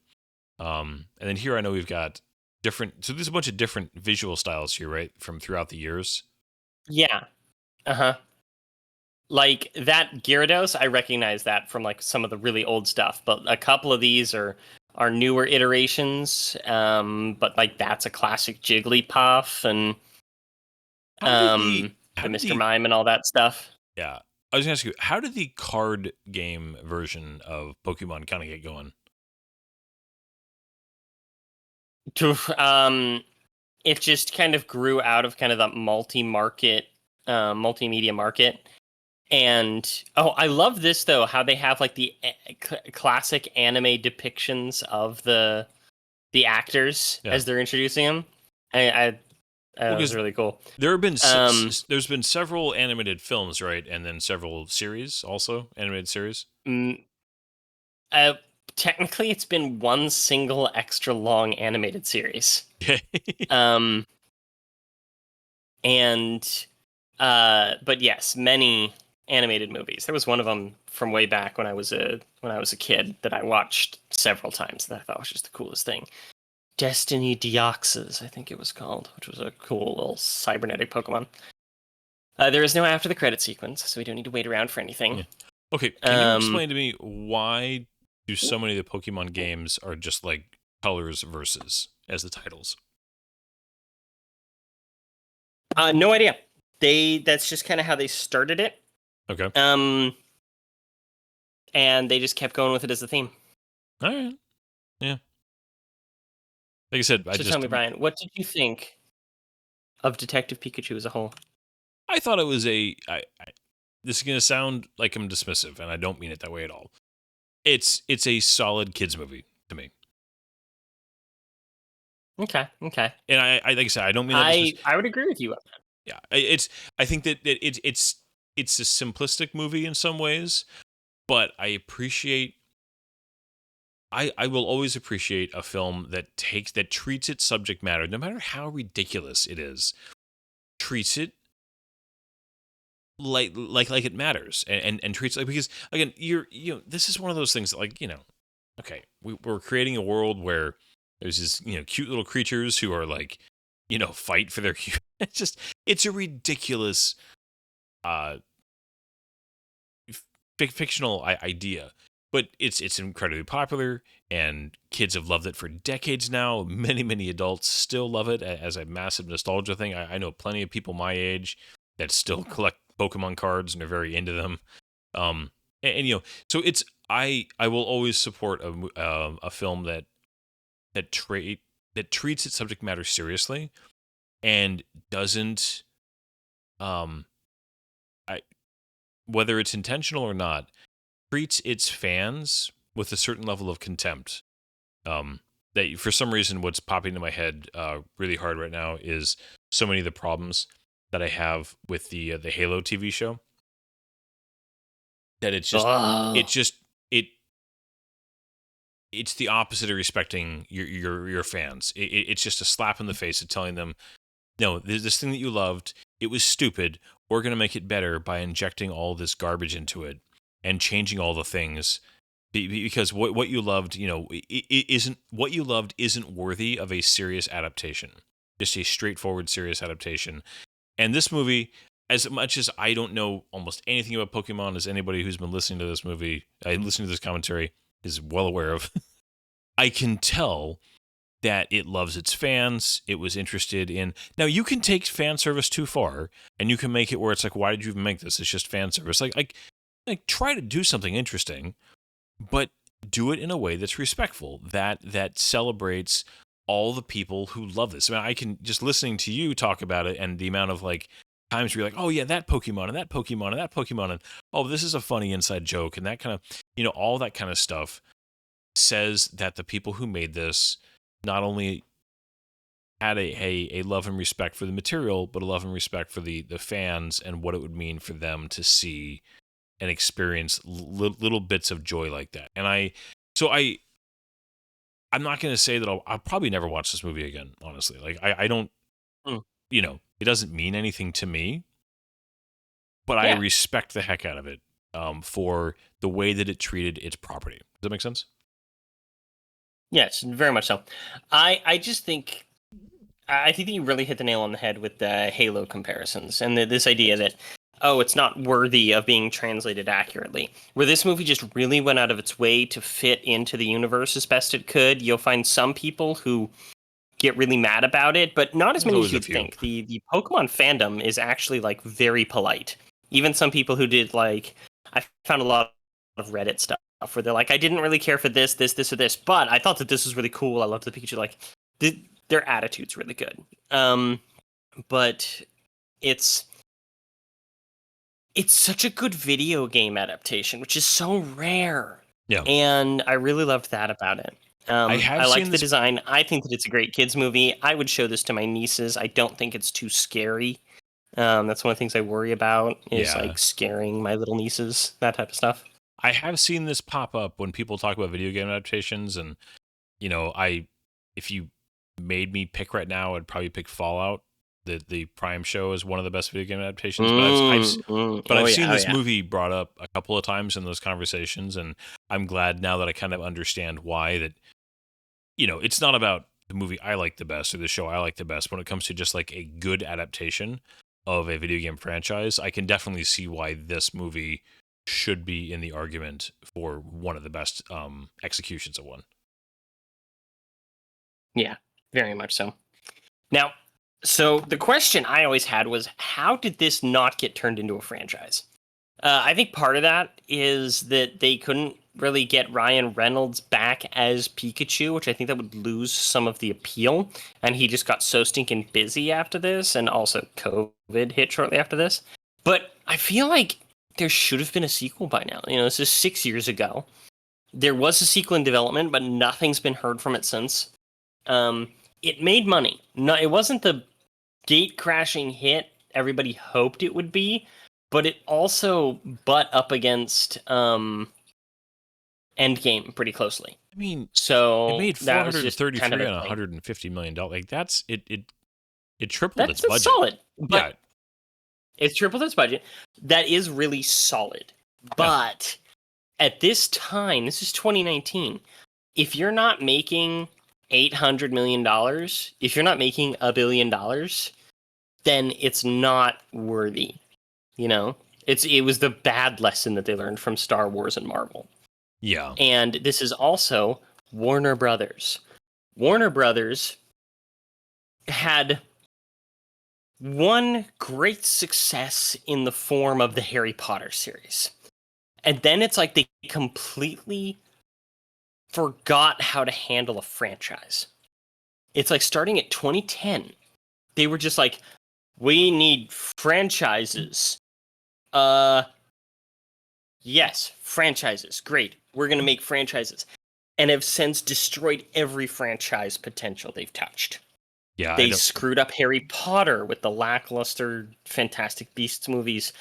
And then here I know we've got different. So there's a bunch of different visual styles here, right, from throughout the years. Yeah. Uh-huh. Like that Gyarados, I recognize that from like some of the really old stuff, but a couple of these are newer iterations. But like that's a classic Jigglypuff and How did the how the did Mr. the Mime and all that stuff. yeah? I was gonna ask you, how did the card game version of Pokemon kind of get going? To it just kind of grew out of kind of that multi-market, multimedia market. And oh, I love this though, how they have like the classic anime depictions of the actors Yeah. as they're introducing them. I that was 'cause really cool. There have been Um, there's been several animated films, right, and then several series also animated series. mm, uh, technically, it's been one single extra long animated series. Okay. Um, and but yes, many animated movies. There was one of them from way back when I was a kid that I watched several times that I thought was just the coolest thing. Destiny Deoxys, I think it was called, which was a cool little cybernetic Pokemon. There is no after the credit sequence, so we don't need to wait around for anything. Yeah. Okay, can you Um, explain to me why do so many of the Pokemon games are just like colors versus as the titles? no idea. That's just kind of how they started it. Okay. And they just kept going with it as the theme. All right. Yeah. Like I said, So tell me, Brian, what did you think of Detective Pikachu as a whole? I thought it was this is gonna sound like I'm dismissive, and I don't mean it that way at all. It's a solid kids movie to me, Okay. and I like I said, I don't mean that. I would agree with you on that. Yeah, I think that it's a simplistic movie in some ways, but I appreciate. I will always appreciate a film that treats its subject matter, no matter how ridiculous it is, treats it like it matters, and treats it like, because again, this is one of those things that, like, okay, we're creating a world where there's these cute little creatures who are like fight for their it's a ridiculous uh fictional idea, but it's incredibly popular, and kids have loved it for decades now. Many adults still love it as a massive nostalgia thing. I know plenty of people my age that still collect Pokemon cards and are very into them. And so it's I will always support a film that treats its subject matter seriously and doesn't I whether it's intentional or not, treats its fans with a certain level of contempt. That for some reason, what's popping into my head really hard right now is so many of the problems that I have with the Halo TV show. That it's Oh. just it's the opposite of respecting your fans. It's just a slap in the face of telling them, no, this thing that you loved, it was stupid. We're gonna make it better by injecting all this garbage into it and changing all the things because what you loved, it isn't what you loved isn't worthy of a serious adaptation, just a straightforward serious adaptation. And this movie, as much as I don't know almost anything about Pokemon, as anybody who's been listening to this movie, listening to this commentary is well aware of, I can tell that it loves its fans. It was interested in. Now you can take fan service too far, and you can make it where it's like, why did you even make this? It's just fan service. Like try to do something interesting, but do it in a way that's respectful, that celebrates all the people who love this. I mean, I can just listening to you talk about it and the amount of like times where you're like, oh yeah, that Pokemon and that Pokemon and that Pokemon and oh, this is a funny inside joke and that kind of, all that kind of stuff says that the people who made this not only had a love and respect for the material, but a love and respect for the fans and what it would mean for them to see and experience little bits of joy like that. And I'm not going to say that I'll probably never watch this movie again, honestly. Like I don't, Mm. It doesn't mean anything to me, but I Yeah. respect the heck out of it for the way that it treated its property. Does that make sense? Yes, very much so. I just think I think that you really hit the nail on the head with the Halo comparisons and this idea that it's not worthy of being translated accurately. Where this movie just really went out of its way to fit into the universe as best it could. You'll find some people who get really mad about it, but not as There's many always as a you'd few. think. The Pokemon fandom is actually like very polite. Even some people who did like I found a lot of Reddit stuff where they're like, I didn't really care for this, or this, but I thought that this was really cool. I loved the Pikachu. Like their attitude's really good. But it's such a good video game adaptation, which is so rare. Yeah. And I really loved that about it. I have I liked seen the this- design. I think that it's a great kids movie. I would show this to my nieces. I don't think it's too scary. That's one of the things I worry about is Yeah. like scaring my little nieces, that type of stuff. I have seen this pop up when people talk about video game adaptations, and if you made me pick right now, I'd probably pick Fallout. The Prime show is one of the best video game adaptations, but I've seen this movie brought up a couple of times in those conversations, and I'm glad now that I kind of understand why that. It's not about the movie I like the best or the show I like the best. When it comes to just like a good adaptation of a video game franchise, I can definitely see why this movie should be in the argument for one of the best executions of one. Yeah, very much so. Now, so the question I always had was, how did this not get turned into a franchise? I think part of that is that they couldn't really get Ryan Reynolds back as Pikachu, which I think that would lose some of the appeal. And he just got so stinking busy after this, and also COVID hit shortly after this. But I feel like there should have been a sequel by now. This is 6 years ago. There was a sequel in development, but nothing's been heard from it since. It made money. No, it wasn't the gate-crashing hit everybody hoped it would be, but it also butt up against Endgame pretty closely. I mean, so it made $433 kind of on $150 million. Like that's it. It tripled its budget. Solid. But Yeah, it's tripled its budget. That is really solid. But at this time, this is 2019. If you're not making $800 million, if you're not making $1 billion, then it's not worthy. It was the bad lesson that they learned from Star Wars and Marvel. Yeah. And this is also Warner Brothers. Warner Brothers had one great success in the form of the Harry Potter series. And then it's like they completely forgot how to handle a franchise. It's like starting at 2010, they were just like, we need franchises. Yes, franchises. Great. We're going to make franchises. And have since destroyed every franchise potential they've touched. Yeah, I They don't. screwed up Harry Potter with the lackluster Fantastic Beasts movies.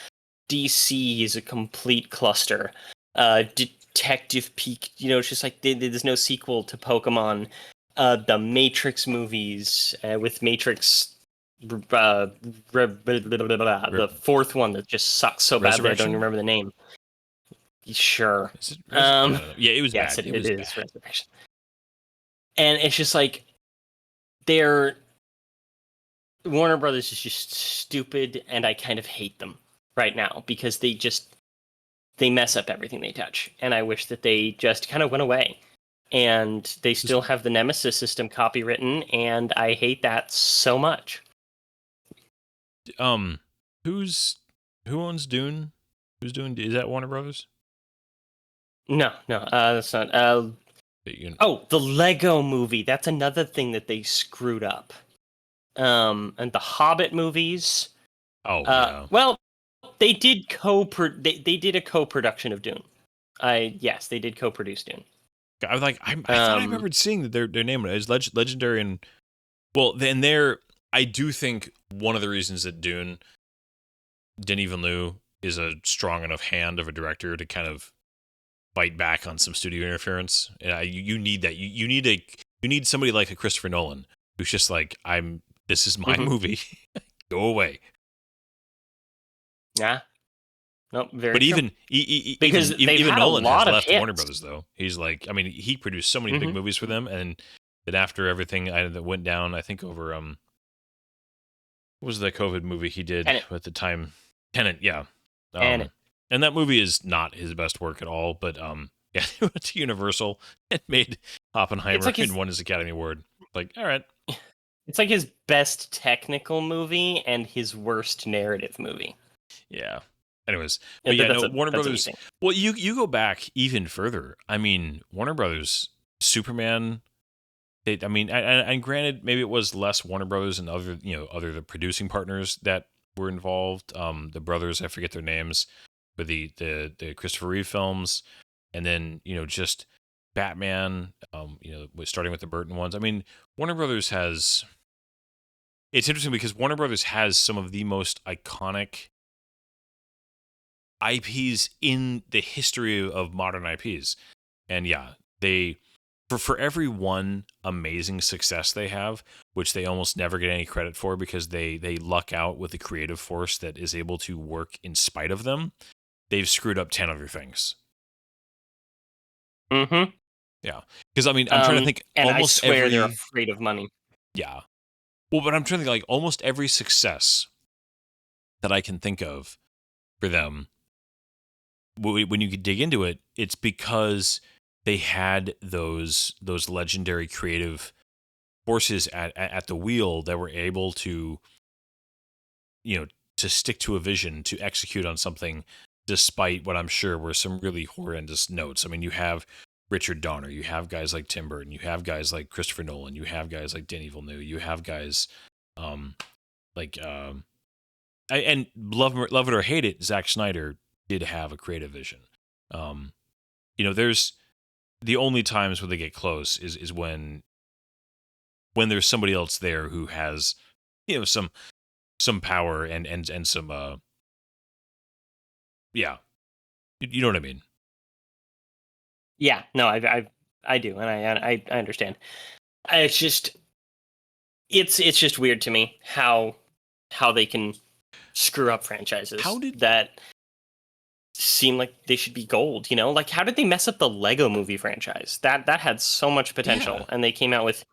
DC is a complete cluster. Detective Peak, it's just like there's no sequel to Pokemon. The Matrix movies with Matrix, the fourth one that just sucks so badly I don't even Resurrection? remember the name. Sure. Is it I Um, don't know. Yeah, it was yes, bad. It it was is bad. Resurrection, and it's just like they're Warner Brothers is just stupid, and I kind of hate them right now because they mess up everything they touch, and I wish that they just kind of went away. And they Just still have the Nemesis system copywritten, and I hate that so much. um, who's who owns Dune? Who's doing? Is that Warner Brothers? No, no, that's not. You Oh, the Lego movie. That's another thing that they screwed up. And the Hobbit movies. oh yeah. Well, they did they did a co-production of Dune. Yes, they did co-produce Dune. I was like, I thought I remembered seeing that their name is legendary, and well, then there. I do think one of the reasons that Dune, Denis Villeneuve, is a strong enough hand of a director to kind of bite back on some studio interference. You need that. You need somebody like a Christopher Nolan who's just like, this is my Mhm. movie. Go away. Yeah. Nope, very But true. Because they've even had a Nolan has lot of left Warner hits. Brothers though. He's like, I mean, he produced so many big Mhm. movies for them, and then after everything that went down, I think over what was the COVID movie he did Tenet. at the time? Tenet, yeah. Tenet. And that movie is not his best work at all, but yeah, he went to Universal and made It's Oppenheimer like and his won his Academy Award. Like, all right, it's like his best technical movie and his worst narrative movie. yeah. Anyways, Yeah, but yeah, no, Warner that's Brothers. amazing. Well, you go back even further. I mean, Warner Brothers, Superman. I mean, and granted, maybe it was less Warner Brothers and other the producing partners that were involved. The brothers, I forget their names, but the Christopher Reeve films, and then just Batman. Starting with the Burton ones. I mean, Warner Brothers has. It's interesting because Warner Brothers has some of the most iconic IPs in the history of modern IPs. And yeah, they for every one amazing success they have, which they almost never get any credit for because they luck out with the creative force that is able to work in spite of them, they've screwed up 10 other things. Mm-hmm. Yeah. Because I mean, I'm trying to think And I almost swear they're every afraid of money. yeah. Well, but I'm trying to think like almost every success that I can think of for them when you dig into it, it's because they had those legendary creative forces at the wheel that were able to to stick to a vision, to execute on something, despite what I'm sure were some really horrendous notes. I mean, you have Richard Donner, you have guys like Tim Burton, you have guys like Christopher Nolan, you have guys like Denis Villeneuve, you have guys um, like and love it or hate it, Zack Snyder did have a creative vision. Um, there's the only times when they get close is when there's somebody else there who has some power and some yeah, you know what I mean. Yeah, no, I do, and I understand. It's just it's just weird to me how they can screw up How franchises did that seem like they should be gold. Like how did they mess up the Lego Movie franchise? That had so much yeah potential, and they came out with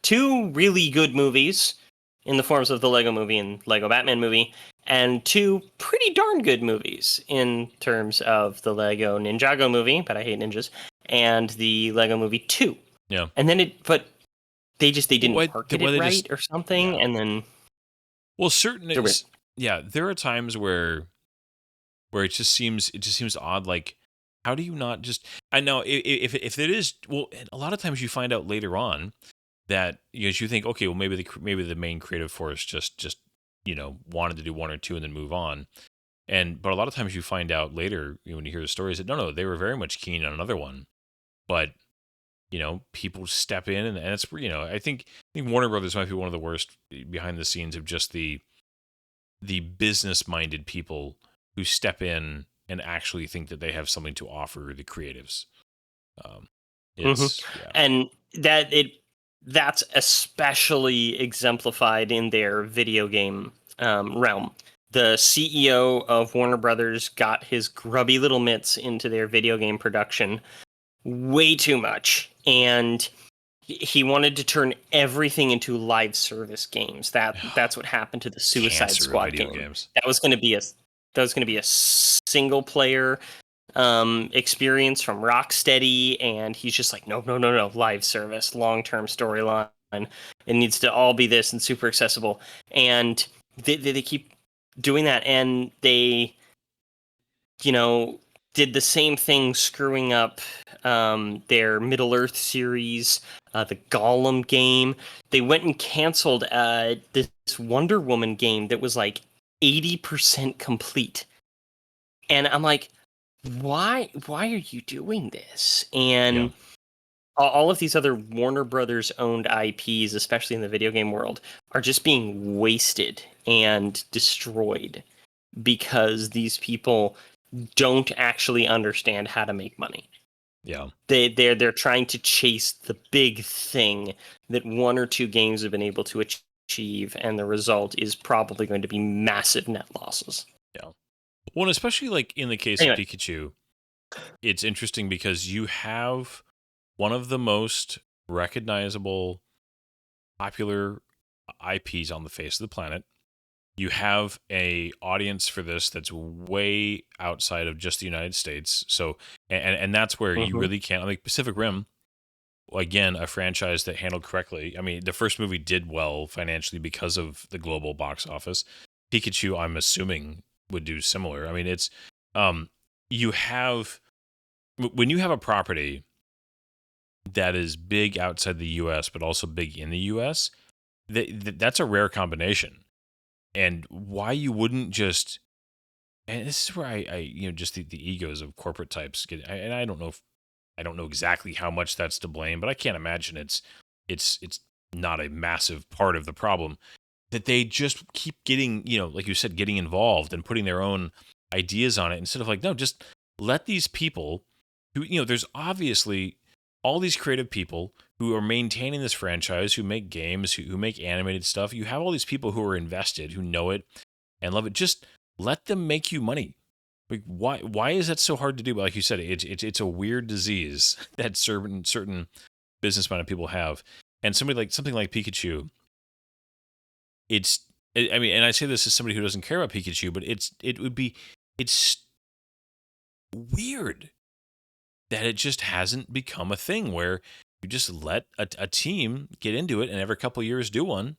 two really good movies in the forms of the Lego Movie and Lego Batman movie, and two pretty darn good movies in terms of the Lego Ninjago movie, but I hate ninjas, and the Lego Movie 2. yeah And then but they didn't market why it they right just or something, yeah and then well certain they're weird. is yeah there are times where it just seems odd. Like, how do you not just? I know if it is well, and a lot of times you find out later on that you think, okay, well maybe the main creative force just wanted to do one or two and then move on. But a lot of times you find out later when you hear the stories that no, they were very much keen on another one, but people step in, and it's, I think Warner Brothers might be one of the worst behind the scenes of just the business minded people who step in and actually think that they have something to offer the creatives. It's yeah. And that's especially exemplified in their video game realm. The CEO of Warner Brothers got his grubby little mitts into their video game production way too much, and he wanted to turn everything into live service games. That's what happened to the Suicide Cancer of Squad video game. games. That was going to be a single player experience from Rocksteady, and he's just like, no, live service, long-term storyline. It needs to all be this and super accessible. And they keep doing that, and they, did the same thing, screwing up their Middle Earth series, the Gollum game. They went and canceled this Wonder Woman game that was like 80% complete. And I'm like, why are you doing this? And all of these other Warner Brothers owned IPs, especially in the video game world, are just being wasted and destroyed because these people don't actually understand how to make money. Yeah. They're trying to chase the big thing that one or two games have been able to achieve, and the result is probably going to be massive net losses. Yeah. Well, and especially like in the case of Pikachu, it's interesting because you have one of the most recognizable, popular IPs on the face of the planet. You have a audience for this that's way outside of just the United States. So, and that's where you really can't. Like Pacific Rim, again, a franchise that handled correctly. I mean, the first movie did well financially because of the global box office. Pikachu, I'm assuming, would do similar. I mean, it's you have, when you have a property that is big outside the U.S. but also big in the U.S., that's a rare combination. And why you wouldn't just, and this is where I just the egos of corporate types get, and I don't know exactly how much that's to blame, but I can't imagine it's not a massive part of the problem, that they just keep getting, like you said, getting involved and putting their own ideas on it instead of like, no, just let these people who, there's obviously all these creative people who are maintaining this franchise, who make games, who make animated stuff. You have all these people who are invested, who know it and love it. Just let them make you money. Like, why is that so hard to do? But like you said, it's a weird disease that certain business-minded people have. And something like Pikachu, I mean, and I say this as somebody who doesn't care about Pikachu, but it's weird that it just hasn't become a thing where you just let a team get into it and every couple of years do one.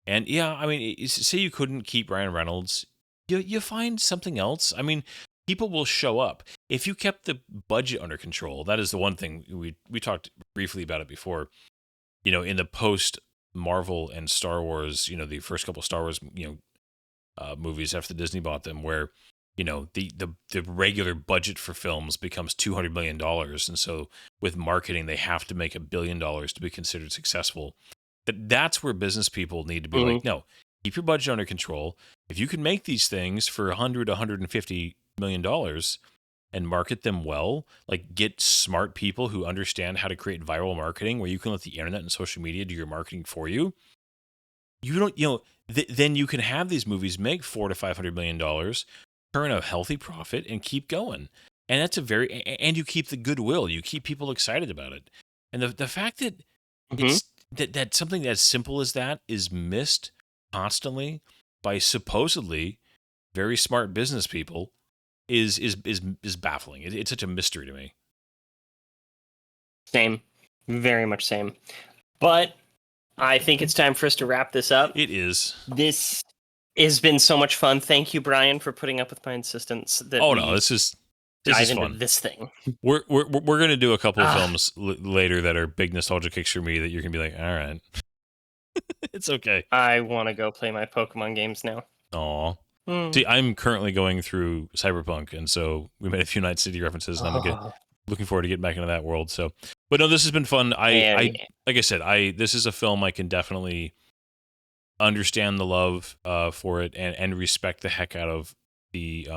And yeah, I mean, say you couldn't keep Ryan Reynolds, you find something else. I mean, people will show up. If you kept the budget under control, that is the one thing we talked briefly about it before. In the post Marvel and Star Wars, the first couple of Star Wars, movies after Disney bought them, where the regular budget for films becomes $200 million. And so with marketing, they have to make $1 billion to be considered successful. That's where business people need to be like, no, keep your budget under control. If you can make these things for $100, $150 million and market them well, like get smart people who understand how to create viral marketing where you can let the internet and social media do your marketing for you. You don't, then you can have these movies make $400 to $500 million, turn a healthy profit, and keep going. And that's and you keep the goodwill. You keep people excited about it. And the fact that it's that something as simple as that is missed constantly by supposedly very smart business people is baffling. It's such a mystery to me. Same, very much same. But I think it's time for us to wrap this up. It is. This has been so much fun. Thank you, Brian, for putting up with my insistence that this is fun. This thing. We're gonna do a couple of films later that are big nostalgia kicks for me that you're gonna be like, all right, it's okay. I want to go play my Pokemon games now. Aw. See, I'm currently going through Cyberpunk, and so we made a few Night City references, and I'm looking forward to getting back into that world. So, But no, this has been fun. And Like I said, this is a film I can definitely understand the love for it and respect the heck out of the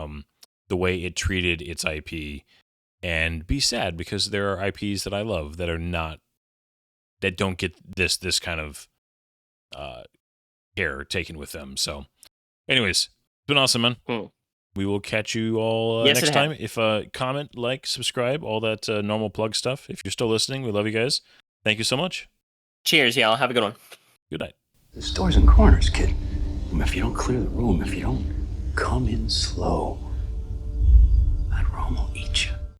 way it treated its IP, and be sad because there are IPs that I love that are not, that don't get this kind of care taken with them. So, anyways, it's been awesome, man. We will catch you all Yes, next it time. If comment, like, subscribe, all that normal plug stuff. If you're still listening, we love you guys. Thank you so much. cheers, y'all. Have a good one. Good night. There's doors and corners, kid. If you don't clear the room, if you don't come in slow, that room will eat you.